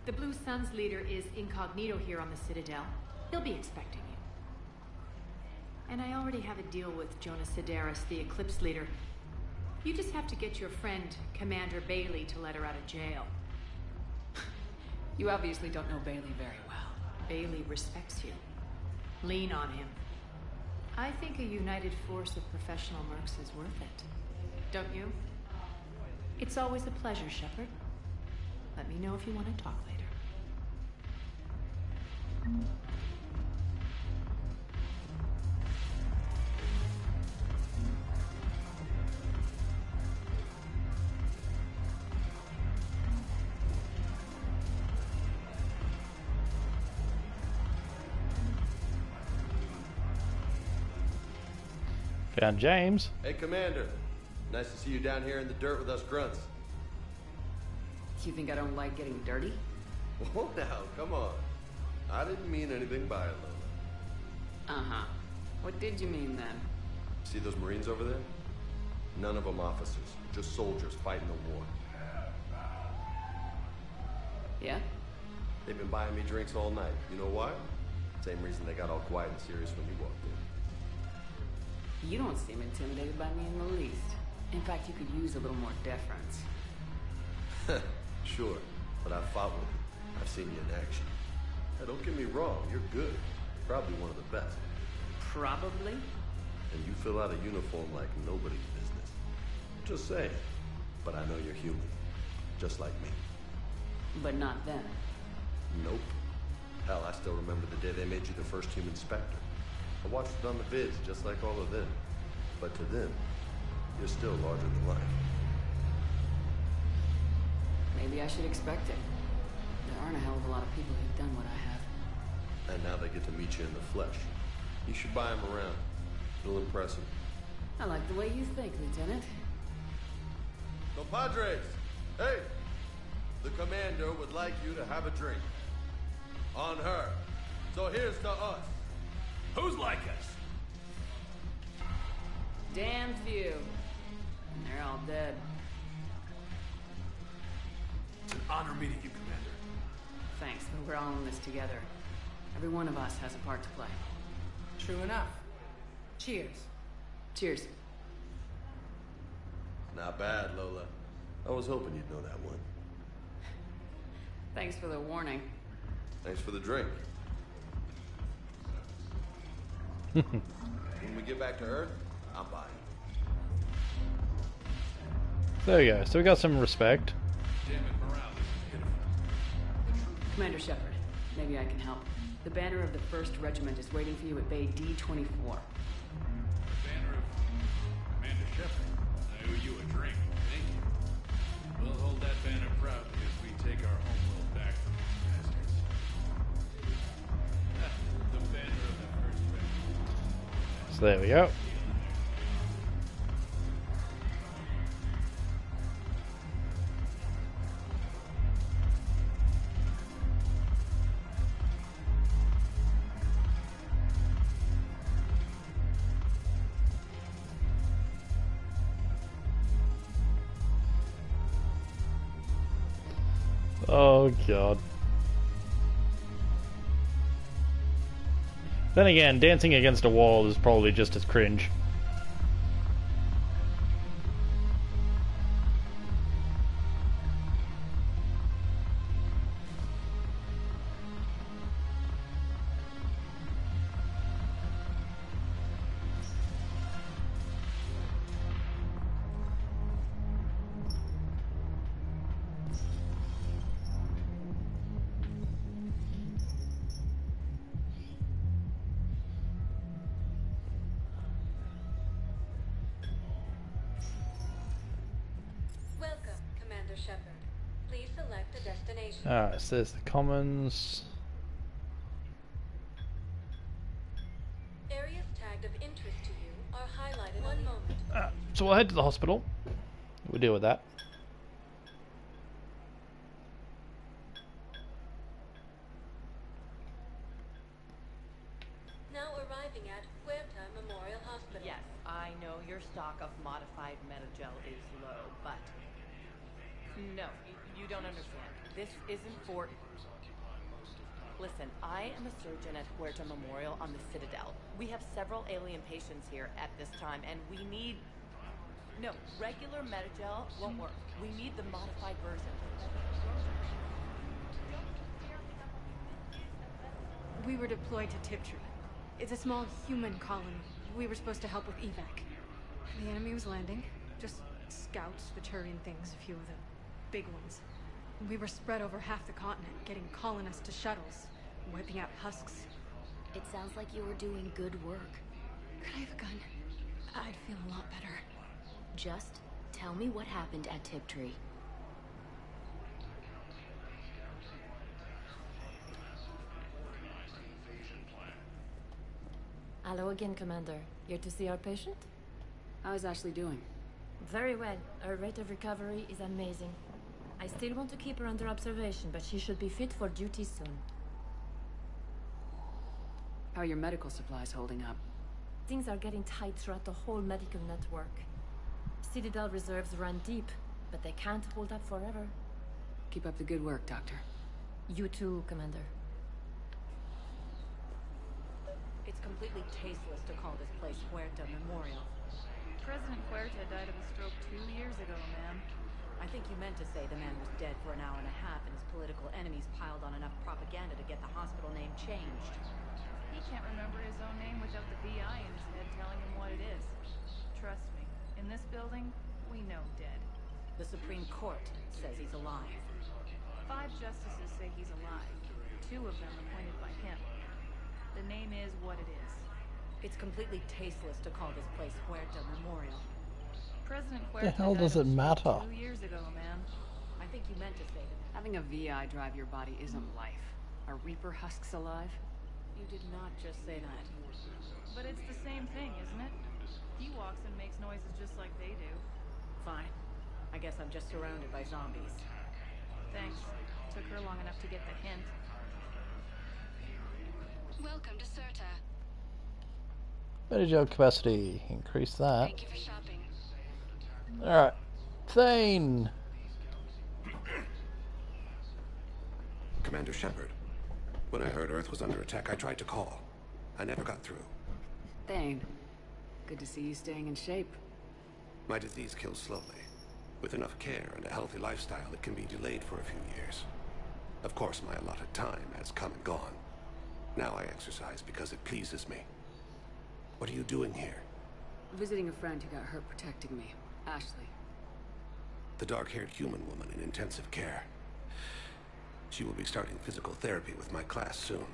The Blue Suns leader is incognito here on the Citadel. He'll be expecting you. And I already have a deal with Jonas Sidaris, the Eclipse leader. You just have to get your friend, Commander Bailey, to let her out of jail. You obviously don't know Bailey very well. Bailey respects you. Lean on him. I think a united force of professional mercs is worth it. Don't you? It's always a pleasure, Shepard. Let me know if you want to talk later. Found James. Hey, Commander. Nice to see you down here in the dirt with us grunts. You think I don't like getting dirty? Whoa now, come on. I didn't mean anything by it, Lola. Uh-huh. What did you mean then? See those Marines over there? None of them officers, just soldiers fighting the war. Yeah? They've been buying me drinks all night. You know why? Same reason they got all quiet and serious when you walked in. You don't seem intimidated by me in the least. In fact, you could use a little more deference. Sure, but I've fought with you. I've seen you in action. Now, don't get me wrong, you're good. Probably one of the best. Probably? And you fill out a uniform like nobody's business. Just saying. But I know you're human. Just like me. But not them. Nope. Hell, I still remember the day they made you the first human Spectre. I watched it on the vids, just like all of them. But to them, you're still larger than life. Maybe I should expect it. There aren't a hell of a lot of people who've done what I have. And now they get to meet you in the flesh. You should buy them around. It'll impress them. I like the way you think, Lieutenant. Compadres! Hey! The commander would like you to have a drink. On her. So here's to us. Who's like us? Damn few. And they're all dead. It's an honor meeting you, Commander. Thanks, but we're all in this together. Every one of us has a part to play. True enough. Cheers. Cheers. Not bad, Lola. I was hoping you'd know that one. Thanks for the warning. Thanks for the drink. When we get back to Earth, I'm buying. There you go. So we got some respect. Damn it, morale is pitiful. Commander Shepard, maybe I can help. The banner of the 1st Regiment is waiting for you at Bay D-24. The banner of Commander Shepard. I owe you a drink. Thank you. We'll hold that banner proudly as we take our homeworld back from these bastards. The banner of the 1st Regiment. So there we go. Oh god. Then again, dancing against a wall is probably just as cringe. Welcome, Commander Shepard. Please select a destination. Alright, so there's the commons. Areas tagged of interest to you are highlighted. One moment. So we'll head to the hospital. We'll deal with that. Now arriving at Huerta Memorial Hospital. Yes, I know your stock of modified metagel is low, but no, you don't understand. This isn't for... Listen, I am a surgeon at Huerta Memorial on the Citadel. We have several alien patients here at this time, and we need... No, regular metagel won't work. We need the modified version. We were deployed to Tiptree. It's a small human colony. We were supposed to help with evac. The enemy was landing. Just scouts, the turian things, a few of the big ones. We were spread over half the continent, getting colonists to shuttles, wiping out husks. It sounds like you were doing good work. Could I have a gun? I'd feel a lot better. Just tell me what happened at Tiptree. Hello again, Commander. Here to see our patient? How is Ashley doing? Very well. Her rate of recovery is amazing. I still want to keep her under observation, but she should be fit for duty soon. How are your medical supplies holding up? Things are getting tight throughout the whole medical network. Citadel reserves run deep, but they can't hold up forever. Keep up the good work, Doctor. You too, Commander. It's completely tasteless to call this place Huerta Memorial. President Huerta died of a stroke 2 years ago, ma'am. I think you meant to say the man was dead for an hour and a half and his political enemies piled on enough propaganda to get the hospital name changed. He can't remember his own name without the VI in his head telling him what it is. Trust me, in this building, we know dead. The Supreme Court says he's alive. 5 justices say he's alive. 2 of them appointed by him. The name is what it is. It's completely tasteless to call this place Huerta Memorial. President What Huerta the hell does died it of a matter? stroke 2 years ago, ma'am. I think you meant to say that. Having a VI drive your body isn't life. Are Reaper husks alive? You did not just say that. But it's the same thing, isn't it? He walks and makes noises just like they do. Fine. I guess I'm just surrounded by zombies. Thanks. Took her long enough to get the hint. Welcome to Serta. Metagel capacity. Increase that. Thank you for shopping. Alright. Thane! Commander Shepard. When I heard Earth was under attack, I tried to call. I never got through. Thane. Good to see you staying in shape. My disease kills slowly. With enough care and a healthy lifestyle, it can be delayed for a few years. Of course, my allotted time has come and gone. Now I exercise because it pleases me. What are you doing here? Visiting a friend who got hurt protecting me. Ashley. The dark-haired human woman in intensive care. She will be starting physical therapy with my class soon.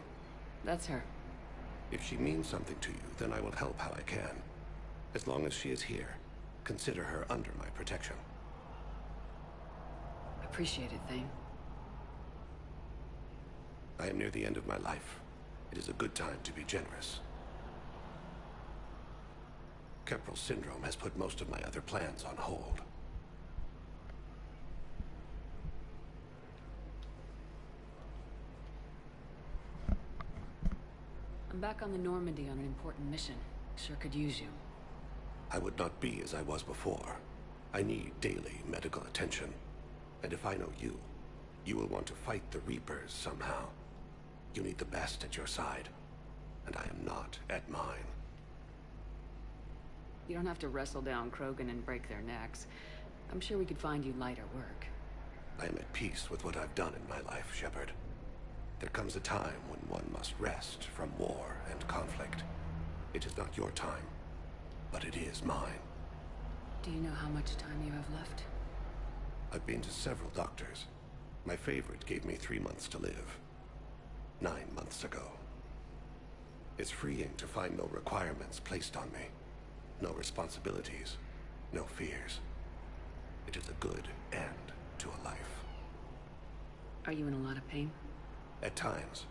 That's her. If she means something to you, then I will help how I can. As long as she is here, consider her under my protection. Appreciate it, Thane. I am near the end of my life. It is a good time to be generous. Keppel syndrome has put most of my other plans on hold. I'm back on the Normandy on an important mission. Sure could use you. I would not be as I was before. I need daily medical attention. And if I know you, You will want to fight the Reapers somehow. You need the best at your side, and I am not at mine. You don't have to wrestle down Krogan and break their necks. I'm sure we could find you lighter work. I am at peace with what I've done in my life, Shepard. There comes a time when one must rest from war and conflict. It is not your time, but it is mine. Do you know how much time you have left? I've been to several doctors. My favorite gave me 3 months to live. 9 months ago. It's freeing to find no requirements placed on me. No responsibilities. No fears. It is a good end to a life. Are you in a lot of pain? At times.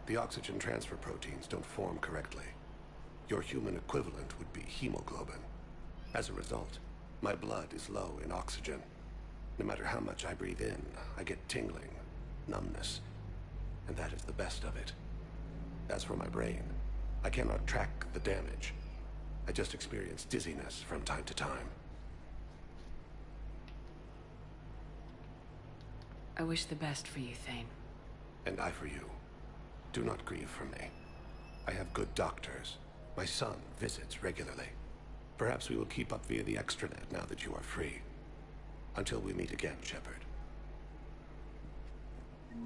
The oxygen transfer proteins don't form correctly. Your human equivalent would be hemoglobin. As a result, my blood is low in oxygen. No matter how much I breathe in, I get tingling, numbness, and that is the best of it. As for my brain, I cannot track the damage. I just experience dizziness from time to time. I wish the best for you, Thane. And I for you. Do not grieve for me. I have good doctors. My son visits regularly. Perhaps we will keep up via the extranet now that you are free. Until we meet again, Shepard. The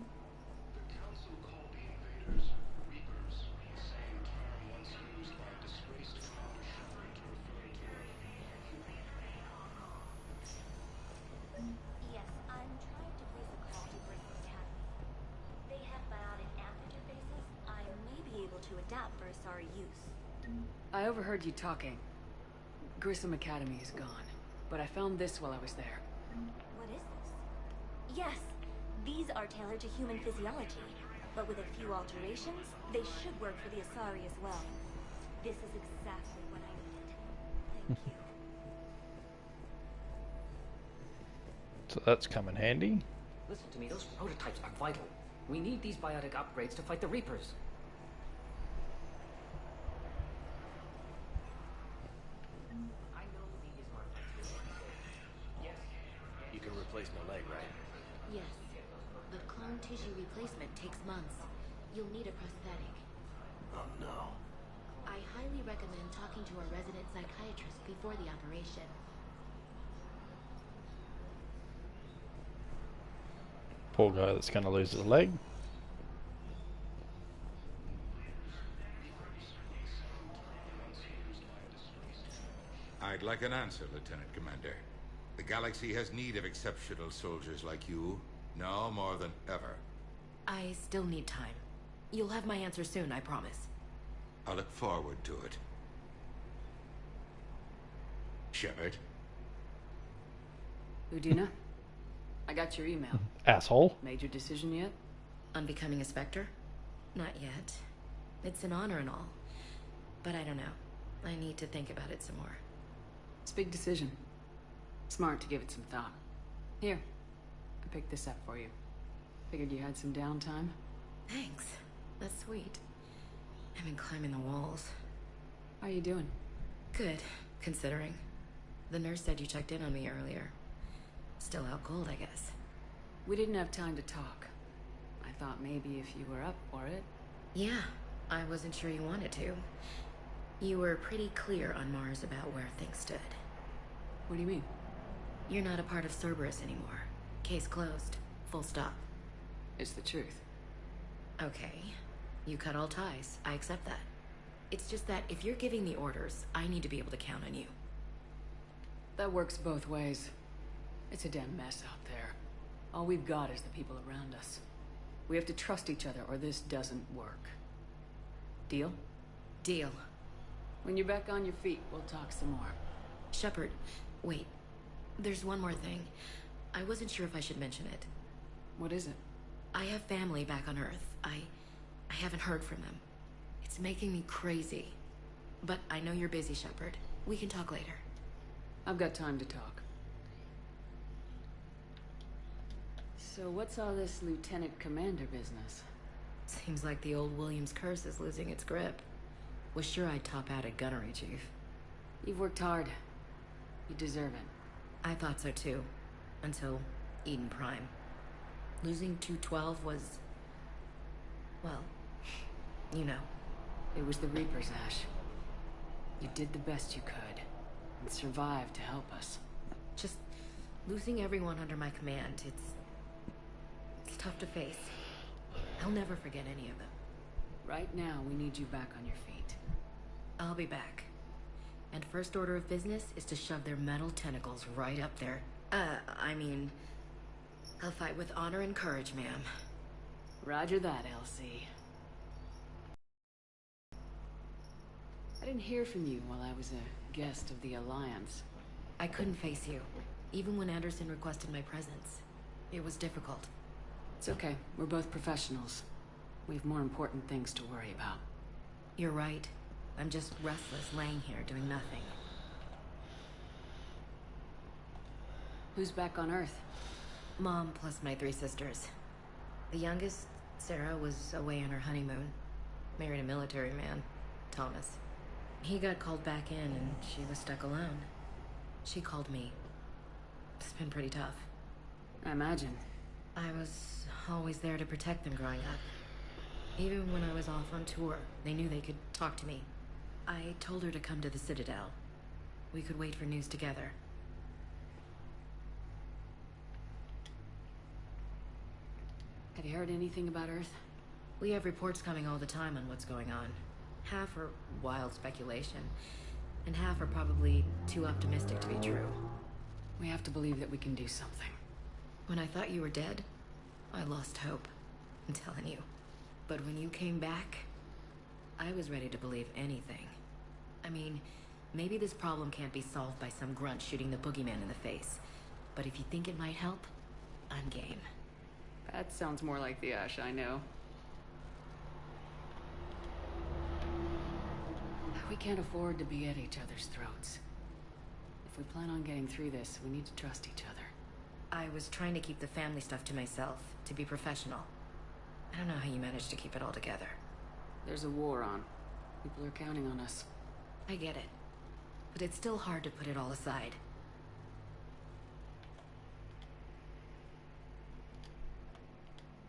Council called the invaders Reapers, the same term once used by disgraced Commander Shepard to refer to Yes, I'm trying to place a call to Grissom Academy. They have biotic amphiinterfaces I may be able to adapt for Asari use. I overheard you talking. Grissom Academy is gone, but I found this while I was there. What is this? Yes, these are tailored to human physiology, but with a few alterations, they should work for the Asari as well. This is exactly what I needed. Thank you. So that's come in handy. Listen to me, those prototypes are vital. We need these biotic upgrades to fight the Reapers. I know these are... Yes. You can replace my leg, right? Yes. The clone tissue replacement takes months. You'll need a prosthetic. Oh no. I highly recommend talking to a resident psychiatrist before the operation. Poor guy that's going to lose his leg. I'd like an answer, Lieutenant Commander. The galaxy has need of exceptional soldiers like you, now more than ever. I still need time. You'll have my answer soon, I promise. I look forward to it. Shepard? Udina? I got your email. Asshole. Made your decision yet? On becoming a Spectre? Not yet. It's an honor and all. But I don't know. I need to think about it some more. It's a big decision. Smart to give it some thought. Here, I picked this up for you. Figured you had some downtime. Thanks. That's sweet. I've been climbing the walls. How are you doing? Good, considering. The nurse said you checked in on me earlier. Still out cold, I guess. We didn't have time to talk. I thought maybe if you were up for it. Yeah, I wasn't sure you wanted to. You were pretty clear on Mars about where things stood. What do you mean? You're not a part of Cerberus anymore. Case closed. Full stop. It's the truth. Okay. You cut all ties. I accept that. It's just that if you're giving the orders, I need to be able to count on you. That works both ways. It's a damn mess out there. All we've got is the people around us. We have to trust each other or this doesn't work. Deal? Deal. When you're back on your feet, we'll talk some more. Shepard, wait. There's one more thing. I wasn't sure if I should mention it. What is it? I have family back on Earth. I haven't heard from them. It's making me crazy. But I know you're busy, Shepard. We can talk later. I've got time to talk. So what's all this Lieutenant Commander business? Seems like the old Williams curse is losing its grip. Was sure I'd top out at gunnery, Chief. You've worked hard. You deserve it. I thought so too. Until Eden Prime. Losing 212 was... well, you know. It was the Reapers, Ash. You did the best you could, and survived to help us. Just losing everyone under my command, it's tough to face. I'll never forget any of them. Right now, we need you back on your feet. I'll be back. And first order of business is to shove their metal tentacles right up there. I'll fight with honor and courage, ma'am. Roger that, Elsie. I didn't hear from you while I was a guest of the Alliance. I couldn't face you, even when Anderson requested my presence. It was difficult. It's okay. We're both professionals. We have more important things to worry about. You're right. I'm just restless, laying here, doing nothing. Who's back on Earth? Mom plus my 3 sisters. The youngest, Sarah, was away on her honeymoon. Married a military man, Thomas. He got called back in and she was stuck alone. She called me. It's been pretty tough. I imagine. I was always there to protect them growing up. Even when I was off on tour, they knew they could talk to me. I told her to come to the Citadel. We could wait for news together. Have you heard anything about Earth? We have reports coming all the time on what's going on. Half are wild speculation, and half are probably too optimistic to be true. We have to believe that we can do something. When I thought you were dead, I lost hope. I'm telling you. But when you came back, I was ready to believe anything. I mean, maybe this problem can't be solved by some grunt shooting the boogeyman in the face. But if you think it might help, I'm game. That sounds more like the Ash I know. We can't afford to be at each other's throats. If we plan on getting through this, we need to trust each other. I was trying to keep the family stuff to myself, to be professional. I don't know how you managed to keep it all together. There's a war on. People are counting on us. I get it. But it's still hard to put it all aside.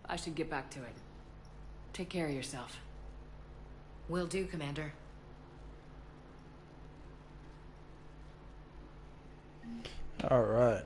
I should get back to it. Take care of yourself. Will do, Commander. All right.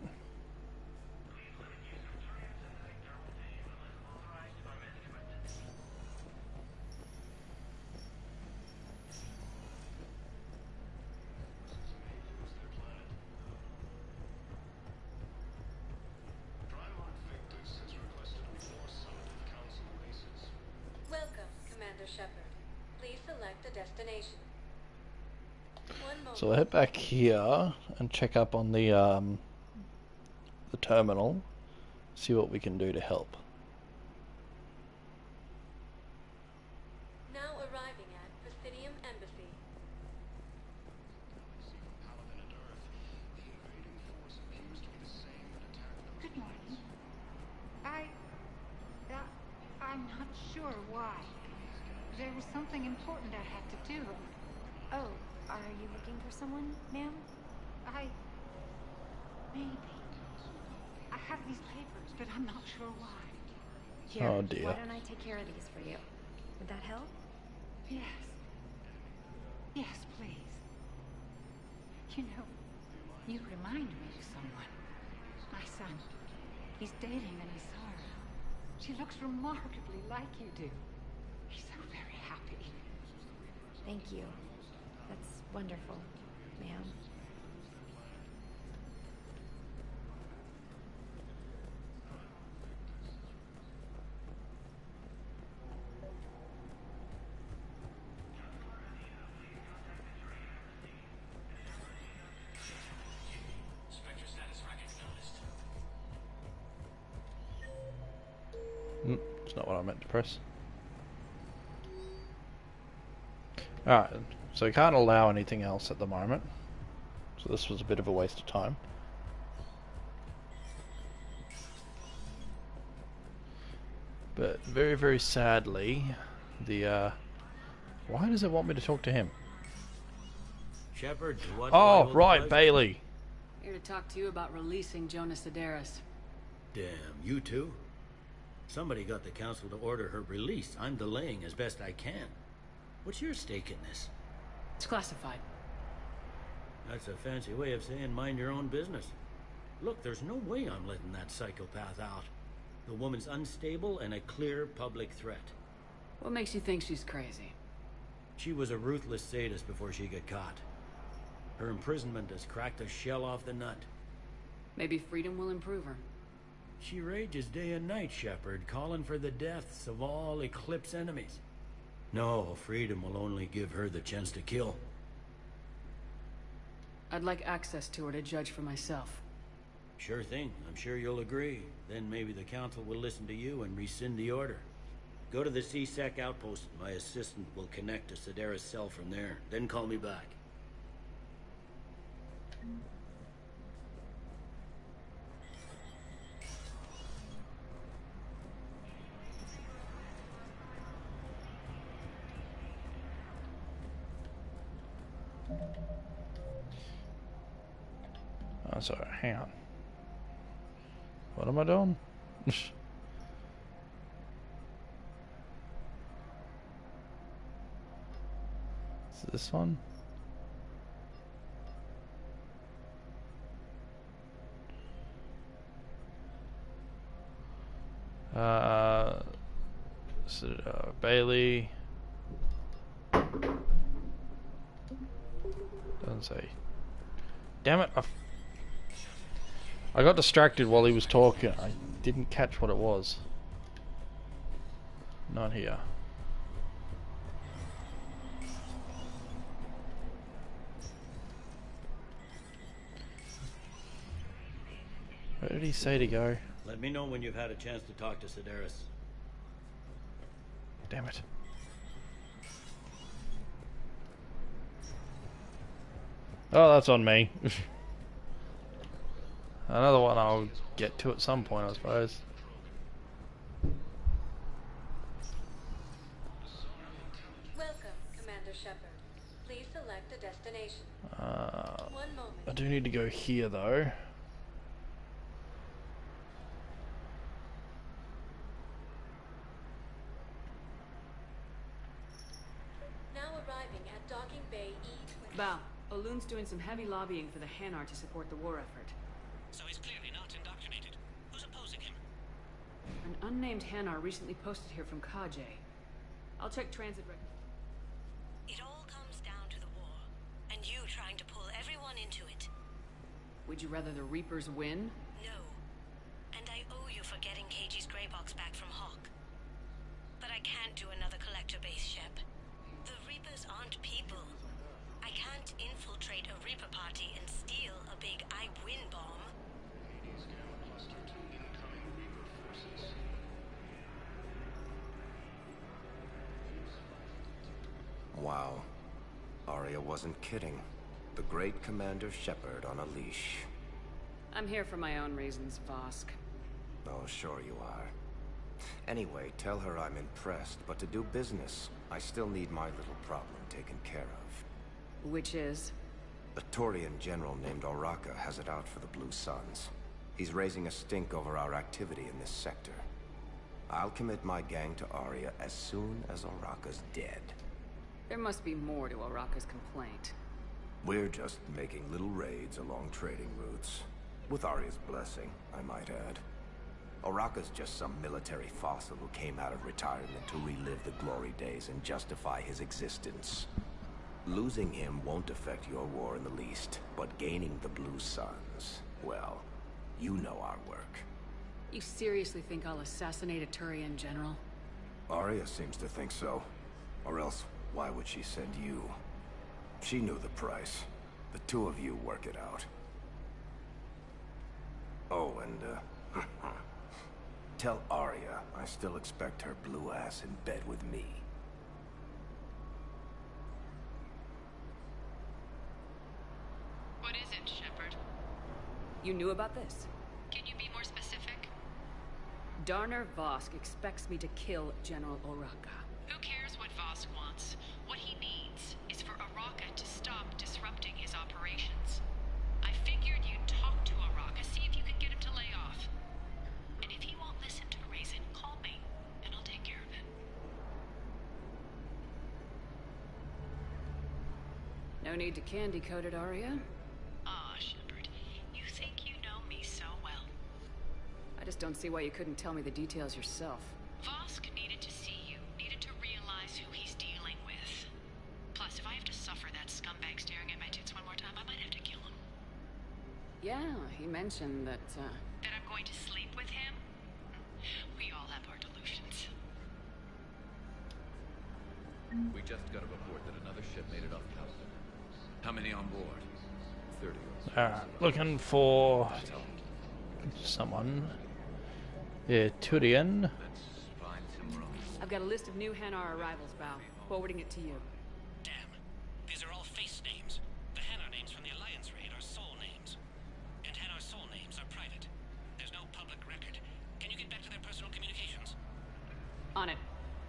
Welcome, Commander Shepard. Please select a destination. One moment. So we'll head back here and check up on the terminal, see what we can do to help. Now arriving at Presidium Embassy. Good morning. I'm not sure why. There was something important I had to do. Oh, are you looking for someone, ma'am? Maybe. I have these papers, but I'm not sure why. Here, Oh dear. why don't I take care of these for you? Would that help? Yes. Yes, please. You know, you remind me of someone. My son. He's dating an Isara. She looks remarkably like you do. He's so very happy. Thank you. That's wonderful, ma'am. It's not what I meant to press. Alright, so we can't allow anything else at the moment. So this was a bit of a waste of time. But very, very sadly, the why does it want me to talk to him? Shepard, what? Oh, right, Bailey. Here to talk to you about releasing Jonas Sedaris. Damn, you too? Somebody got the council to order her release. I'm delaying as best I can. What's your stake in this? It's classified. That's a fancy way of saying mind your own business. Look, there's no way I'm letting that psychopath out. The woman's unstable and a clear public threat. What makes you think she's crazy? She was a ruthless sadist before she got caught. Her imprisonment has cracked a shell off the nut. Maybe freedom will improve her. She rages day and night, Shepard, calling for the deaths of all Eclipse enemies. No, freedom will only give her the chance to kill. I'd like access to her to judge for myself. Sure thing. I'm sure you'll agree. Then maybe the council will listen to you and rescind the order. Go to the CSEC outpost. My assistant will connect to Sidera's cell from there. Then call me back. Oh, sorry, hang on. What am I doing? Is this one? Bailey. Doesn't say. Damn it! I got distracted while he was talking. I didn't catch what it was. Not here. Where did he say to go? Let me know when you've had a chance to talk to Sidera. Damn it. Oh, that's on me. Another one I'll get to at some point, I suppose. Welcome, Commander Shepard. Please select a destination. 1 moment. I do need to go here, though. Now arriving at docking bay E20. Val, Olun's doing some heavy lobbying for the Hanar to support the war effort. So he's clearly not indoctrinated. Who's opposing him? An unnamed Hanar recently posted here from Kajay. I'll check transit records. It all comes down to the war, and you trying to pull everyone into it. Would you rather the Reapers win? No. And I owe you for getting KG's grey box back from Hawk. But I can't do another collector base, Shep. The Reapers aren't people. I can't infiltrate a Reaper party and steal a big I win bomb. Wow. Arya wasn't kidding. The great Commander Shepard on a leash. I'm here for my own reasons, Vosk. Oh, sure you are. Anyway, tell her I'm impressed, but to do business, I still need my little problem taken care of. Which is? A Turian general named Oraka has it out for the Blue Suns. He's raising a stink over our activity in this sector. I'll commit my gang to Arya as soon as Oraka's dead. There must be more to Oraka's complaint. We're just making little raids along trading routes. With Arya's blessing, I might add. Oraka's just some military fossil who came out of retirement to relive the glory days and justify his existence. Losing him won't affect your war in the least, but gaining the Blue Suns, well, you know our work. You seriously think I'll assassinate a Turian general? Arya seems to think so. Or else, why would she send you? She knew the price. The two of you work it out. Oh, and, tell Arya I still expect her blue ass in bed with me. What is it, Shepard? You knew about this? Can you be more specific? Darner Vosk expects me to kill General Oraka. Who cares what Vosk wants? What he needs is for Oraka to stop disrupting his operations. I figured you'd talk to Oraka, see if you could get him to lay off. And if he won't listen to reason, call need to candy coat it, are ya? Aw, Shepard, you think you know me so well. I just don't see why you couldn't tell me the details yourself. Vosk needed to see you, needed to realize who he's dealing with. Plus, if I have to suffer that scumbag staring at my tits one more time, I might have to kill him. Yeah, he mentioned that, That I'm going to sleep with him? We all have our delusions. We just got a report that another ship made it off Caliban. How many on board? 30 or so. Looking for someone. Yeah, Turian. I've got a list of new Hanar arrivals, Bao. Forwarding it to you. Damn. These are all face names. The Hanar names from the Alliance raid are soul names. And Hanar soul names are private. There's no public record. Can you get back to their personal communications? On it.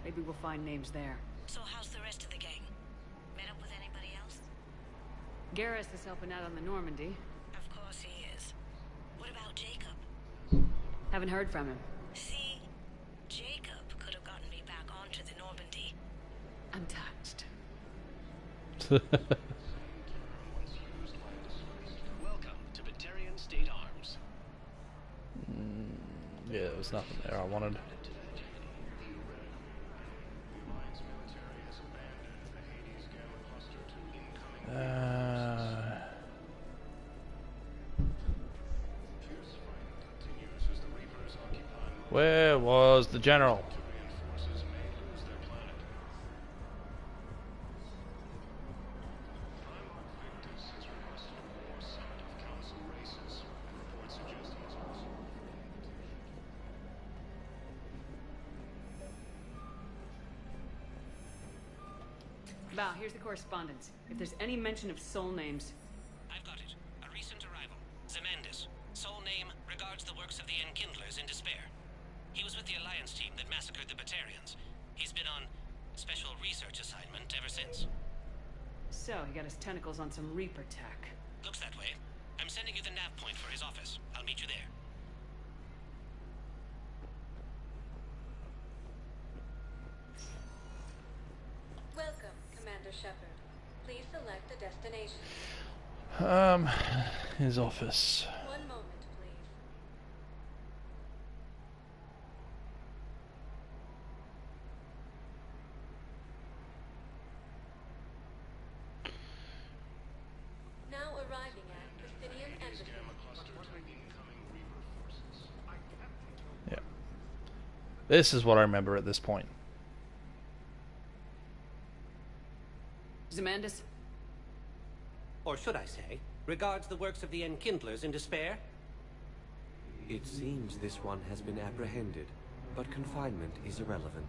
Maybe we'll find names there. So how's the rest of the gang? Met up with anybody else? Garrus is helping out on the Normandy. Of course he is. What about Jacob? Haven't heard from him. See? Jacob could have gotten me back onto the Normandy. I'm touched. Welcome to Batarian State Arms. Yeah, there was nothing there I wanted. Where was the general? Bao, here's the correspondence. If there's any mention of soul names... I've got it. A recent arrival. Zemandis. Soul name regards the works of the Enkindlers in despair. He was with the Alliance team that massacred the Batarians. He's been on special research assignment ever since. So, he got his tentacles on some Reaper tech. Looks that way. I'm sending you the nav point for his office. I'll meet you there. Welcome, Commander Shepard. Please select a destination. His office. One moment, please. Now arriving at Bithynian Embassy. Yeah. This is what I remember at this point. Zemandis? Or should I say, regards the works of the Enkindlers in despair? It seems this one has been apprehended, but confinement is irrelevant.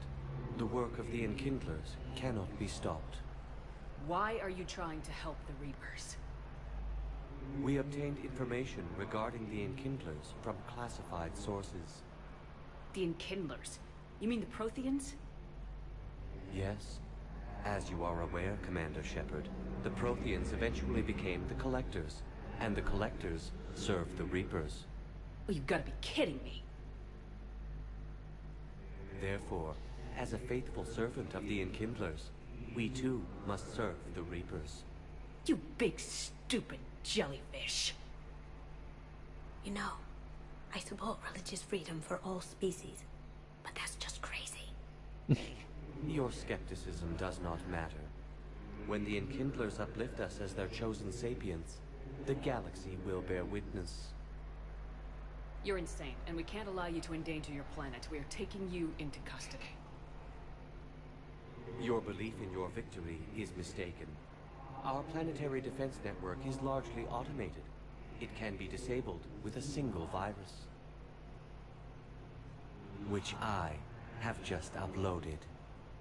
The work of the Enkindlers cannot be stopped. Why are you trying to help the Reapers? We obtained information regarding the Enkindlers from classified sources. The Enkindlers? You mean the Protheans? Yes. As you are aware, Commander Shepard, the Protheans eventually became the Collectors, and the Collectors served the Reapers. Oh, you've got to be kidding me. Therefore, as a faithful servant of the Enkindlers, we too must serve the Reapers. You big stupid jellyfish. You know, I support religious freedom for all species, but that's just crazy. Your skepticism does not matter. When the Enkindlers uplift us as their chosen sapients, the galaxy will bear witness. You're insane, and we can't allow you to endanger your planet. We are taking you into custody. Your belief in your victory is mistaken. Our planetary defense network is largely automated. It can be disabled with a single virus, which I have just uploaded.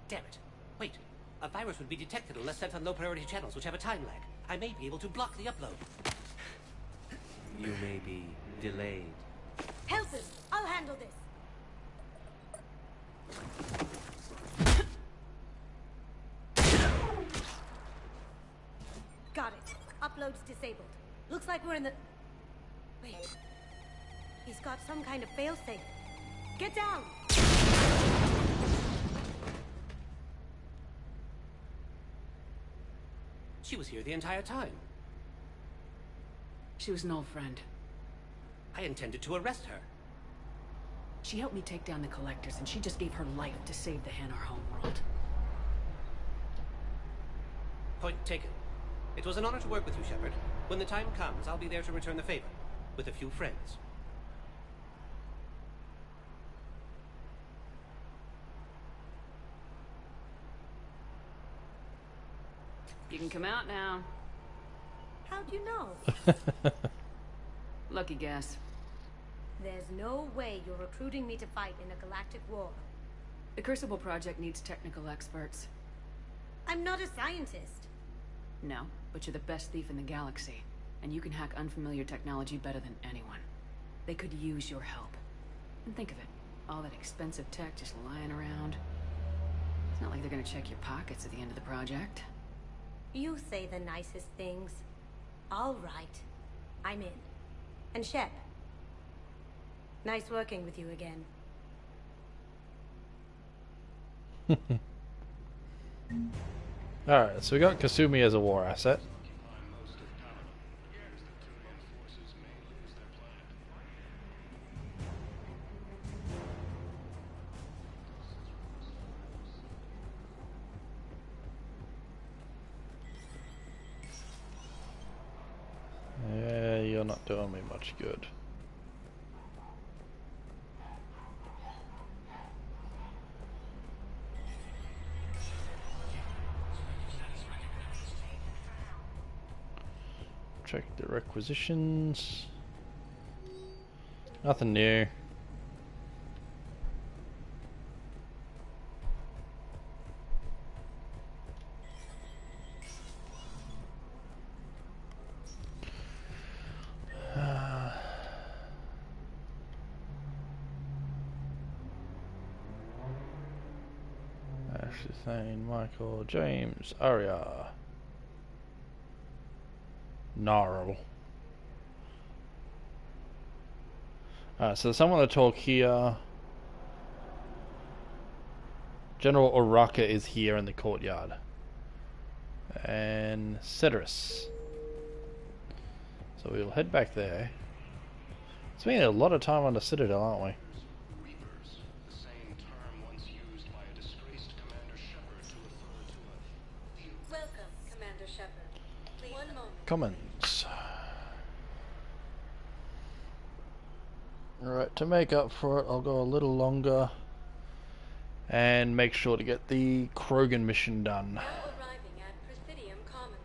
Damn it. Wait. A virus would be detected unless sent on low-priority channels, which have a time lag. I may be able to block the upload. You may be delayed. Help him! I'll handle this! Got it. Upload's disabled. Looks like we're in the... Wait. He's got some kind of failsafe. Get down! She was here the entire time. She was an old friend. I intended to arrest her. She helped me take down the collectors, and she just gave her life to save the Hanar homeworld. Point taken. It was an honor to work with you, Shepard. When the time comes, I'll be there to return the favor. With a few friends. You can come out now. How'd you know? Lucky guess. There's no way you're recruiting me to fight in a galactic war. The Crucible Project needs technical experts. I'm not a scientist. No, but you're the best thief in the galaxy. And you can hack unfamiliar technology better than anyone. They could use your help. And think of it. All that expensive tech just lying around. It's not like they're gonna check your pockets at the end of the project. You say the nicest things. All right. I'm in. And Shep. Nice working with you again. Alright, so we got Kasumi as a war asset. Yeah, you're not doing me much good. Check the requisitions. Nothing new. Ashley Thane, Michael, James, Arya. Gnarl. So someone to talk here. General Oraka is here in the courtyard. And Cedrus. So we'll head back there. Spending a lot of time on the Citadel, aren't we? Welcome, Commander Shepard. Please, 1 moment. Comments. Alright, to make up for it, I'll go a little longer and make sure to get the Krogan mission done. Now arriving at Presidium Commons.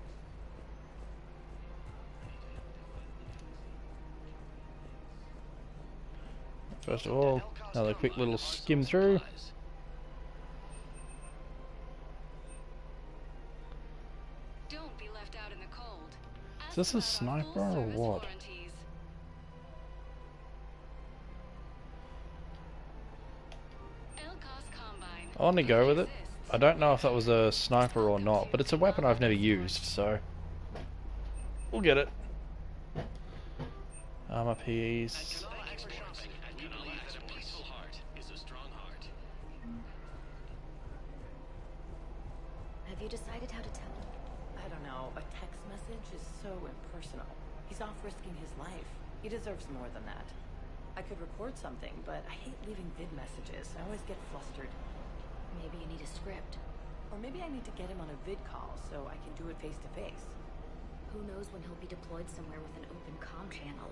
First of all, another quick little skim through. Don't be left out in the cold. Is this a sniper or what? I want to go with it. I don't know if that was a sniper or not, but it's a weapon I've never used, so we'll get it. Armor piece. Have you decided how to tell him? I don't know. A text message is so impersonal. He's off risking his life. He deserves more than that. I could record something, but I hate leaving vid messages. I always get flustered. Maybe you need a script. Or maybe I need to get him on a vid call so I can do it face to face. Who knows when he'll be deployed somewhere with an open comm channel.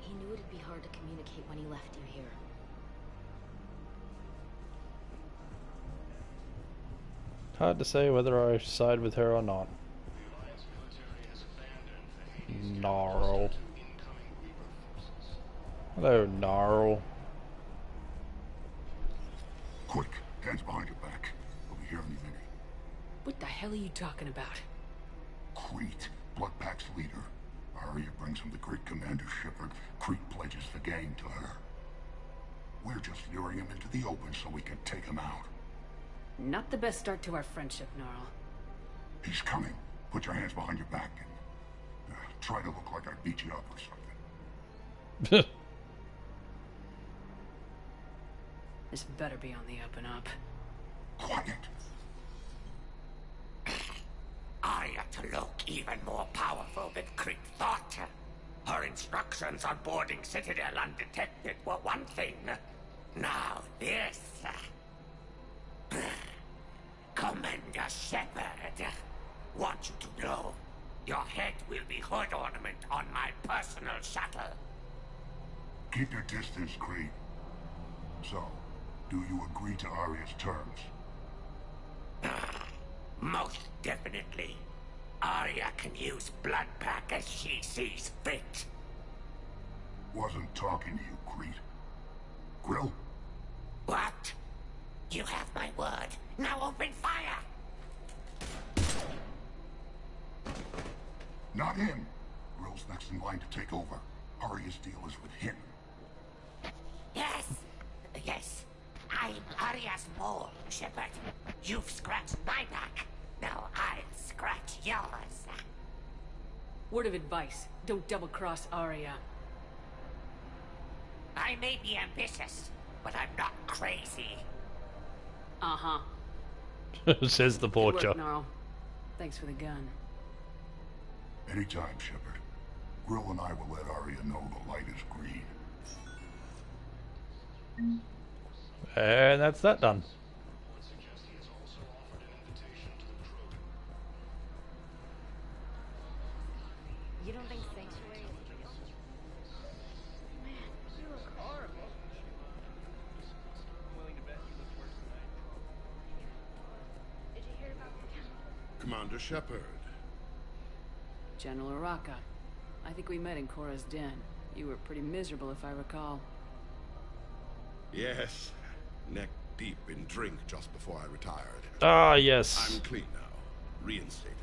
He knew it'd be hard to communicate when he left you here. Hard to say whether I side with her or not. Gnarl. Hello, Gnarl. Quick, hands behind your back. We'll be here any minute. What the hell are you talking about? Crete, Bloodpack's leader. Arya brings him the great Commander Shepard. Crete pledges the gang to her. We're just luring him into the open so we can take him out. Not the best start to our friendship, Gnarl. He's coming. Put your hands behind your back and try to look like I beat you up or something. This better be on the up and up. Quiet. Arya, to look even more powerful than Creek thought. Her instructions on boarding Citadel undetected were one thing. Now this. Commander Shepard, want you to know, your head will be hood ornament on my personal shuttle. Keep your distance, Creed. So, do you agree to Arya's terms? Most definitely. Arya can use Bloodpack as she sees fit. Wasn't talking to you, Creed. Grill? What? You have my word. Now open fire! Not him. Grill's next in line to take over. Arya's deal is with him. Yes. Yes. I'm Arya's mole, Shepard. You've scratched my back. Now I'll scratch yours. Word of advice. Don't double-cross Arya. I may be ambitious, but I'm not crazy. Uh-huh. Says the Good work, poacher. Gnarl. Thanks for the gun. Anytime, Shepard. Grill and I will let Arya know the light is green. And that's that done. You don't think Sanctuary is real? Man, you look horrible. Did you hear about the count? Commander Shepard. General Araka. I think we met in Korra's den. You were pretty miserable, if I recall. Yes. Neck deep in drink just before I retired. Ah, yes. I'm clean now. Reinstated.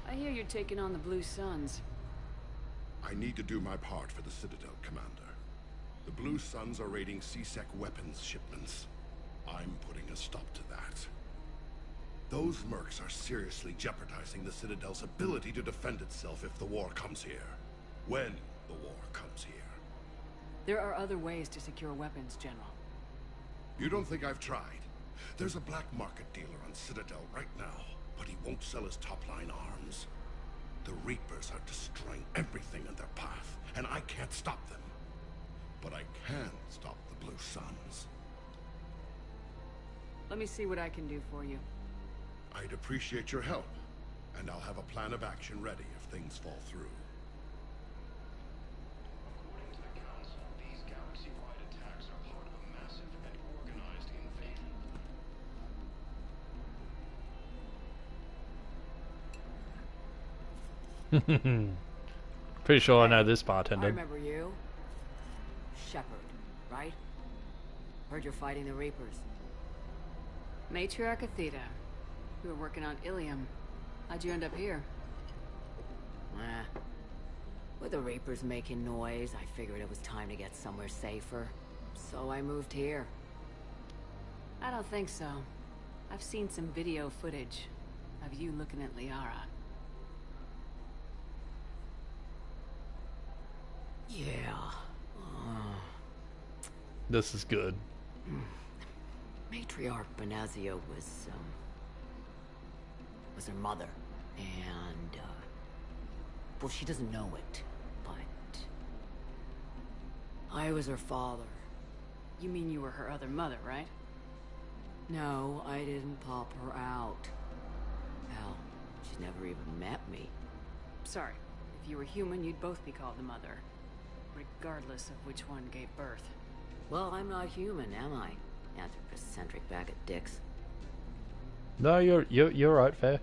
I hear you're taking on the Blue Suns. I need to do my part for the Citadel, Commander. The Blue Suns are raiding C-Sec weapons shipments. I'm putting a stop to that. Those mercs are seriously jeopardizing the Citadel's ability to defend itself if the war comes here. When the war comes here. There are other ways to secure weapons, General. You don't think I've tried? There's a black market dealer on Citadel right now, but he won't sell his top-line arms. The Reapers are destroying everything in their path, and I can't stop them. But I can stop the Blue Suns. Let me see what I can do for you. I'd appreciate your help, and I'll have a plan of action ready if things fall through. According to the Council, these galaxy-wide attacks are part of a massive and organized invasion. Pretty sure I know this I bartender. remember you. Shepard, right? Heard you're fighting the Reapers. Matriarch Athena. You were working on Ilium. How'd you end up here? With the Reapers making noise, I figured it was time to get somewhere safer. So I moved here. I don't think so. I've seen some video footage of you looking at Liara. Yeah. This is good. Matriarch Benazia was her mother. And, well, she doesn't know it, but I was her father. You mean you were her other mother, right? No, I didn't pop her out. Hell, she's never even met me. Sorry, if you were human, you'd both be called the mother, regardless of which one gave birth. Well, I'm not human, am I? Anthropocentric bag of dicks. No, you're right, fair.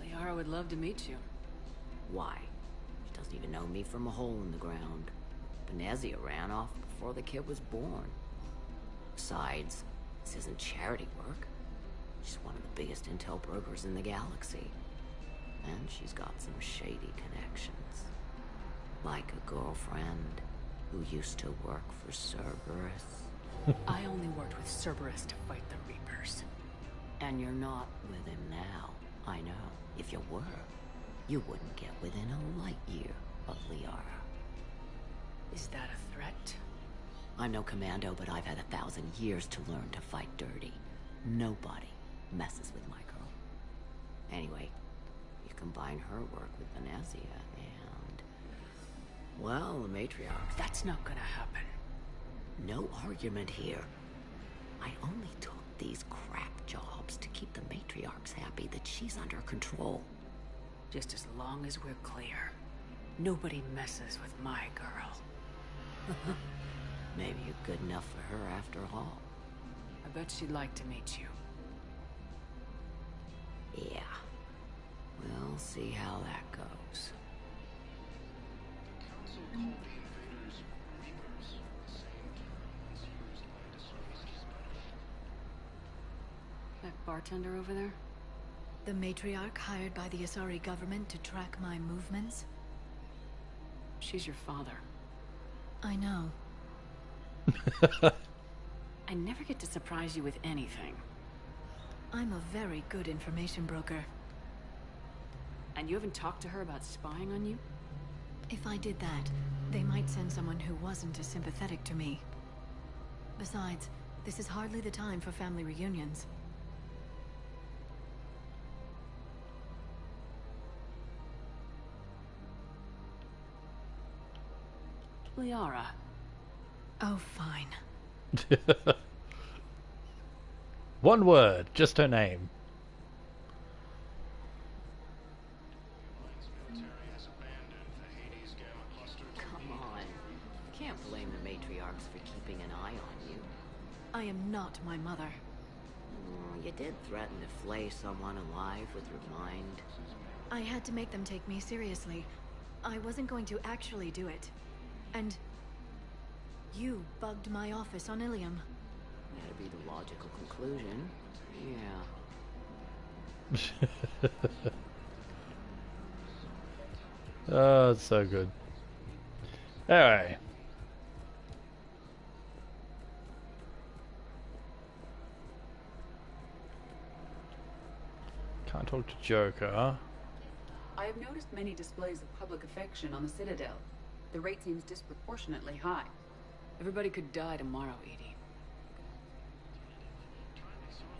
Liara would love to meet you. Why? She doesn't even know me from a hole in the ground. Benazia ran off before the kid was born. Besides, this isn't charity work. She's one of the biggest intel brokers in the galaxy. And she's got some shady connections. Like a girlfriend who used to work for Cerberus. I only worked with Cerberus to fight the Reapers. And you're not with him now. I know. If you were, you wouldn't get within a light year of Liara. Is that a threat? I'm no commando, but I've had 1,000 years to learn to fight dirty. Nobody messes with my girl. Anyway, you combine her work with Venezia and... well, the matriarch. That's not gonna happen. No argument here. I only took these crap jobs to keep the matriarchs happy that she's under control. Just as long as we're clear. Nobody messes with my girl. Maybe you're good enough for her after all. I bet she'd like to meet you. Yeah. We'll see how that goes. That bartender over there? The matriarch hired by the Asari government to track my movements? She's your father. I know. I never get to surprise you with anything. I'm a very good information broker. And you haven't talked to her about spying on you? If I did that, they might send someone who wasn't as sympathetic to me. Besides, this is hardly the time for family reunions. Liara. Oh, fine. One word, just her name. Come on. Can't blame the matriarchs for keeping an eye on you. I am not my mother. You did threaten to flay someone alive with your mind. I had to make them take me seriously. I wasn't going to actually do it. And you bugged my office on Ilium. That'd be the logical conclusion. Yeah. Oh, it's so good. Anyway. Can't talk to Joker, huh? I have noticed many displays of public affection on the Citadel. The rate seems disproportionately high. Everybody could die tomorrow, Edie.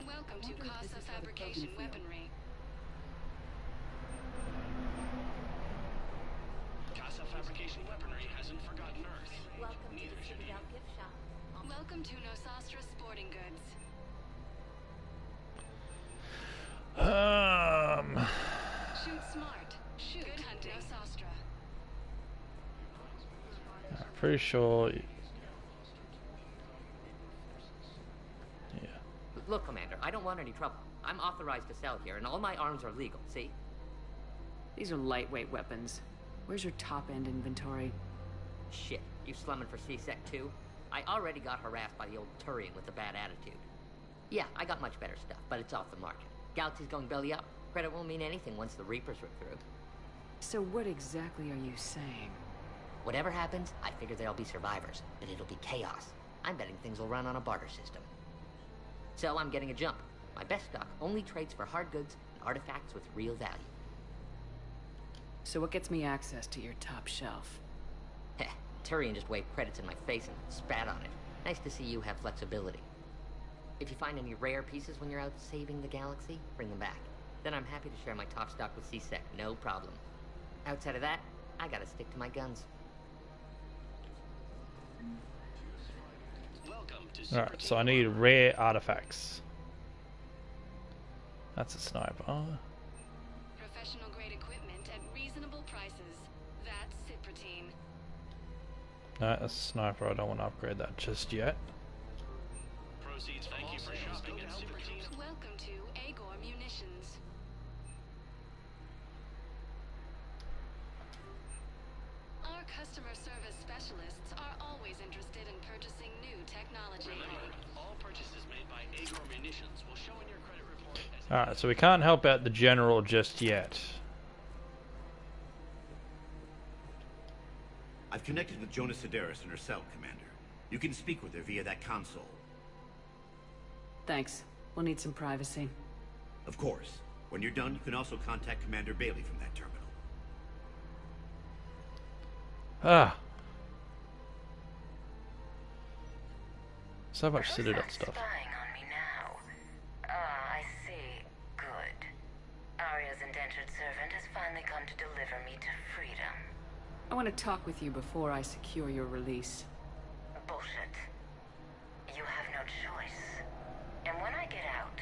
Welcome to Casa Fabrication Weaponry. Casa Fabrication Weaponry hasn't forgotten Earth. Welcome to the Citadel gift shop. Welcome to Nosastra Sporting Goods. Shoot smart. Shoot. Good hunting. Nosastra. I'm pretty sure. Look, Commander, I don't want any trouble. I'm authorized to sell here, and all my arms are legal, see? These are lightweight weapons. Where's your top-end inventory? Shit, you slumming for C-Sec too? I already got harassed by the old Turian with a bad attitude. Yeah, I got much better stuff, but it's off the market. Galaxy's going belly up. Credit won't mean anything once the Reapers rip through. So what exactly are you saying? Whatever happens, I figure there'll be survivors, but it'll be chaos. I'm betting things will run on a barter system. So I'm getting a jump. My best stock only trades for hard goods and artifacts with real value. So what gets me access to your top shelf? Heh, Turian just waved credits in my face and spat on it. Nice to see you have flexibility. If you find any rare pieces when you're out saving the galaxy, bring them back. Then I'm happy to share my top stock with C-Sec, no problem. Outside of that, I gotta stick to my guns. Alright, so I need rare artifacts. That's a sniper. Professional grade equipment at reasonable prices. That's Cypratine. No, that's a sniper. I don't want to upgrade that just yet. Proceeds. Thank you for shopping at Cypratine. Welcome to Agor Munitions. Our customer service specialists are always interested in purchasing new technology. Remember, all purchases made by Agor Munitions will show in your credit report as... Alright, so we can't help out the general just yet. I've connected with Jonas Sedaris in her cell, Commander. You can speak with her via that console. Thanks. We'll need some privacy. Of course. When you're done, you can also contact Commander Bailey from that terminal. Ah. So much Citadel stuff. Spying on me now? finally come to deliver me to freedom. I want to talk with you before I secure your release. Bullshit. You have no choice. And when I get out,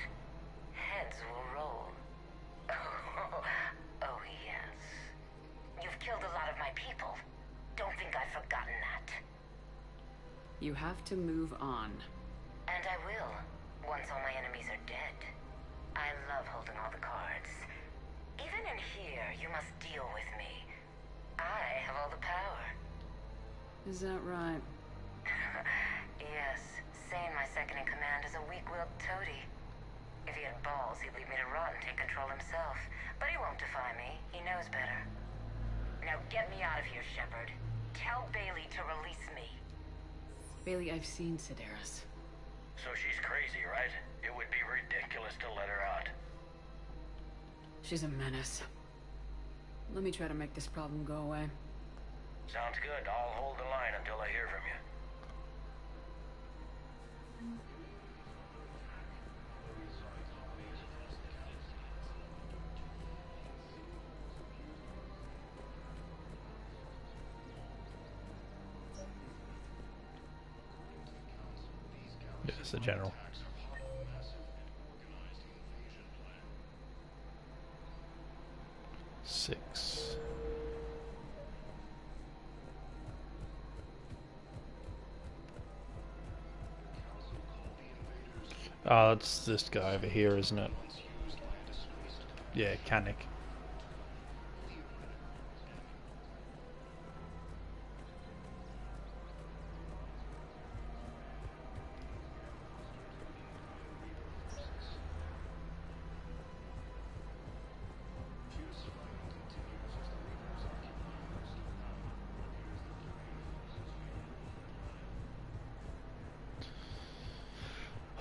heads will roll. Oh, yes. You've killed a lot of my people. Don't think I've forgotten that. You have to move on. And I will, once all my enemies are dead. I love holding all the cards. Even in here, you must deal with me. I have all the power. Is that right? Yes, Sane, my second in command, is a weak-willed toady. If he had balls, he'd leave me to rot and take control himself. But he won't defy me. He knows better. Now get me out of here, Shepard. Tell Bailey to release me. Bailey, I've seen Sedaris. So she's crazy, right? It would be ridiculous to let her out. She's a menace. Let me try to make this problem go away. Sounds good. I'll hold the line until I hear from you. Yes, the general. Six. Oh, it's this guy over here, isn't it? Yeah, Kanik.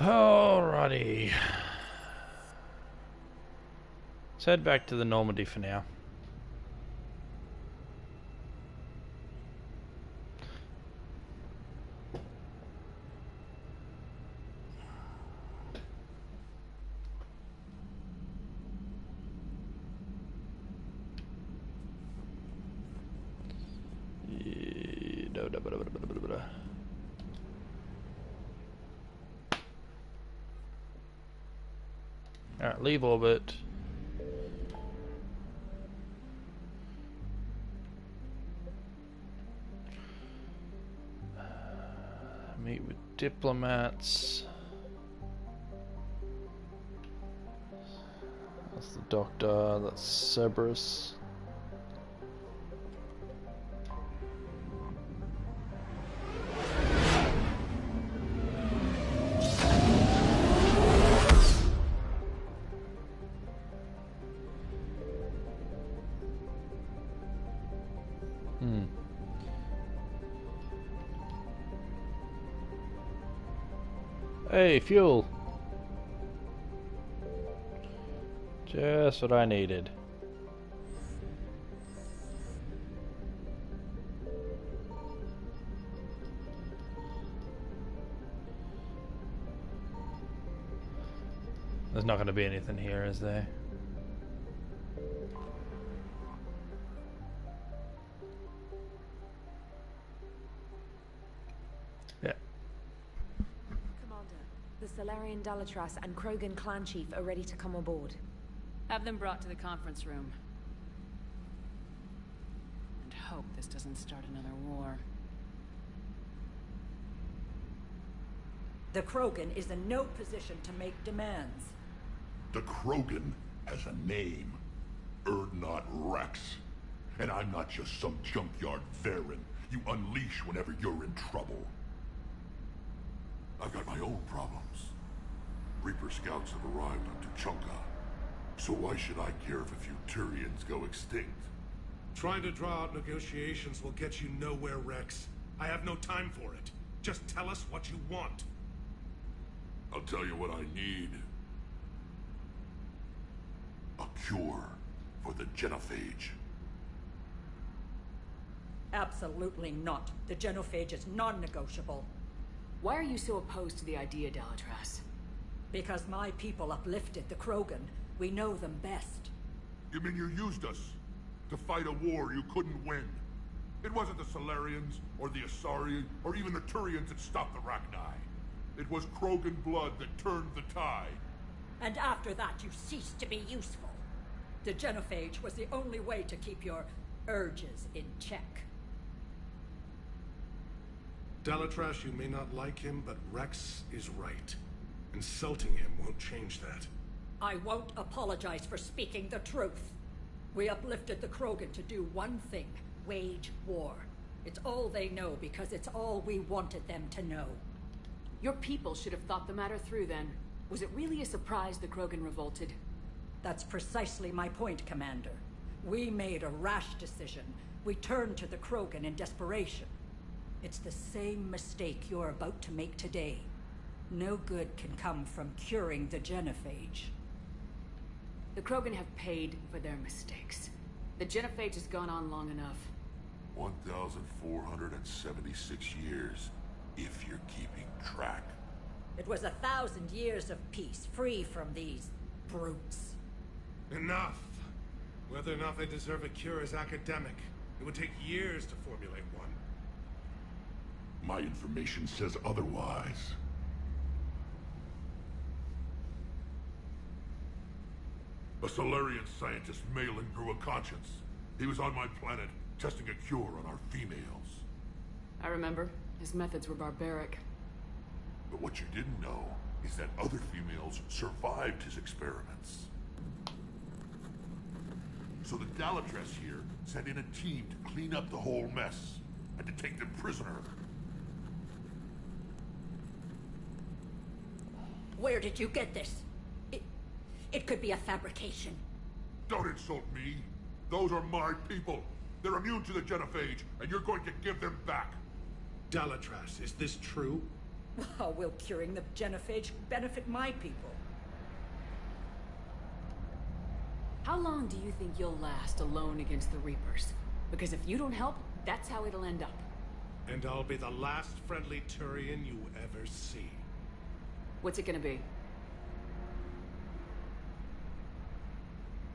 Alrighty. Let's head back to the Normandy for now. Alright, leave orbit. Meet with diplomats. That's the doctor, that's Cerberus. Hey, fuel! Just what I needed. There's not going to be anything here, is there? Yeah. The Solarian Dalatras and Krogan clan chief are ready to come aboard. Have them brought to the conference room. And hope this doesn't start another war. The Krogan is in no position to make demands. The Krogan has a name. Urdnot Rex. And I'm not just some junkyard Varen you unleash whenever you're in trouble. I've got my own problems. Reaper scouts have arrived on Tuchanka. So why should I care if a few Turians go extinct? Trying to draw out negotiations will get you nowhere, Rex. I have no time for it. Just tell us what you want. I'll tell you what I need. A cure for the genophage. Absolutely not. The genophage is non-negotiable. Why are you so opposed to the idea, Dalatras? Because my people uplifted the Krogan. We know them best. You mean you used us? to fight a war you couldn't win. It wasn't the Solarians, or the Asari, or even the Turians that stopped the Rachni. It was Krogan blood that turned the tide. And after that, you ceased to be useful. The genophage was the only way to keep your urges in check. Dalatrash, you may not like him, but Rex is right. Insulting him won't change that. I won't apologize for speaking the truth. We uplifted the Krogan to do one thing: wage war. It's all they know because it's all we wanted them to know. Your people should have thought the matter through then. Was it really a surprise the Krogan revolted? That's precisely my point, Commander. We made a rash decision. We turned to the Krogan in desperation. It's the same mistake you're about to make today. No good can come from curing the genophage. The Krogan have paid for their mistakes. The genophage has gone on long enough. 1,476 years, if you're keeping track. It was 1,000 years of peace, free from these brutes. Enough! Whether or not they deserve a cure is academic. It would take years to formulate one. My information says otherwise. A Solarian scientist, Malin, grew a conscience. He was on my planet, testing a cure on our females. I remember. His methods were barbaric. But what you didn't know is that other females survived his experiments. So the Dalatrash here sent in a team to clean up the whole mess, and to take them prisoner. Where did you get this? It could be a fabrication. Don't insult me. Those are my people. They're immune to the genophage, and you're going to give them back. Dalatrash, is this true? How will curing the genophage benefit my people? How long do you think you'll last alone against the Reapers? Because if you don't help, that's how it'll end up. And I'll be the last friendly Turian you ever see. What's it gonna be?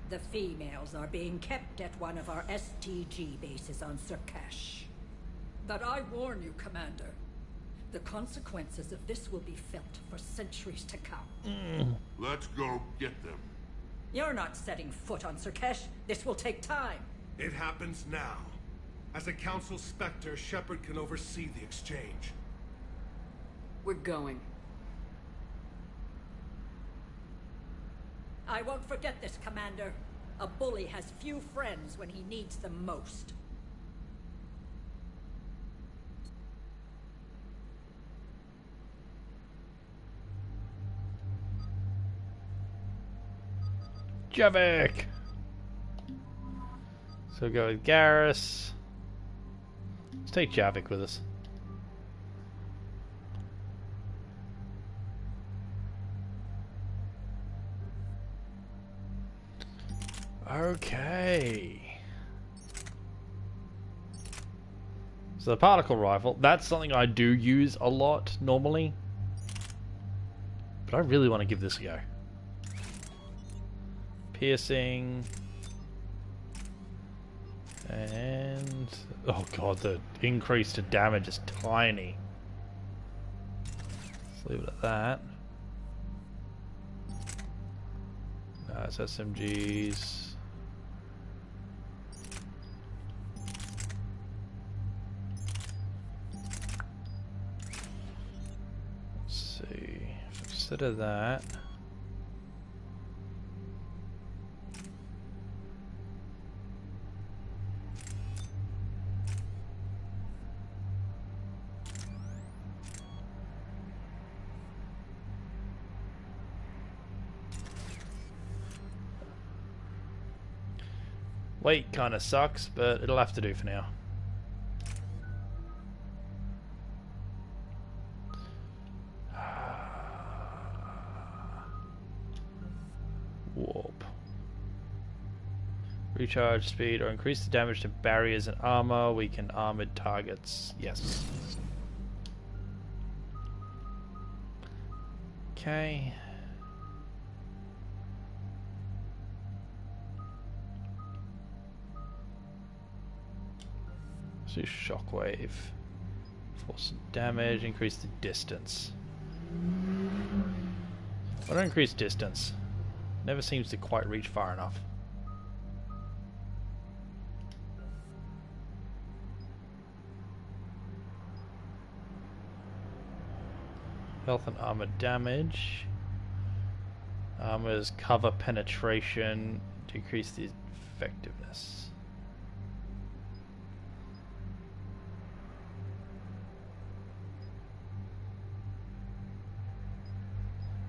The females are being kept at one of our STG bases on Surkash. But I warn you, Commander, the consequences of this will be felt for centuries to come. Let's go get them. You're not setting foot on Surkash. This will take time. It happens now. As a Council Spectre, Shepard can oversee the exchange. We're going. I won't forget this, Commander. A bully has few friends when he needs them most. Javik! So we'll go with Garrus. Let's take Javik with us. Okay. So the particle rifle, that's something I do use a lot normally. But I really want to give this a go. Piercing. And... oh god, the increase to damage is tiny. Let's leave it at that. It's SMGs. Let's see. Instead of that. Weight kind of sucks, but it'll have to do for now. Warp. Recharge speed or increase the damage to barriers and armor. Weaken armored targets. Yes. Okay. do shockwave. Force damage, increase the distance. Why don't increase distance? Never seems to quite reach far enough. Health and armor damage. Armor's cover penetration, decrease the effectiveness.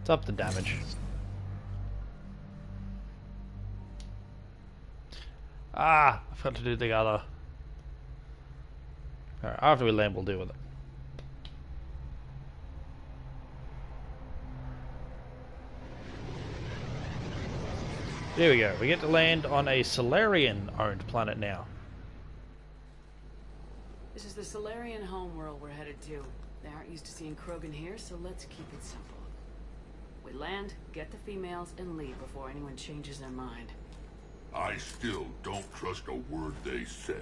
It's up the damage. Ah, I forgot to do the other. Alright, after we land, we'll deal with it. There we go. We get to land on a Solarian-owned planet now. This is the Solarian homeworld we're headed to. They aren't used to seeing Krogan here, so let's keep it simple. We land, get the females, and leave before anyone changes their mind. I still don't trust a word they say.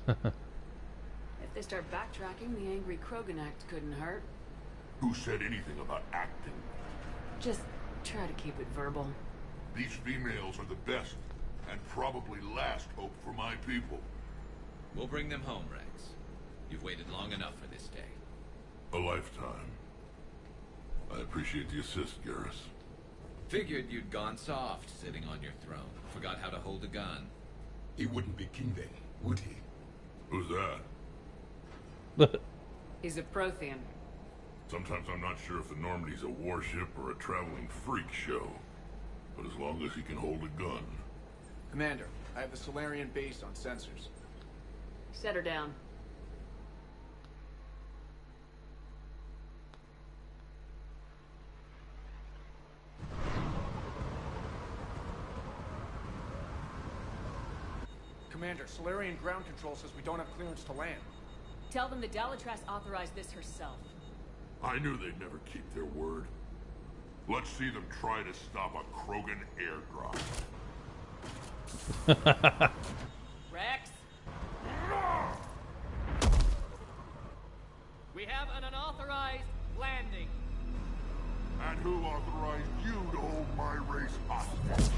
If they start backtracking, the angry Krogan act couldn't hurt. Who said anything about acting? Just try to keep it verbal. These females are the best, and probably last hope for my people. We'll bring them home, Rex. You've waited long enough for this day. A lifetime. I appreciate the assist, Garrus. Figured you'd gone soft, sitting on your throne. Forgot how to hold a gun. He wouldn't be king then, would he? Who's that? He's a Prothean. Sometimes I'm not sure if the Normandy's a warship or a traveling freak show. But as long as he can hold a gun. Commander, I have the Solarian base on sensors. Set her down. Commander, Solarian ground control says we don't have clearance to land. Tell them the Dalatras authorized this herself. I knew they'd never keep their word. Let's see them try to stop a Krogan airdrop. Rex? We have an unauthorized landing. And who authorized you to hold my race hostage?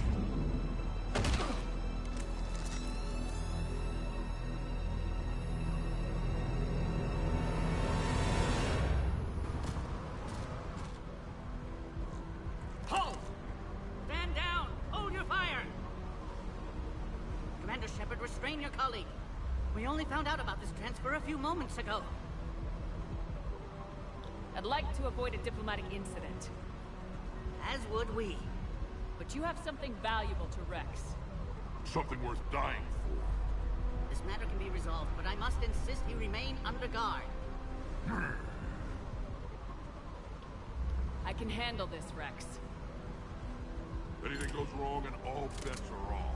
Hold! Stand down! Hold your fire! Commander Shepard, restrain your colleague. We only found out about this transfer a few moments ago. I'd like to avoid a diplomatic incident. As would we. But you have something valuable to Rex. Something worth dying for. This matter can be resolved, but I must insist he remain under guard. I can handle this, Rex. Anything goes wrong and all bets are off.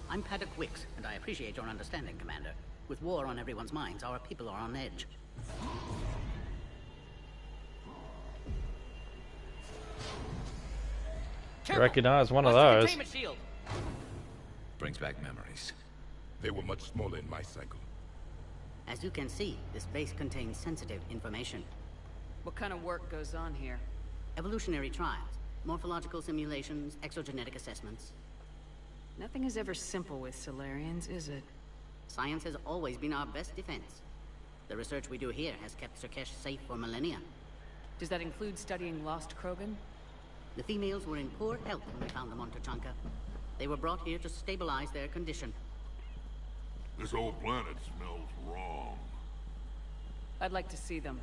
I'm Paddock Wicks, and I appreciate your understanding, Commander. With war on everyone's minds, our people are on edge. Recognize one of those. Shield. Brings back memories. They were much smaller in my cycle. As you can see, this base contains sensitive information. What kind of work goes on here? Evolutionary trials, morphological simulations, exogenetic assessments. Nothing is ever simple with Solarians, is it? Science has always been our best defense. The research we do here has kept Surkesh safe for millennia. Does that include studying lost Krogan? The females were in poor health when we found them on Tuchanka. They were brought here to stabilize their condition. This whole planet smells wrong. I'd like to see them.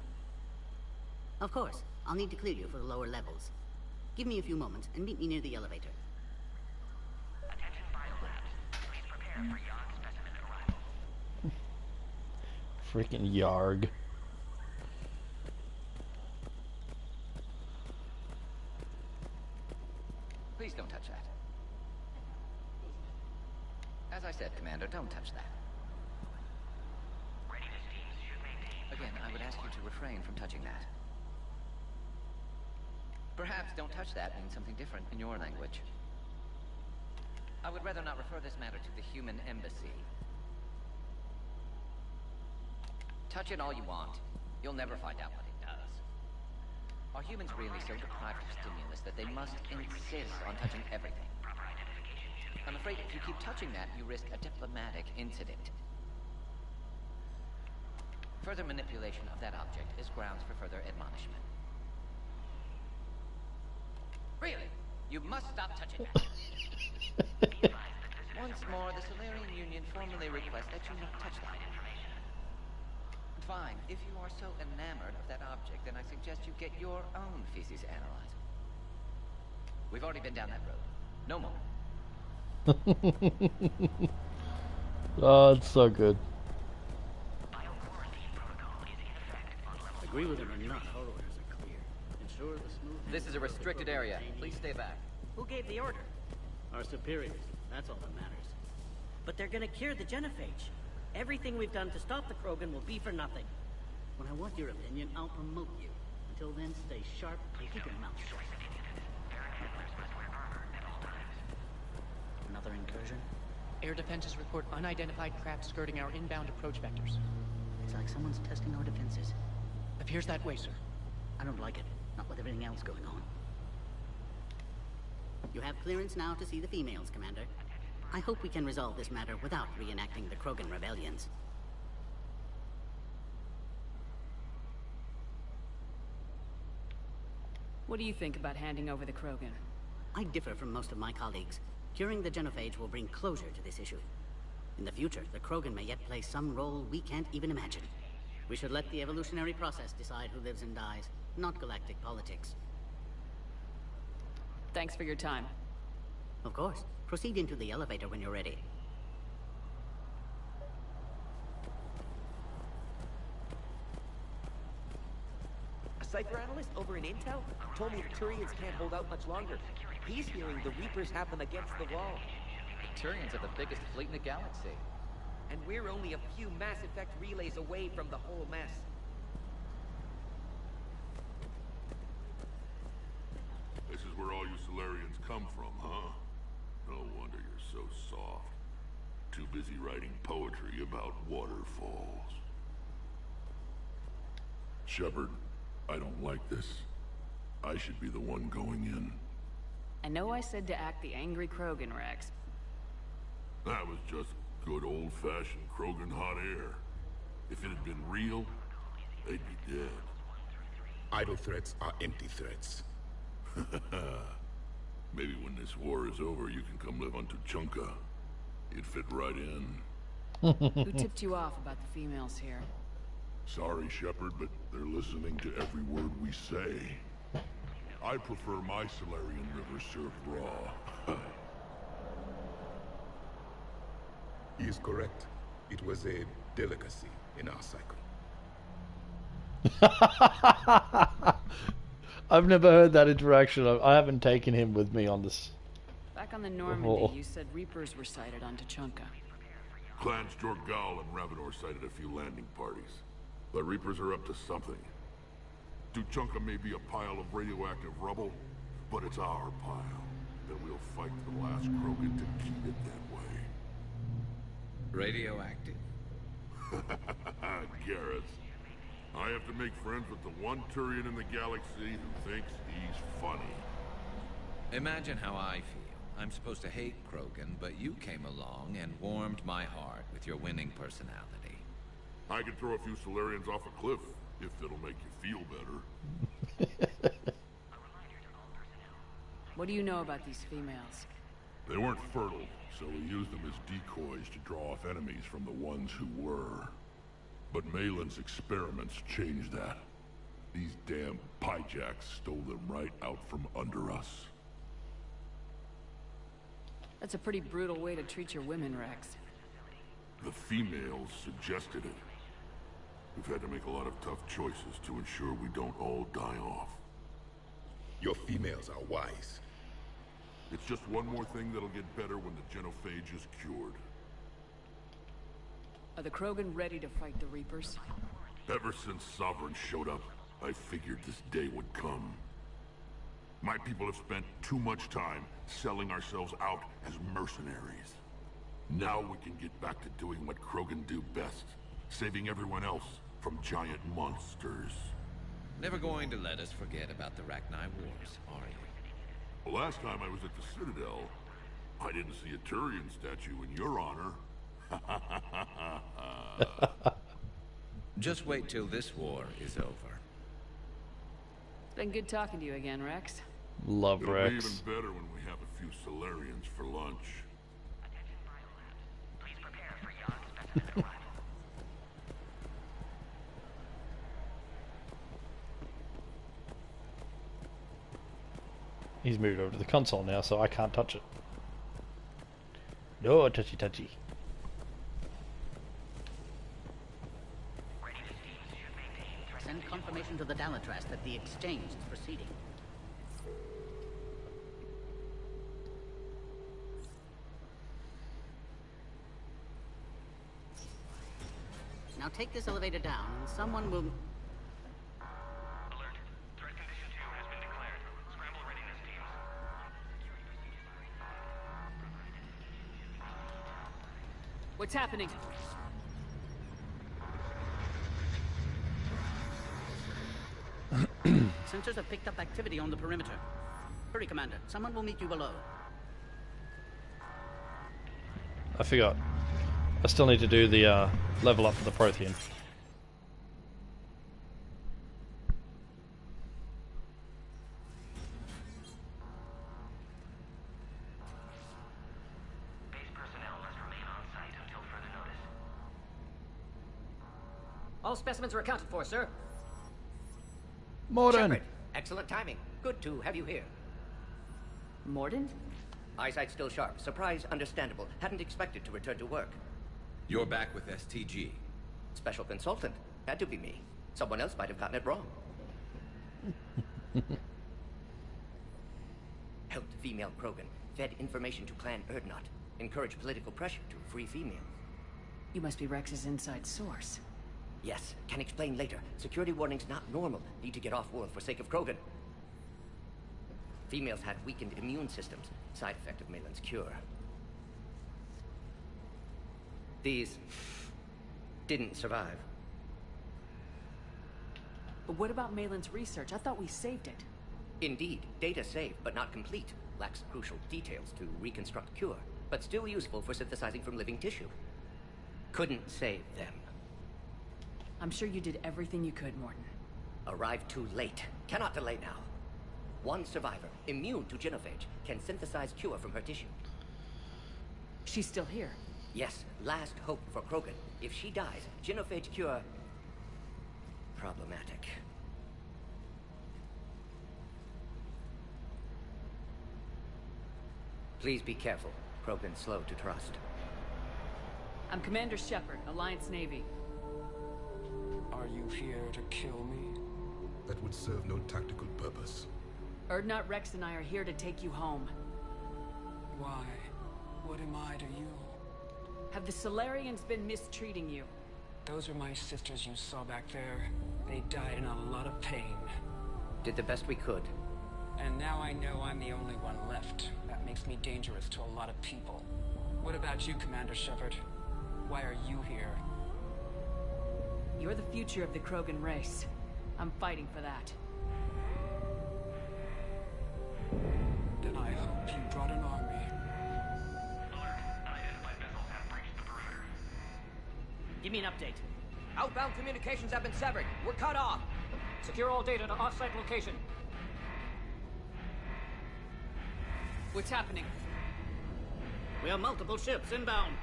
Of course. I'll need to clear you for the lower levels. Give me a few moments and meet me near the elevator. Attention biolabs. Please prepare for Yarg specimen arrival. Freaking Yarg. Please don't touch that. As I said, Commander, don't touch that. Readiness teams should maintain. Again, I would ask you to refrain from touching that. Perhaps don't touch that means something different in your language. I would rather not refer this matter to the human embassy. Touch it all you want. You'll never find out what it does. Are humans really so deprived of stimulus that they must insist on touching everything? I'm afraid if you keep touching that, you risk a diplomatic incident. Further manipulation of that object is grounds for further admonishment. Really? You must stop touching that. Once more, the Solarian Union formally requests that you not touch that. Fine. If you are so enamored of that object, then I suggest you get your own feces analyzed. We've already been down that road. No more. Oh, it's so good. Agree with him or not, all orders are clear. Ensure the smooth... This is a restricted area. Please stay back. Who gave the order? Our superiors. That's all that matters. But they're gonna cure the genophage. Everything we've done to stop the Krogan will be for nothing. When I want your opinion, I'll promote you. Until then, stay sharp and keep your mouth shut. Another incursion? Air defenses report unidentified craft skirting our inbound approach vectors. It's like someone's testing our defenses. Appears that way, sir. I don't like it. Not with everything else going on. You have clearance now to see the females, Commander. I hope we can resolve this matter without reenacting the Krogan rebellions. What do you think about handing over the Krogan? I differ from most of my colleagues. Curing the genophage will bring closure to this issue. In the future, the Krogan may yet play some role we can't even imagine. We should let the evolutionary process decide who lives and dies, not galactic politics. Thanks for your time. Of course. Proceed into the elevator when you're ready. A cipher analyst over in Intel told me the Turians can't hold out much longer. He's hearing the Reapers have them against the wall. The Turians are the biggest fleet in the galaxy. And we're only a few Mass Effect relays away from the whole mess. This is where all you Solarians come from, huh? No wonder you're so soft. Too busy writing poetry about waterfalls. Shepard, I don't like this. I should be the one going in. I know I said to act the angry Krogan, Rex. That was just good old-fashioned Krogan hot air. If it had been real, they'd be dead. Idle threats are empty threats. Maybe when this war is over, you can come live on Tuchanka. You'd fit right in. Who tipped you off about the females here? Sorry, Shepard, but they're listening to every word we say. I prefer my Solarian river served raw. He is correct. It was a delicacy in our cycle. I've never heard that interaction. I haven't taken him with me on this. Back on the Normandy, you said Reapers were sighted on Tuchanka. Clans Jorgal and Ravenor sighted a few landing parties. The Reapers are up to something. Tuchanka may be a pile of radioactive rubble, but it's our pile. Then we'll fight to the last Krogan to keep it that way. Radioactive? Garrus. I have to make friends with the one Turian in the galaxy who thinks he's funny. Imagine how I feel. I'm supposed to hate Krogan, but you came along and warmed my heart with your winning personality. I could throw a few Solarians off a cliff, if it'll make you feel better. What do you know about these females? They weren't fertile, so we used them as decoys to draw off enemies from the ones who were. But Malin's experiments changed that. These damn pyjacks stole them right out from under us. That's a pretty brutal way to treat your women, Rex. The females suggested it. We've had to make a lot of tough choices to ensure we don't all die off. Your females are wise. It's just one more thing that'll get better when the genophage is cured. Are the Krogan ready to fight the Reapers? Ever since Sovereign showed up, I figured this day would come. My people have spent too much time selling ourselves out as mercenaries. Now we can get back to doing what Krogan do best. Saving everyone else from giant monsters. Never going to let us forget about the Rachni Wars, are you? The last time I was at the Citadel, I didn't see a Turian statue in your honor. Just wait till this war is over. It's been good talking to you again, Rex. Love It'll Rex. be even better when we have a few Solarians for lunch. He's moved over to the console now, so I can't touch it. No touchy touchy. Send confirmation to the Dalatras that the exchange is proceeding. Now take this elevator down, and someone will... What's happening? Sensors have picked up activity on the perimeter. Hurry, Commander. Someone will meet you below. I forgot. I still need to do the level up for the Prothean. All specimens are accounted for, sir. Morden! Shepard, excellent timing. Good to have you here. Morden? Eyesight still sharp. Surprise understandable. Hadn't expected to return to work. You're back with STG. Special consultant. Had to be me. Someone else might have gotten it wrong. Helped female Krogan. Fed information to Clan Erdnot. Encouraged political pressure to free females. You must be Rex's inside source. Yes, can explain later. Security warnings not normal. Need to get off-world for sake of Krogan. Females had weakened immune systems. Side effect of Malin's cure. These didn't survive. But what about Malin's research? I thought we saved it. Indeed, data saved, but not complete. Lacks crucial details to reconstruct cure, but still useful for synthesizing from living tissue. Couldn't save them. I'm sure you did everything you could, Morden. Arrived too late. Cannot delay now. One survivor, immune to genophage, can synthesize cure from her tissue. She's still here. Yes, last hope for Krogan. If she dies, genophage cure... problematic. Please be careful. Krogan's slow to trust. I'm Commander Shepard, Alliance Navy. Are you here to kill me? That would serve no tactical purpose. Erdnot, Rex, and I are here to take you home. Why? What am I to you? Have the Solarians been mistreating you? Those are my sisters you saw back there. They died in a lot of pain. Did the best we could. And now I know I'm the only one left. That makes me dangerous to a lot of people. What about you, Commander Shepard? Why are you here? You're the future of the Krogan race. I'm fighting for that. Then I hope you brought an army. Give me an update. Outbound communications have been severed. We're cut off. Secure all data to off-site location. What's happening? We have multiple ships inbound.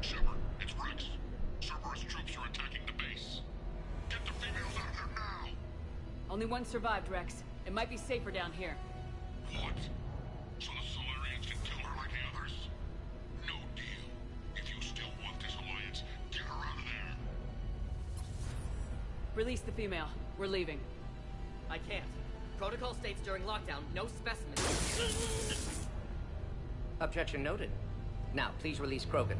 Shepard, it's Rex. Cerberus troops are attacking the base. Get the females out of there now! Only one survived, Rex. It might be safer down here. What? So the Solarians can kill her like the others? No deal. If you still want this alliance, get her out of there. Release the female. We're leaving. I can't. Protocol states during lockdown, no specimens. Objection noted. Now, please release Krogan.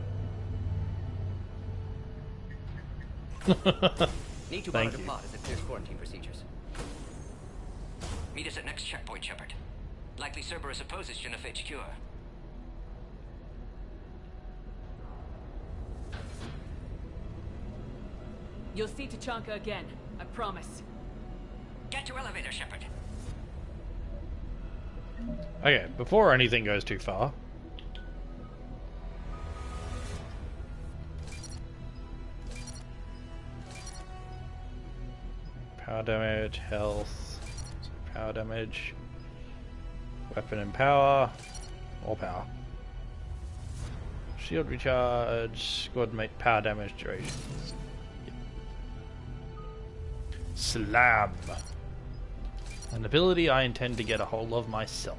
Need to Thank monitor you. pod as it clears quarantine procedures. Meet us at next checkpoint, Shepard. Likely Cerberus opposes genophage cure. You'll see Tachanka again, I promise. Get to elevator, Shepard. Okay, before anything goes too far. Power damage, health, power damage, weapon and power, or power. Shield recharge, go ahead and make power damage duration. Yep. Slam. An ability I intend to get a hold of myself.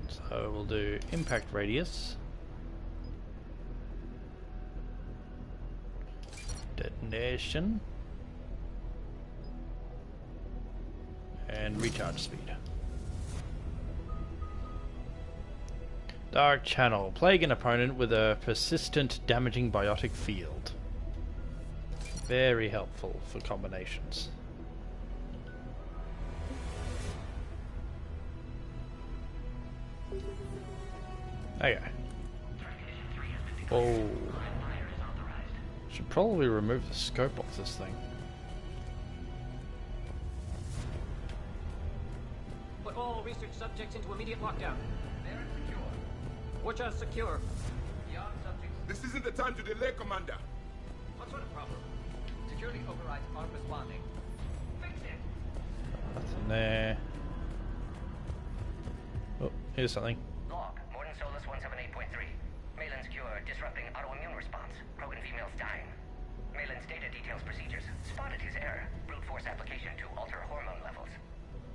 So we'll do impact radius. Detonation. And recharge speed. Dark Channel. Plague an opponent with a persistent damaging biotic field. Very helpful for combinations. Okay. Oh. Should probably remove the scope off this thing. Put all research subjects into immediate lockdown. They're secure. Which are secure? Beyond subjects. This isn't the time to delay, Commander. What sort of problem? Security overrides aren't responding. Fix it. That's in there. Oh, here's something. Log, Morden Solus 178.3. Malin's cure, disrupting autoimmune response. Krogan females dying. Malin's data details procedures. Spotted his error. Brute force application to alter hormone levels.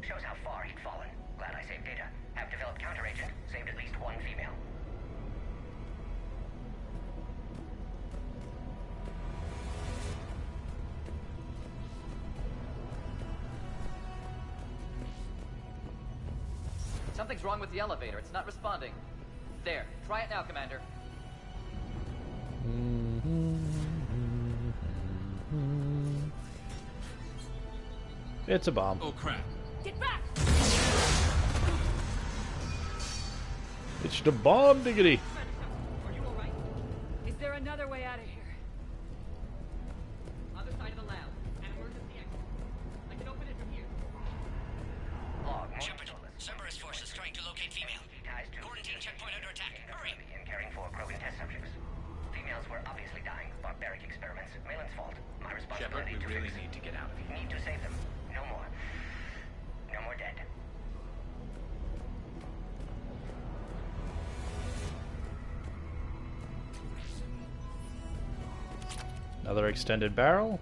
Shows how far he'd fallen. Glad I saved data. Have developed counteragent. Saved at least one female. Something's wrong with the elevator. It's not responding. There. Try it now, Commander. It's a bomb. Oh crap. Get back! It's the bomb, diggity. Are you alright? Is there another way out of here? Other side of the lab. An emergency exit. I can open it from here. Log, Shepard, Cerberus forces trying to locate female. ties to Quarantine checkpoint under attack. Hurry! in caring for Krogan test subjects. Females were obviously dying. Barbaric experiments. Malin's fault. My Shepard, responsibility we to really fix. need to get out of here. Need to save them. No more. No more dead. Another extended barrel.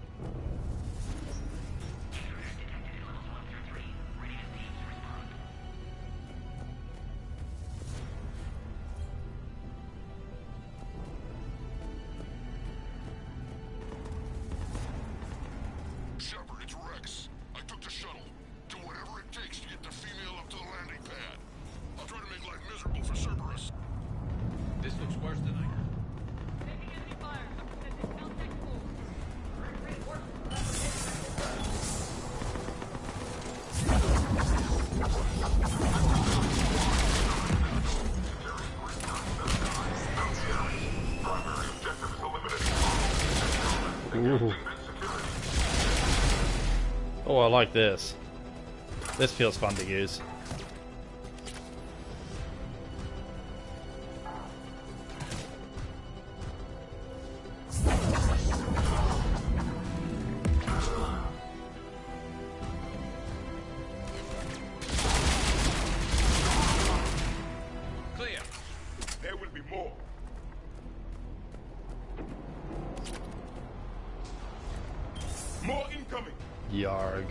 Shepard, it's Rex. I took the shuttle. Do whatever it takes to get the female up to the landing pad. I'll try to make life miserable for Cerberus. This looks worse than I. Taking enemy fire. This is Caltech 4. Ooh. Oh, I like this. This feels fun to use. Clear. There will be more. More incoming. Yarg.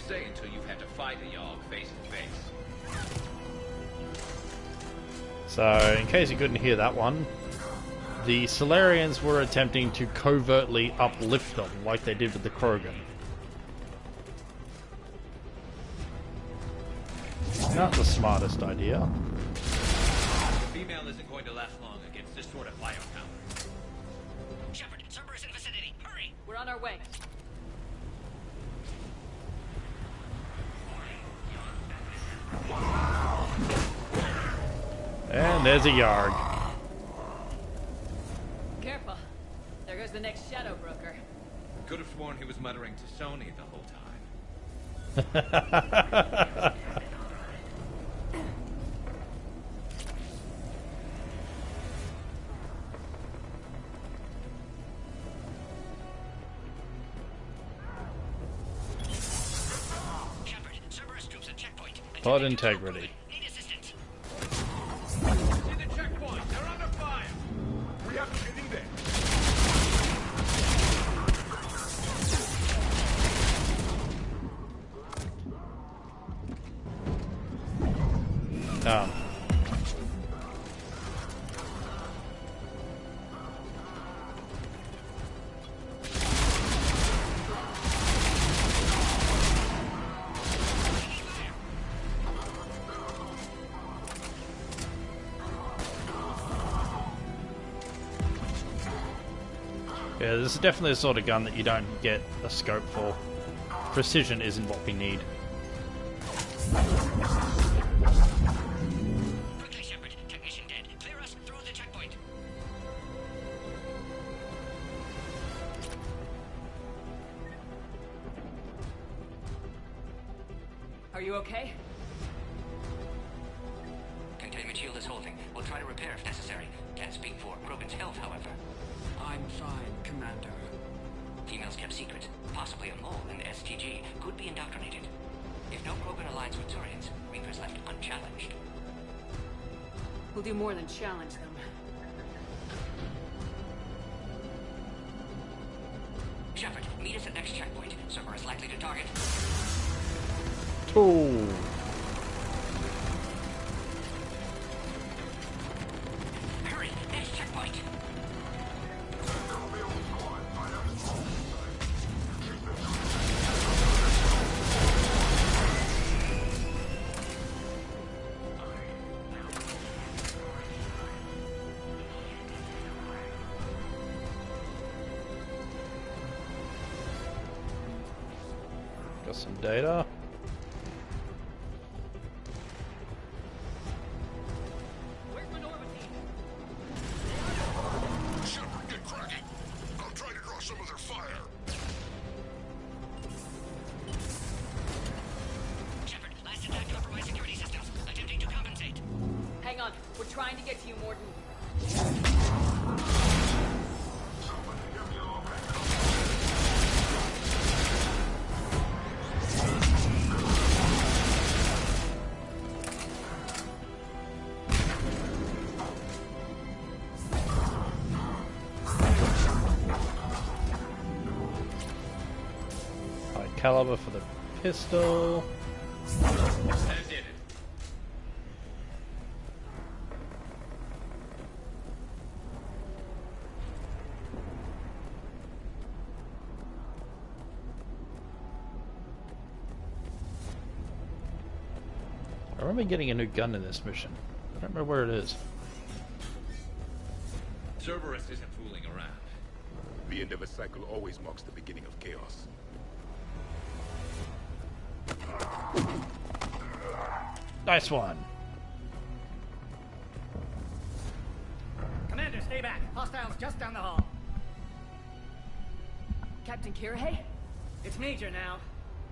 to say until you've had to fight a Yogg face to face. So, in case you couldn't hear that one, the Solarians were attempting to covertly uplift them, like they did with the Krogan. Not the smartest idea. Female isn't going to last long against this sort of firepower. Shepard, Cerberus in vicinity. Hurry! We're on our way. And there's a Yarg. Careful. There goes the next shadow broker. Could have sworn he was muttering to Sony the whole time. Shepard, Cerberus troops at checkpoint. Pod integrity. Need assistance. See the checkpoint! They're under fire! We have to get in there. Oh. Yeah, this is definitely the sort of gun that you don't get a scope for. Precision isn't what we need. Quickly, Shepard. Technician dead. Clear us through the checkpoint. Are you okay? Containment shield is holding. We'll try to repair if necessary. Can't speak for Krogan's health, however. I'm fine, Commander. Females kept secret. Possibly a mole in the STG. Could be indoctrinated. If no Krogan aligns with Turians, Reapers left unchallenged. We'll do more than challenge them. Shepard, meet us at next checkpoint. Cerberus likely to target. Oh. Hurry, next checkpoint. Got some data. Shepard, get cracking. I'll try to draw some of their fire. Shepard, last attack compromised security systems. Attempting to compensate. Hang on. We're trying to get to you, Morton. High caliber for the pistol. That did it. I remember getting a new gun in this mission. I don't remember where it is. Cerberus isn't fooling around. The end of a cycle always marks the beginning of chaos. Nice one. Commander, stay back. Hostiles just down the hall. Captain Kirihei? It's Major now.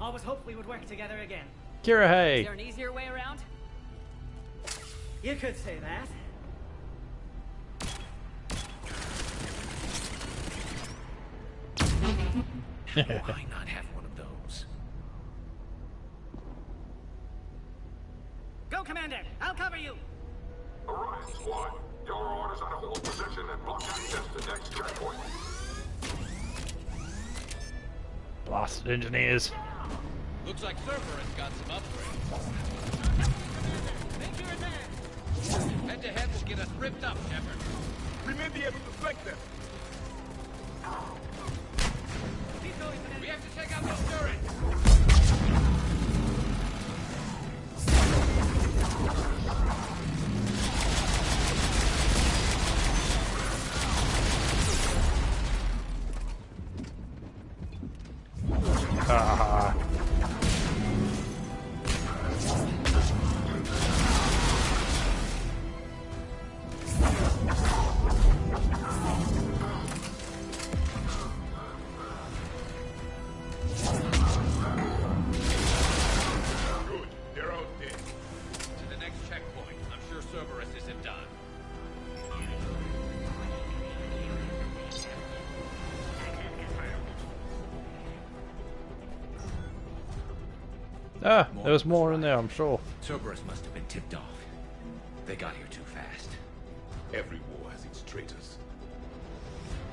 Always hoped we would work together again. Kirihei. Is there an easier way around? You could say that. Why not have one of those? Go, Commander! I'll cover you! Orion Squad, your orders are to hold position and block access to next checkpoint. Blasted engineers. Looks like Cerberus got some upgrades. Make sure it's there. Head-to-head will get us ripped up, Shepard. We may be able to flank them. We have to take out those turrets. Ah. Good. They're out there. To the next checkpoint. I'm sure Cerberus isn't done. Ah, there was more in there, I'm sure. Cerberus must have been tipped off. They got here too fast. Every war has its traitors.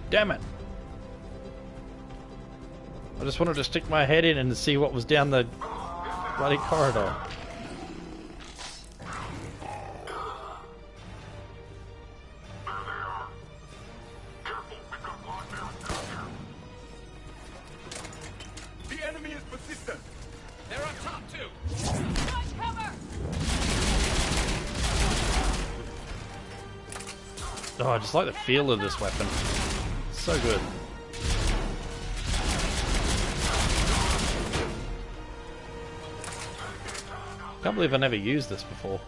Damn it. I just wanted to stick my head in and see what was down the bloody corridor. The enemy is persistent. They're up top, too. Oh, I just like the feel of this weapon. So good. Can't believe I never used this before.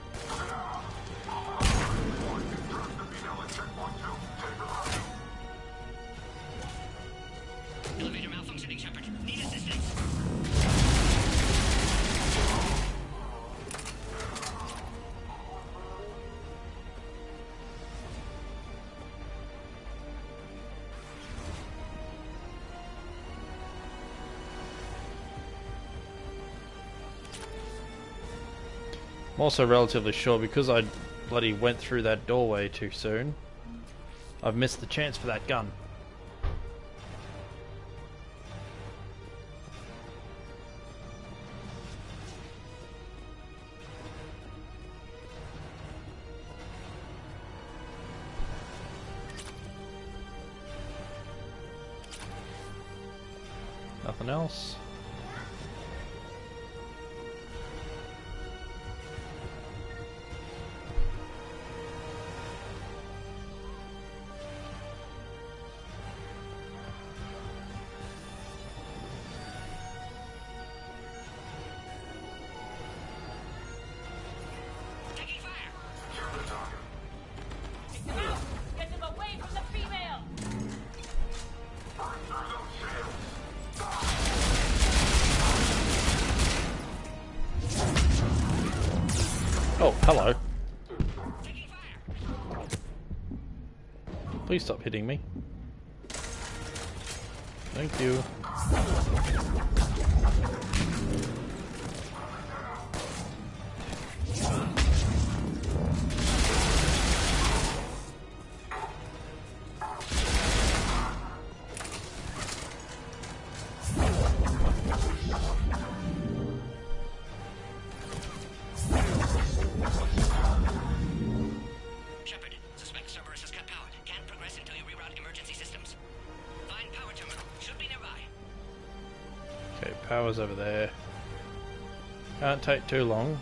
Elevator malfunctioning, Shepard. Need assistance. I'm also relatively sure because I bloody went through that doorway too soon. I've missed the chance for that gun. Nothing else. Get them away from the female! Oh, hello. Please stop hitting me. Thank you. Shepard, suspect Cerberus has cut power. Can't progress until you reroute emergency systems. Find power terminal. Should be nearby. Okay, power's over there. Can't take too long.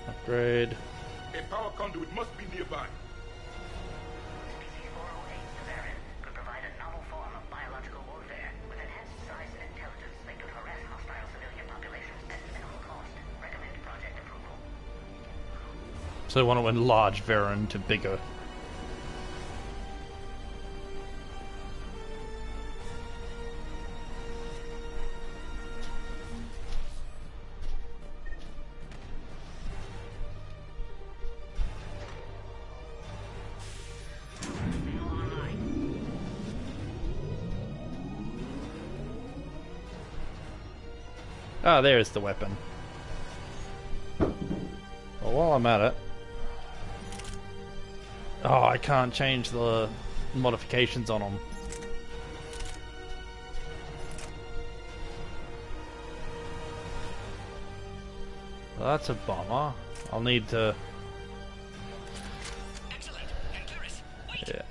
Upgrade. A power conduit must be nearby. Could provide a novel form of biological warfare. With enhanced size and intelligence, they could harass hostile civilian populations at minimal cost. Recommend project approval. So they want to enlarge Varen to bigger. Ah, there's the weapon. Well, while I'm at it... Oh, I can't change the modifications on them. Well, that's a bummer. I'll need to... Yeah.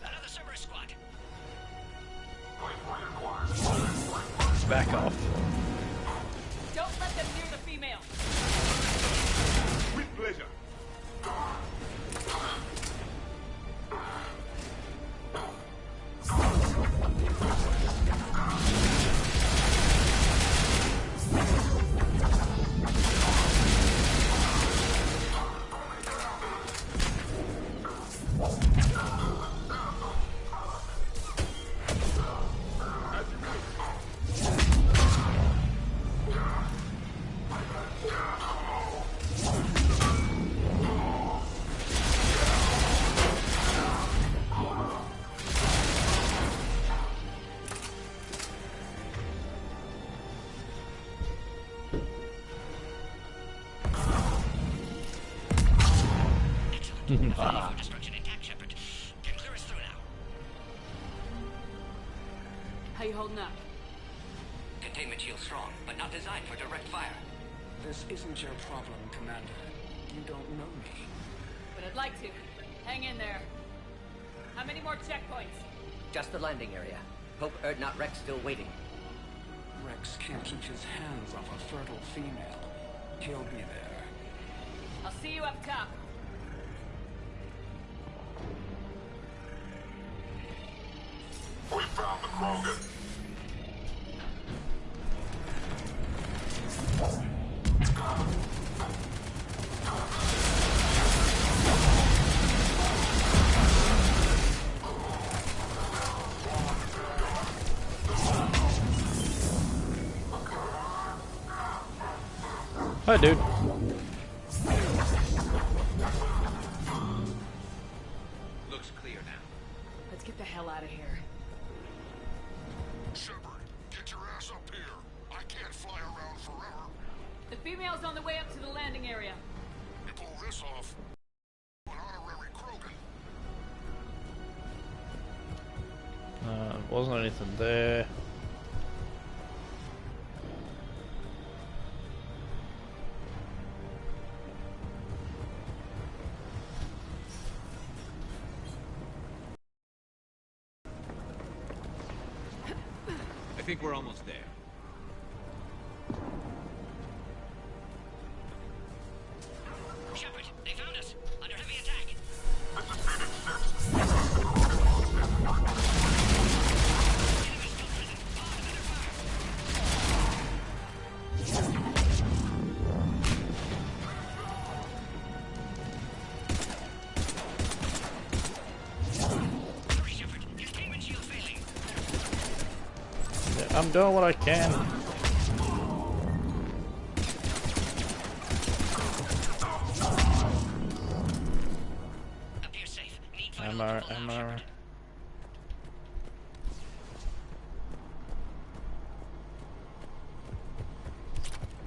Back off. Don't let them near the female. With pleasure. How you holding up? Containment shield strong, but not designed for direct fire. This isn't your problem, Commander. You don't know me. But I'd like to. Hang in there. How many more checkpoints? Just the landing area. Hope not Rex still waiting. Rex can't keep his hands off a fertile female. He'll be there. I'll see you up top. We found the Krogan. Hi, dude. Looks clear now. Let's get the hell out of here. Shepard, get your ass up here. I can't fly around forever. The female's on the way up to the landing area. You pull this off, an honorary Krogan. Wasn't anything there. I think we're almost there. Shepard, they found us. Under heavy attack. Hurry, Shepard. Containment shield failing. Yeah, I'm doing what I can. Appears safe. Need Ammo, ammo.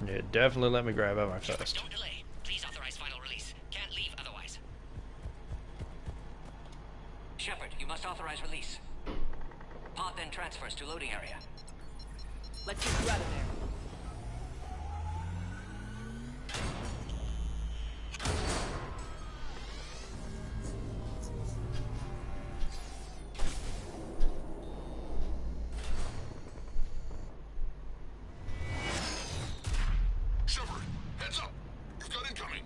Yeah, definitely let me grab ammo first. Don't delay. Please authorize final release. Can't leave otherwise. Shepard, you must authorize release. Pod then transfers to loading area. Let's get you out of there. Shepard, heads up. You've got incoming.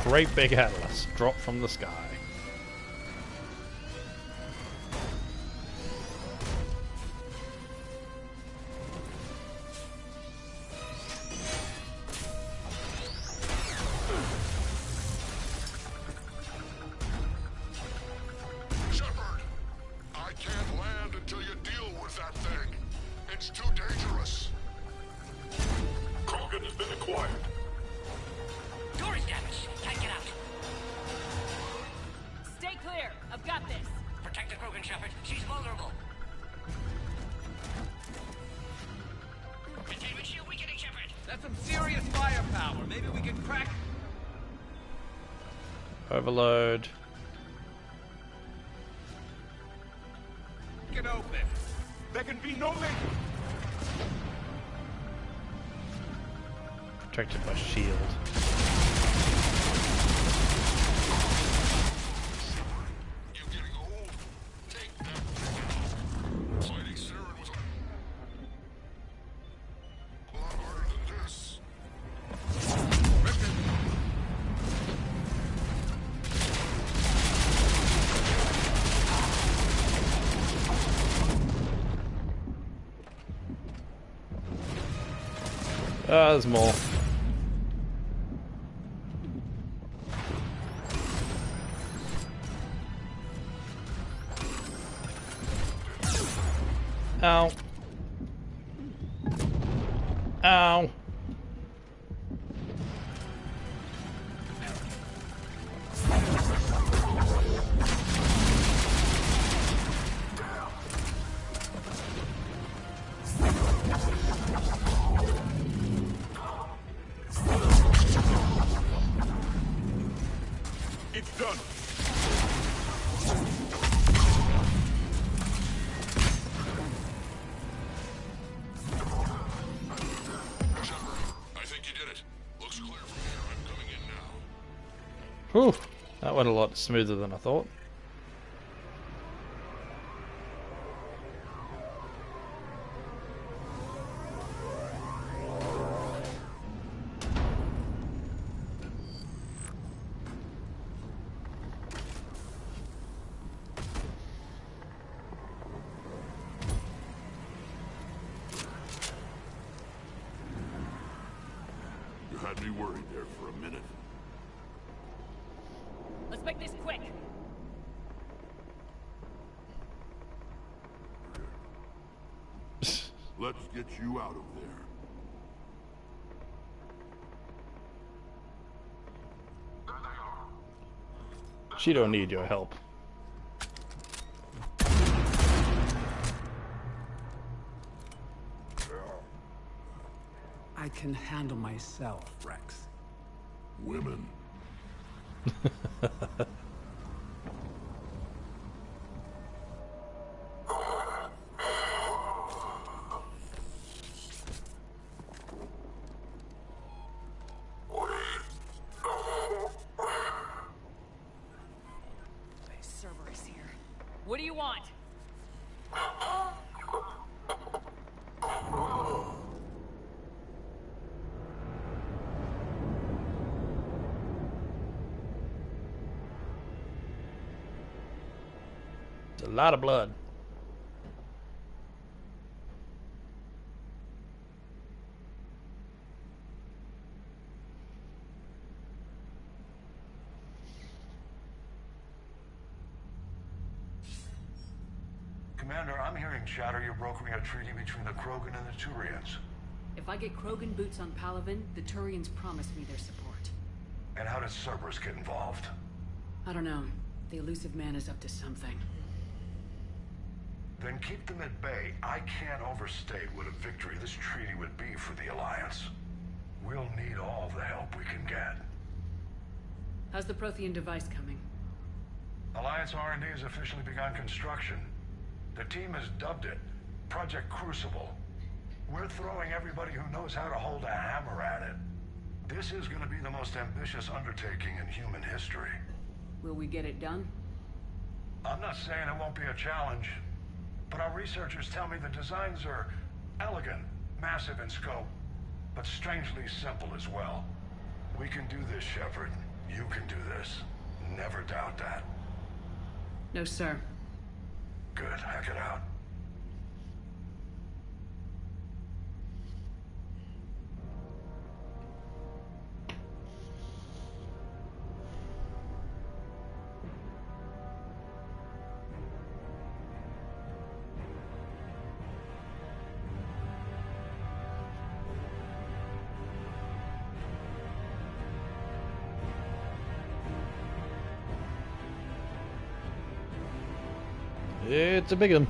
Great big atlas dropped from the sky. Shepard, I can't land until you deal with that thing. It's too dangerous. Krogan has been acquired. Door is damaged. Can't get out. Stay clear. I've got this. Protect the Krogan, Shepard. She's vulnerable. Containment shield weakening, Shepard. That's some serious firepower. Maybe we can crack. Overload. Get open. There can be no link. Protected by shield. There's more. Ow. Ow. It's done. I think you did it. Looks clear from here. I'm coming in now. Whew. That went a lot smoother than I thought. You had me worried there for a minute. Let's make this quick. Let's get you out of there. She don't need your help. I can handle myself, Rex. Women. Cerberus here. What do you want? It's a lot of blood. Commander, I'm hearing chatter you're brokering a treaty between the Krogan and the Turians. If I get Krogan boots on Palaven, the Turians promise me their support. And how does Cerberus get involved? I don't know. The elusive man is up to something. Then keep them at bay. I can't overstate what a victory this treaty would be for the Alliance. We'll need all the help we can get. How's the Prothean device coming? Alliance R&D has officially begun construction. The team has dubbed it Project Crucible. We're throwing everybody who knows how to hold a hammer at it. This is going to be the most ambitious undertaking in human history. Will we get it done? I'm not saying it won't be a challenge, but our researchers tell me the designs are elegant, massive in scope, but strangely simple as well. We can do this, Shepard. You can do this. Never doubt that. No, sir. Good. Hack it out. It's a big one.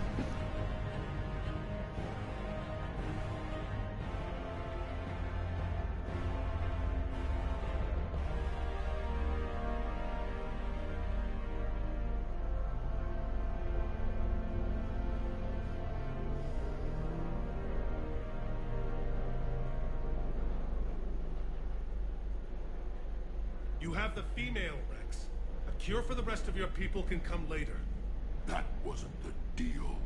You have the female, Rex. A cure for the rest of your people can come later. That wasn't the deal.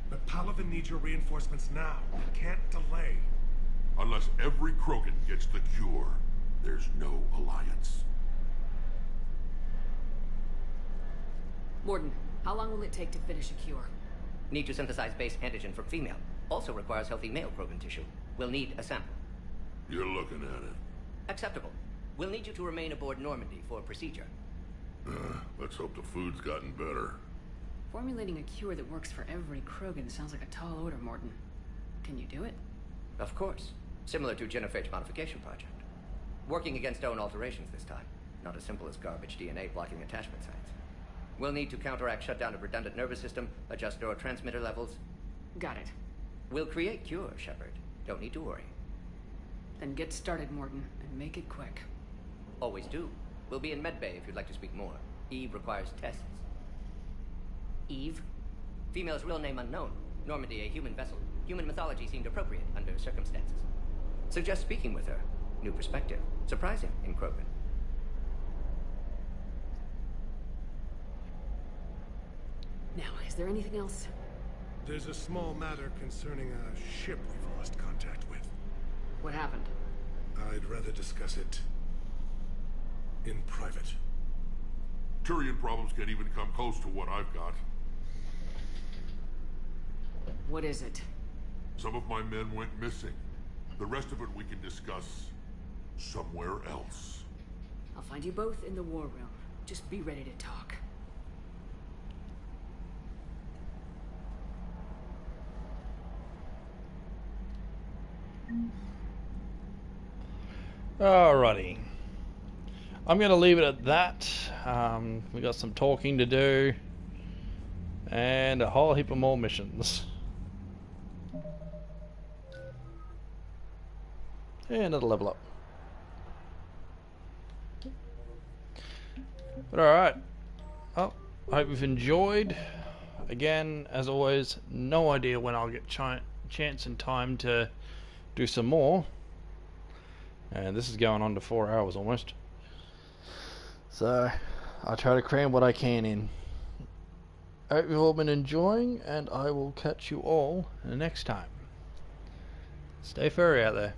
But Palaven needs your reinforcements now. We can't delay. Unless every Krogan gets the cure, there's no alliance. Morden, how long will it take to finish a cure? Need to synthesize base antigen from female. Also requires healthy male Krogan tissue. We'll need a sample. You're looking at it. Acceptable. We'll need you to remain aboard Normandy for procedure. Let's hope the food's gotten better. Formulating a cure that works for every Krogan sounds like a tall order, Morden. Can you do it? Of course. Similar to Genophage modification project. Working against own alterations this time. Not as simple as garbage DNA blocking attachment sites. We'll need to counteract shutdown of redundant nervous system, adjust neurotransmitter levels. Got it. We'll create cure, Shepard. Don't need to worry. Then get started, Morden, and make it quick. Always do. We'll be in medbay if you'd like to speak more. Eve requires tests. Eve? Female's real name unknown. Normandy, a human vessel. Human mythology seemed appropriate under circumstances. Suggest speaking with her. New perspective. Surprising in Krogan. Now, is there anything else? There's a small matter concerning a ship we've lost contact with. What happened? I'd rather discuss it in private. Turian problems can't even come close to what I've got. What is it? Some of my men went missing. The rest of it we can discuss somewhere else. I'll find you both in the war room. Just be ready to talk. Alrighty. I'm going to leave it at that. We got some talking to do. And a whole heap of more missions. And another level up. But alright. Well, I hope you've enjoyed. Again, as always, no idea when I'll get chance and time to do some more. And this is going on to 4 hours almost. So, I'll try to cram what I can in. I hope you've all been enjoying, and I will catch you all next time. Stay furry out there.